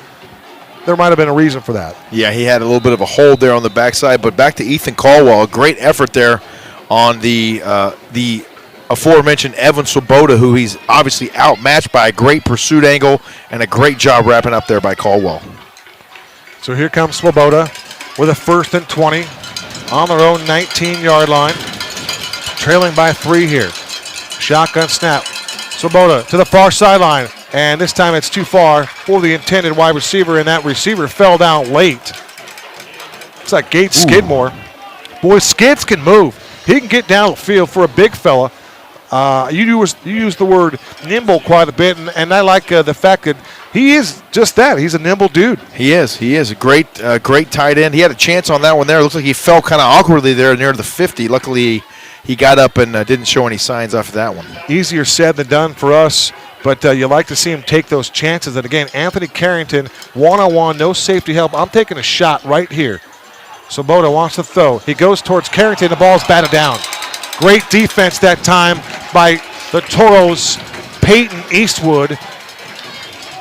There might have been a reason for that. Yeah, he had a little bit of a hold there on the backside. But back to Ethan Caldwell, a great effort there on the aforementioned Evan Swoboda, who he's obviously outmatched by a great pursuit angle and a great job wrapping up there by Caldwell. So here comes Swoboda with a 1st and 20 on their own 19-yard line. Trailing by 3 here. Shotgun snap. Swoboda to the far sideline, and this time it's too far for the intended wide receiver, and that receiver fell down late. It's like Gage Skidmore. Boy, Skids can move. He can get down the field for a big fella. You use the word nimble quite a bit, and I like the fact that he is just that. He's a nimble dude. He is a great tight end. He had a chance on that one there. It looks like he fell kind of awkwardly there near the 50. Luckily, he got up and didn't show any signs after that one. Easier said than done for us, but you like to see him take those chances. And again, Anthony Carrington, one-on-one, no safety help. I'm taking a shot right here. Swoboda wants to throw. He goes towards Carrington. The ball's batted down. Great defense that time by the Toros, Peyton Eastwood.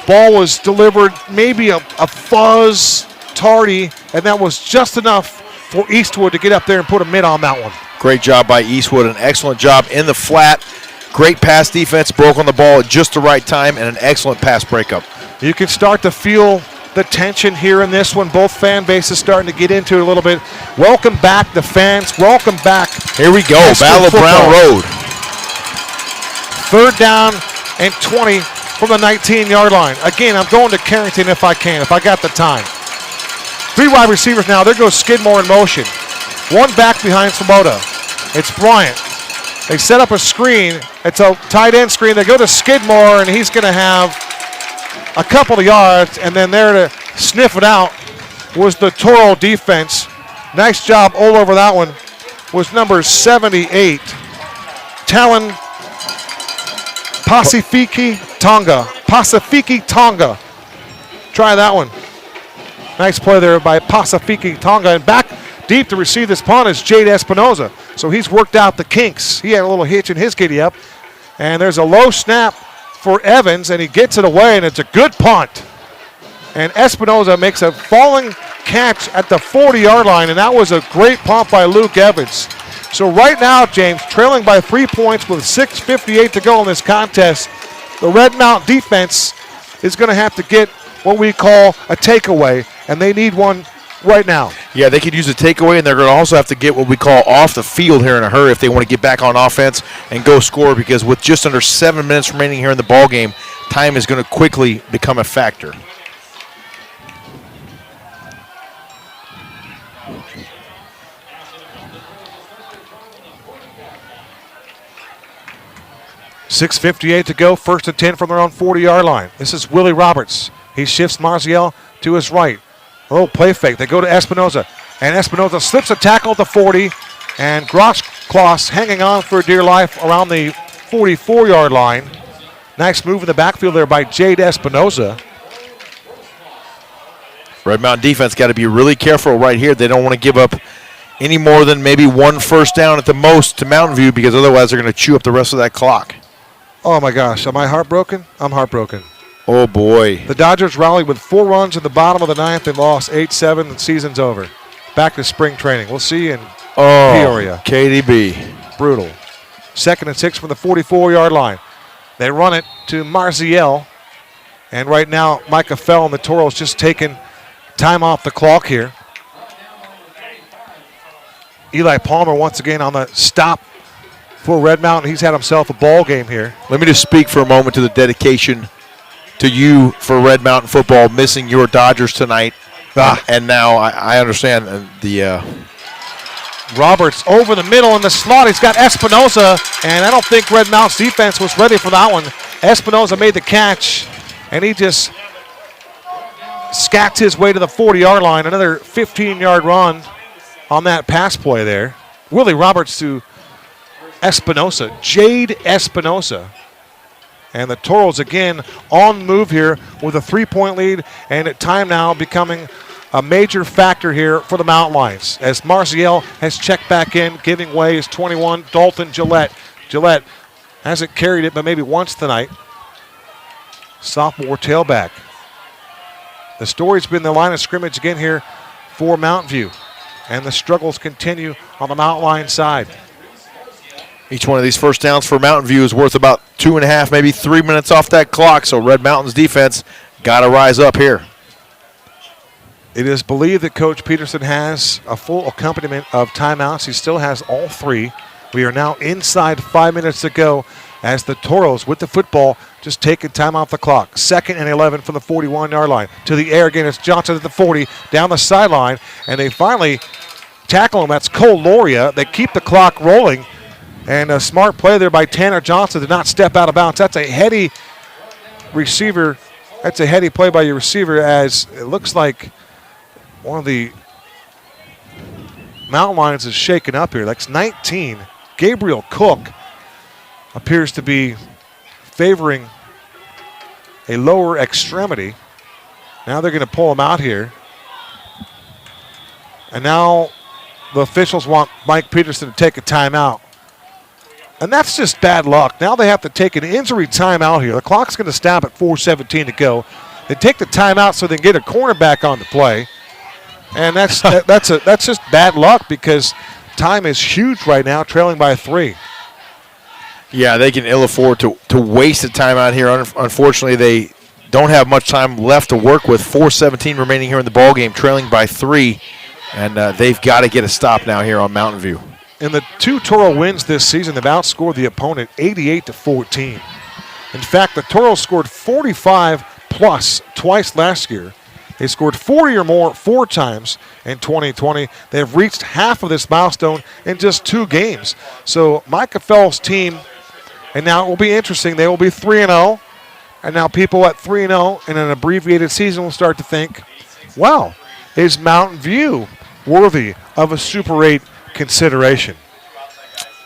Ball was delivered, maybe a fuzz tardy, and that was just enough for Eastwood to get up there and put a mid on that one. Great job by Eastwood, an excellent job in the flat. Great pass defense, broke on the ball at just the right time, and an excellent pass breakup. You can start to feel the tension here in this one. Both fan bases starting to get into it a little bit. Welcome back, the fans. Welcome back. Here we go, Battle of Brown Road. 3rd down and 20 from the 19-yard line. Again, I'm going to Carrington if I can, if I got the time. 3 wide receivers now. There goes Skidmore in motion. 1 back behind Swoboda. It's Bryant. They set up a screen. It's a tight end screen. They go to Skidmore, and he's going to have a couple of yards, and then there to sniff it out was the Toro defense. Nice job all over that one was number 78, Talon Pasifiki Tonga. Try that one. Nice play there by Pasifiki Tonga. And back deep to receive this punt is Jade Espinoza. So he's worked out the kinks. He had a little hitch in his giddy up. And there's a low snap for Evans, and he gets it away, and it's a good punt. And Espinoza makes a falling catch at the 40-yard line, and that was a great punt by Luke Evans. So right now, James, trailing by 3 points with 6:58 to go in this contest, the Red Mountain defense is going to have to get what we call a takeaway, and they need one right now. Yeah, they could use a takeaway, and they're going to also have to get what we call off the field here in a hurry if they want to get back on offense and go score, because with just under 7 minutes remaining here in the ball game, time is going to quickly become a factor. $6:58 to go, 1st and 10 from their own 40-yard line. This is Willie Roberts. He shifts Marziel to his right. A little play fake. They go to Espinoza. And Espinoza slips a tackle at the 40. And Groskloss hanging on for dear life around the 44-yard line. Nice move in the backfield there by Jade Espinoza. Red Mountain defense got to be really careful right here. They don't want to give up any more than maybe one first down at the most to Mountain View, because otherwise they're going to chew up the rest of that clock. Oh, my gosh. Am I heartbroken? I'm heartbroken. Oh, boy. The Dodgers rallied with 4 runs in the bottom of the 9th. They lost 8-7. The season's over. Back to spring training. We'll see you in Peoria. KDB. Brutal. 2nd and 6 from the 44-yard line. They run it to Marziel. And right now, Micah Fell and the Toros just taking time off the clock here. Eli Palmer once again on the stop for Red Mountain. He's had himself a ball game here. Let me just speak for a moment to the dedication to you for Red Mountain football, missing your Dodgers tonight. And now I understand the... Roberts over the middle in the slot. He's got Espinoza, and I don't think Red Mountain's defense was ready for that one. Espinoza made the catch, and he just scats his way to the 40-yard line. Another 15-yard run on that pass play there. Willie Roberts to Espinoza, Jade Espinoza. And the Toros again on the move here with a 3-point lead, and at time now becoming a major factor here for the Mountain Lions as Marziel has checked back in, giving way is 21, Dalton Gillette. Gillette hasn't carried it but maybe once tonight. Sophomore tailback. The story's been the line of scrimmage again here for Mountain View, and the struggles continue on the Mountain Lions side. Each one of these first downs for Mountain View is worth about 2.5, maybe 3 minutes off that clock, so Red Mountain's defense got to rise up here. It is believed that Coach Peterson has a full accompaniment of timeouts. He still has all 3. We are now inside 5 minutes to go as the Toros with the football just taking time off the clock. 2nd and 11 from the 41-yard line. To the air again, it's Johnson at the 40, down the sideline, and they finally tackle him. That's Cole Loria. They keep the clock rolling, and a smart play there by Tanner Johnson to not step out of bounds. That's a heady receiver. That's a heady play by your receiver, as it looks like one of the Mountain Lions is shaken up here. That's 19. Gabriel Cook appears to be favoring a lower extremity. Now they're going to pull him out here. And now the officials want Mike Peterson to take a timeout. And that's just bad luck. Now they have to take an injury timeout here. The clock's going to stop at 4:17 to go. They take the timeout so they can get a cornerback on the play. And that's just bad luck because time is huge right now, trailing by 3. Yeah, they can ill afford to waste a timeout here. Unfortunately, they don't have much time left to work with. 4:17 remaining here in the ballgame, trailing by 3. And they've got to get a stop now here on Mountain View. In the 2 Toro wins this season, they've outscored the opponent 88-14. In fact, the Toros scored 45+ twice last year. They scored 40 or more 4 times in 2020. They have reached half of this milestone in just 2 games. So Micah Fell's team, and now it will be interesting, they will be 3-0. And now people at 3-0 in an abbreviated season will start to think, wow, is Mountain View worthy of a Super 8 consideration?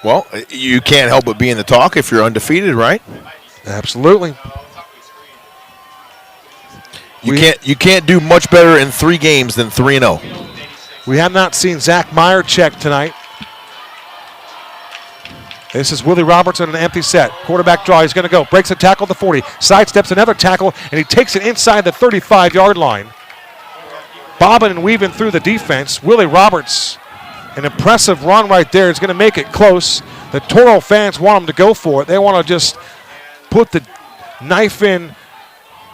Well, you can't help but be in the talk if you're undefeated, right? Absolutely. You can't do much better in 3 games than 3-0. We have not seen Zach Meyer check tonight. This is Willie Roberts on an empty set. Quarterback draw, he's going to go. Breaks a tackle at the 40. Sidesteps another tackle, and he takes it inside the 35-yard line. Bobbing and weaving through the defense. Willie Roberts, an impressive run right there. Is going to make it close. The Toro fans want him to go for it. They want to just put the knife in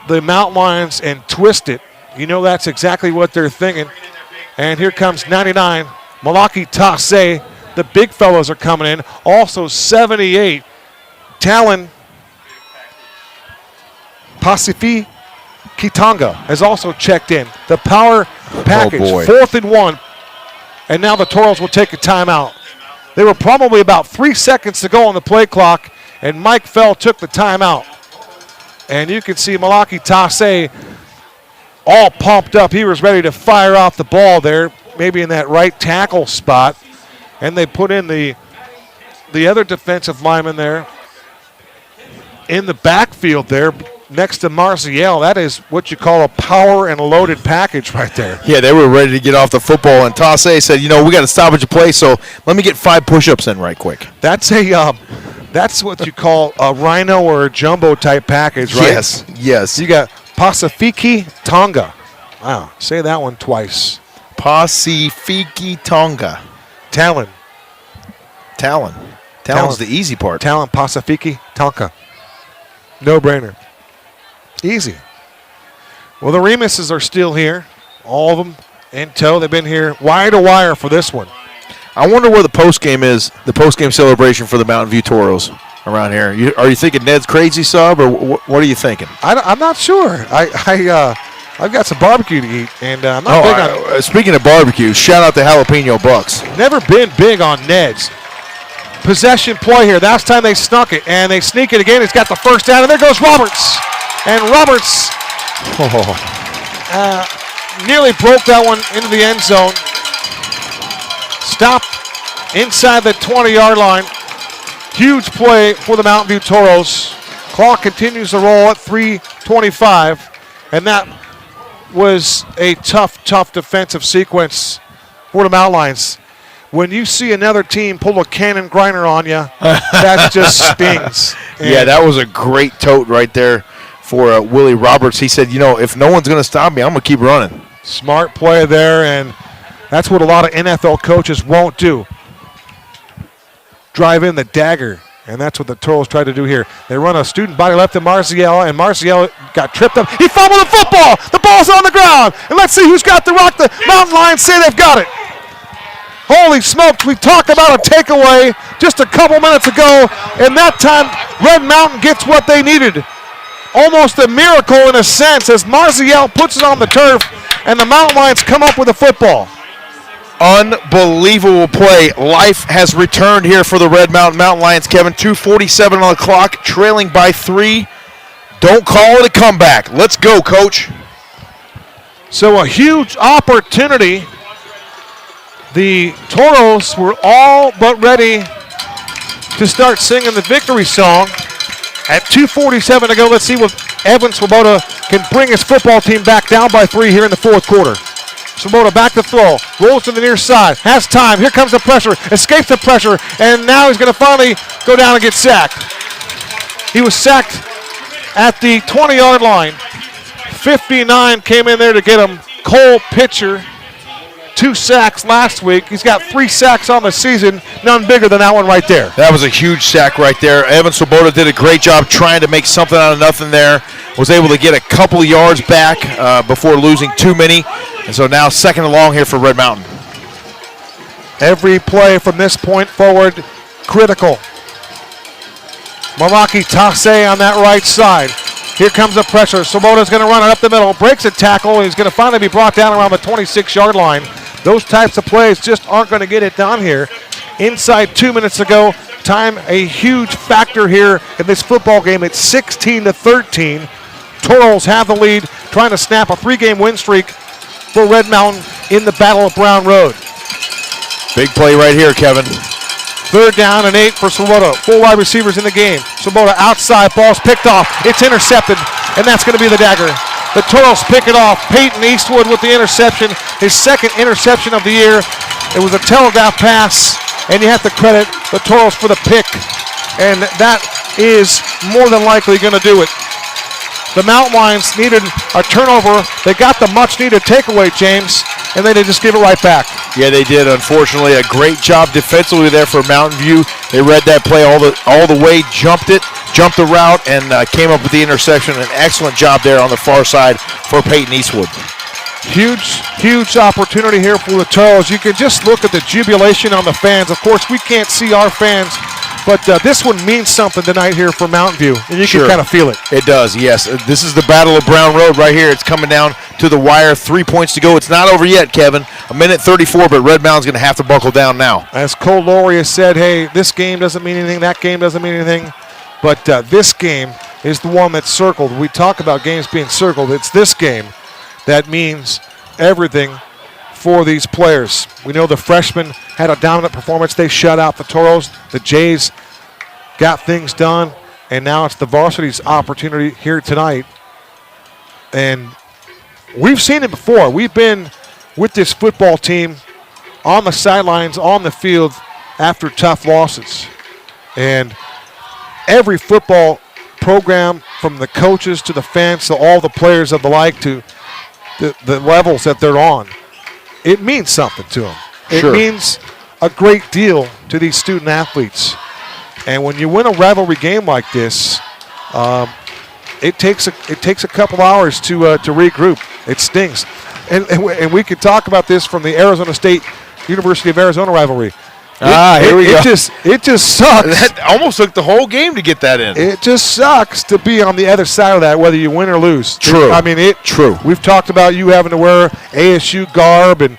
the Mountain Lions and twist it. You know that's exactly what they're thinking. And here comes 99, Malaki Tasse. The big fellows are coming in. Also 78, Talon Pasifi Kitanga has also checked in. The power package, 4th and 1. And now the Toros will take a timeout. They were probably about 3 seconds to go on the play clock, and Mike Fell took the timeout. And you can see Malaki Tasse all pumped up. He was ready to fire off the ball there. maybe in that right tackle spot, and they put in the other defensive lineman there in the backfield there next to Marcial. That is what you call a power and loaded package right there. Yeah, they were ready to get off the football, and Tassé said, we got to stop at your play, so let me get 5 push-ups in right quick. That's what you call a rhino or a jumbo type package, right? Yes. You got Pasifiki Tonga. Wow, say that one twice. Pasifiki Tonga. Talon. Talon's the easy part. Talon, Pasifiki Tonga. No-brainer. Easy. Well, the Remuses are still here. All of them in tow. They've been here wire to wire for this one. I wonder where the postgame is, the postgame celebration for the Mountain View Toros around here. Are you thinking Ned's Crazy Sub, or what are you thinking? I'm not sure. I've got some barbecue to eat, and I'm not big on. Speaking of barbecue, shout out to Jalapeno Bucks. Never been big on Ned's. Possession play here. Last time they snuck it, and they sneak it again. He's got the first down, and there goes Roberts. And Roberts nearly broke that one into the end zone. Stopped inside the 20-yard line. Huge play for the Mountain View Toros. Clock continues to roll at 3:25, and that was a tough defensive sequence for the Mountain Lions. When you see another team pull a cannon grinder on you, that just stings. Yeah, that was a great tote right there for Willie Roberts. He said, if no one's going to stop me, I'm going to keep running. Smart play there, and that's what a lot of NFL coaches won't do. Drive in the dagger, and that's what the Toros try to do here. They run a student body left to Marcial, and Marcial got tripped up. He fumbled the football. The ball's on the ground, and let's see who's got the rock. The Mountain Lions say they've got it. Holy smokes, we talked about a takeaway just a couple minutes ago, and that time Red Mountain gets what they needed. Almost a miracle in a sense as Marcial puts it on the turf, and the Mountain Lions come up with a football. Unbelievable play. Life has returned here for the Red Mountain Lions, Kevin. 2:47 on the clock, trailing by 3. Don't call it a comeback. Let's go, Coach. So a huge opportunity. The Toros were all but ready to start singing the victory song. At 2:47 to go, let's see what Evan Swoboda can bring his football team back down by 3 here in the fourth quarter. Swoboda back to throw, rolls to the near side, has time, here comes the pressure, escapes the pressure, and now he's going to finally go down and get sacked. He was sacked at the 20-yard line. 59 came in there to get him. Cole Pitcher, 2 sacks last week. He's got 3 sacks on the season, none bigger than that one right there. That was a huge sack right there. Evan Swoboda did a great job trying to make something out of nothing there. Was able to get a couple yards back before losing too many. And so now second and long here for Red Mountain. Every play from this point forward, critical. Maraki Tassé on that right side. Here comes the pressure. Swoboda's going to run it up the middle, breaks a tackle. He's going to finally be brought down around the 26-yard line. Those types of plays just aren't going to get it done here. Inside 2 minutes ago, time a huge factor here in this football game. It's 16-13. Toros have the lead, trying to snap a 3-game win streak for Red Mountain in the Battle of Brown Road. Big play right here, Kevin. 3rd down and 8 for Swoboda. 4 wide receivers in the game. Swoboda outside, ball's picked off. It's intercepted, and that's going to be the dagger. The Toros pick it off. Peyton Eastwood with the interception, his 2nd interception of the year. It was a telegraph pass, and you have to credit the Toros for the pick, and that is more than likely going to do it. The Mountain Lions needed a turnover. They got the much-needed takeaway, James, and then they just give it right back. Yeah, they did, unfortunately. A great job defensively there for Mountain View. They read that play all the way, jumped the route, and came up with the interception. An excellent job there on the far side for Peyton Eastwood. Huge opportunity here for the Toros. You can just look at the jubilation on the fans. Of course, we can't see our fans, but this one means something tonight here for Mountain View, and you can kind of feel it. It does, yes. This is the Battle of Brown Road right here. It's coming down to the wire. 3 points to go. It's not over yet, Kevin. 1:34, but Red Mountain's going to have to buckle down now. As Cole Laurie has said, hey, this game doesn't mean anything, that game doesn't mean anything, but this game is the one that's circled. We talk about games being circled. It's this game that means everything for these players. We know the freshmen had a dominant performance. They shut out the Toros. The Jays got things done, and now it's the varsity's opportunity here tonight. And we've seen it before. We've been with this football team on the sidelines, on the field after tough losses. And every football program, from the coaches to the fans to all the players of the like to the levels that they're on, it means something to them. Sure. It means a great deal to these student athletes. And when you win a rivalry game like this, it takes a couple hours to regroup. It stings. And we could talk about this from the Arizona State University of Arizona rivalry. Here we go. It just sucks. That almost took the whole game to get that in. It just sucks to be on the other side of that, whether you win or lose. True. True. We've talked about you having to wear ASU garb, and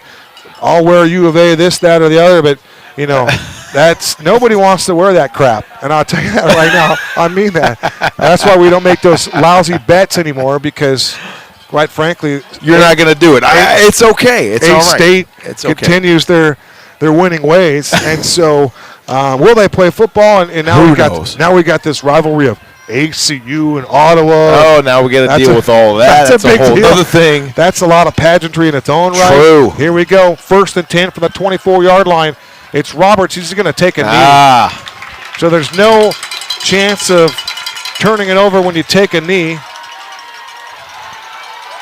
I'll wear U of A, this, that, or the other, but, you know, nobody wants to wear that crap. And I'll tell you that right now. I mean that. That's why we don't make those lousy bets anymore, because, quite frankly, you're not going to do it. It's okay. It's all right. State continues their winning ways, and so will they play football? And now we got this rivalry of ACU and Ottawa. Oh, now we got to deal with all of that. That's a big whole deal. other thing. That's a lot of pageantry in its own right. True. Here we go. 1st and 10 from the 24-yard line. It's Roberts. He's going to take a knee. So there's no chance of turning it over when you take a knee.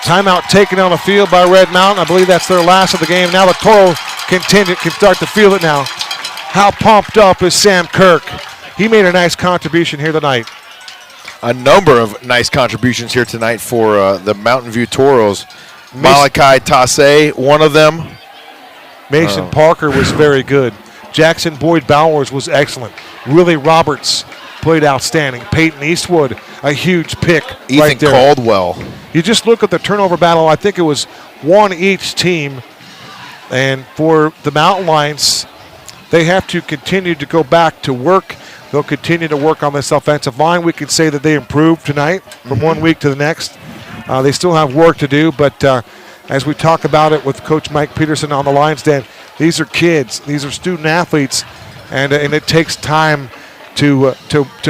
Timeout taken on the field by Red Mountain. I believe that's their last of the game. Now the Toro contingent can start to feel it now. How pumped up is Sam Kirk? He made a nice contribution here tonight. A number of nice contributions here tonight for the Mountain View Toros. Malachi Tasse, one of them. Mason Parker was very good. Jackson Boyd Bowers was excellent. Willie Roberts played outstanding. Peyton Eastwood, a huge pick. Ethan right there. Caldwell. You just look at the turnover battle. I think it was one each team. And for the Mountain Lions, they have to continue to go back to work. They'll continue to work on this offensive line. We can say that they improved tonight from one week to the next. They still have work to do, but as we talk about it with Coach Mike Peterson on the Lions Den, these are kids. These are student athletes, and it takes time to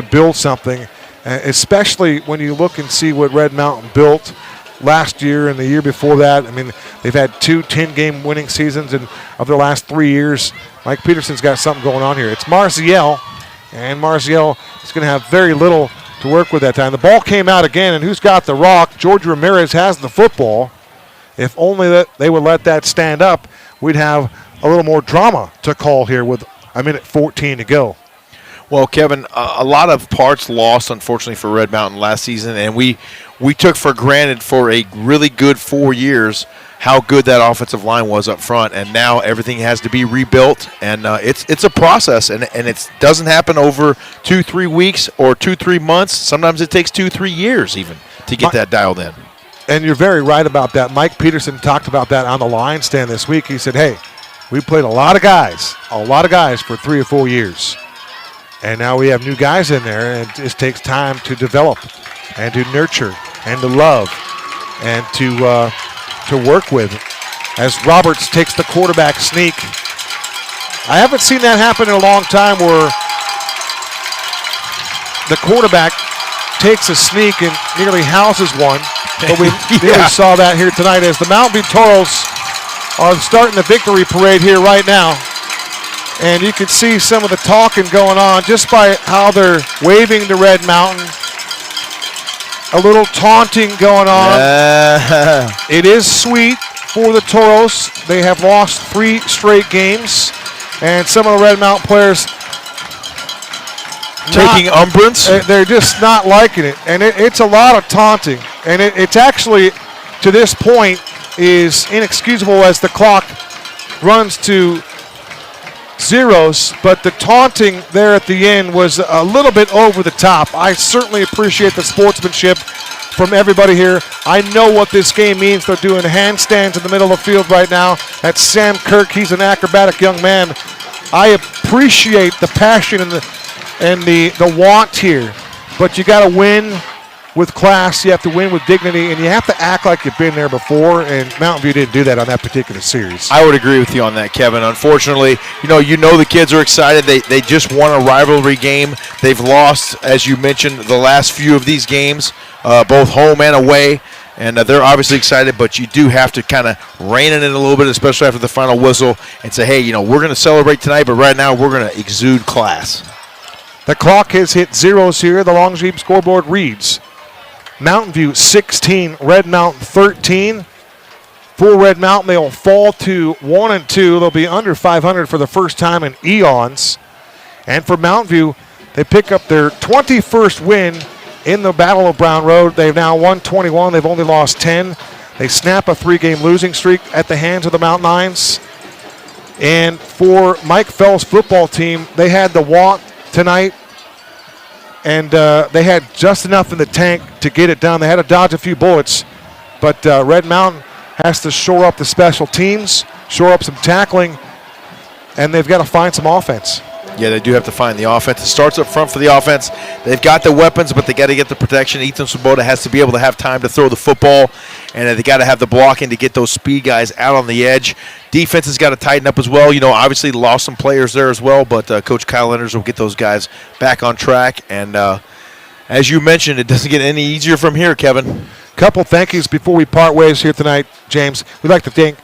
build something, especially when you look and see what Red Mountain built last year and the year before that. I mean, they've had 2 10-game winning seasons of their last 3 years. Mike Peterson's got something going on here. It's Marziel, and Marziel is going to have very little to work with that time. The ball came out again, and who's got the rock? George Ramirez has the football. If only that they would let that stand up, we'd have a little more drama to call here with a minute 14 to go. Well, Kevin, a lot of parts lost, unfortunately, for Red Mountain last season, and we took for granted for a really good 4 years how good that offensive line was up front, and now everything has to be rebuilt, and it's a process, and it doesn't happen over 2-3 weeks or 2-3 months. Sometimes it takes 2-3 years even to get that dialed in. And you're very right about that. Mike Peterson talked about that on the line stand this week. He said, hey, we played a lot of guys for 3 or 4 years. And now we have new guys in there, and it just takes time to develop and to nurture and to love and to work with. As Roberts takes the quarterback sneak. I haven't seen that happen in a long time, where the quarterback takes a sneak and nearly houses one. But we nearly saw that here tonight as the Mountain View Toros are starting the victory parade here right now. And you can see some of the talking going on just by how they're waving to Red Mountain. A little taunting going on. It is sweet for the Toros. They have lost 3 straight games. And some of the Red Mountain players taking umbrance. They're just not liking it. And it's a lot of taunting. And it's actually, to this point, is inexcusable as the clock runs to zeros, but the taunting there at the end was a little bit over the top. I certainly appreciate the sportsmanship from everybody here. I know what this game means. They're doing handstands in the middle of the field right now. That's Sam Kirk. He's an acrobatic young man. I appreciate the passion and the want here, but you got to win with class, you have to win with dignity, and you have to act like you've been there before, and Mountain View didn't do that on that particular series. I would agree with you on that, Kevin. Unfortunately, you know the kids are excited. They just won a rivalry game. They've lost, as you mentioned, the last few of these games, both home and away, and they're obviously excited, but you do have to kind of rein it in a little bit, especially after the final whistle, and say, hey, we're going to celebrate tonight, but right now we're going to exude class. The clock has hit zeros here. The Longjeep scoreboard reads Mountain View 16, Red Mountain 13. For Red Mountain, they will fall to 1-2. They'll be under 500 for the first time in eons. And for Mountain View, they pick up their 21st win in the Battle of Brown Road. They've now won 21. They've only lost 10. They snap a 3-game losing streak at the hands of the Mountain Nines. And for Mike Fell's football team, they had the want tonight, and they had just enough in the tank to get it done. They had to dodge a few bullets, but Red Mountain has to shore up the special teams, shore up some tackling, and they've got to find some offense. Yeah, they do have to find the offense. It starts up front for the offense. They've got the weapons, but they got to get the protection. Ethan Swoboda has to be able to have time to throw the football, and they got to have the blocking to get those speed guys out on the edge. Defense has got to tighten up as well. Obviously lost some players there as well, but Coach Kyle Enders will get those guys back on track. And as you mentioned, it doesn't get any easier from here, Kevin. Couple thank yous before we part ways here tonight, James. We'd like to thank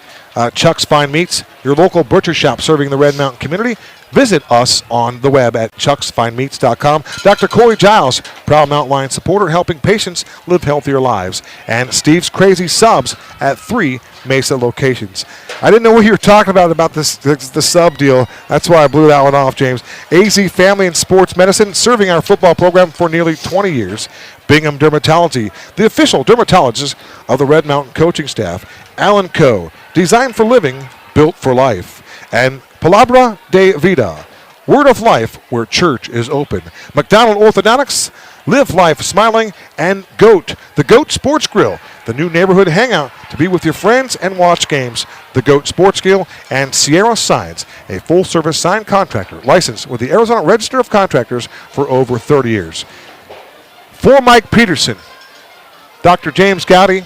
Chuck's Fine Meats, your local butcher shop serving the Red Mountain community. Visit us on the web at chucksfinemeats.com. Dr. Corey Giles, proud Mountain Lion supporter, helping patients live healthier lives. And Steve's Crazy Subs at 3 Mesa locations. I didn't know what you were talking about the sub deal. That's why I blew that one off, James. AZ Family and Sports Medicine, serving our football program for nearly 20 years. Bingham Dermatology, the official dermatologist of the Red Mountain coaching staff. Allen Co., designed for living, built for life. And Palabra de Vida, word of life where church is open. McDonald Orthodontics, live life smiling. And GOAT, the GOAT Sports Grill, the new neighborhood hangout to be with your friends and watch games. The GOAT Sports Grill. And Sierra Signs, a full-service sign contractor licensed with the Arizona Register of Contractors for over 30 years. For Mike Peterson, Dr. James Gowdy,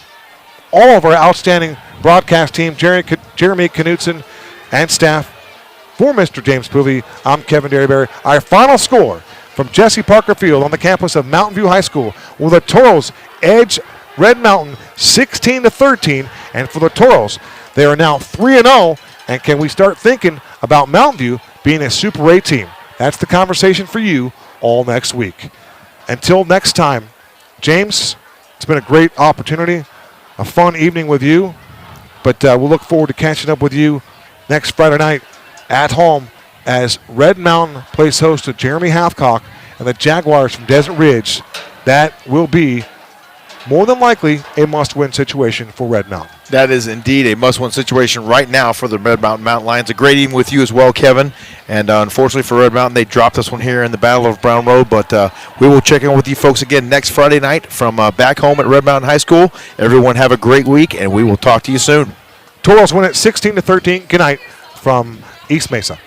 all of our outstanding broadcast team, Jeremy Knutson, and staff. For Mr. James Poovey, I'm Kevin Derryberry. Our final score from Jesse Parker Field on the campus of Mountain View High School, will the Toros edge Red Mountain 16-13. And for the Toros, they are now 3-0. And can we start thinking about Mountain View being a Super A team? That's the conversation for you all next week. Until next time, James, it's been a great opportunity, a fun evening with you. But we'll look forward to catching up with you next Friday night at home as Red Mountain plays host to Jeremy Hathcock and the Jaguars from Desert Ridge. That will be more than likely a must-win situation for Red Mountain. That is indeed a must-win situation right now for the Red Mountain Mountain Lions. A great evening with you as well, Kevin. And unfortunately for Red Mountain, they dropped this one here in the Battle of Brown Road. But we will check in with you folks again next Friday night from back home at Red Mountain High School. Everyone have a great week, and we will talk to you soon. Toros win at 16-13. Good night from East Mesa.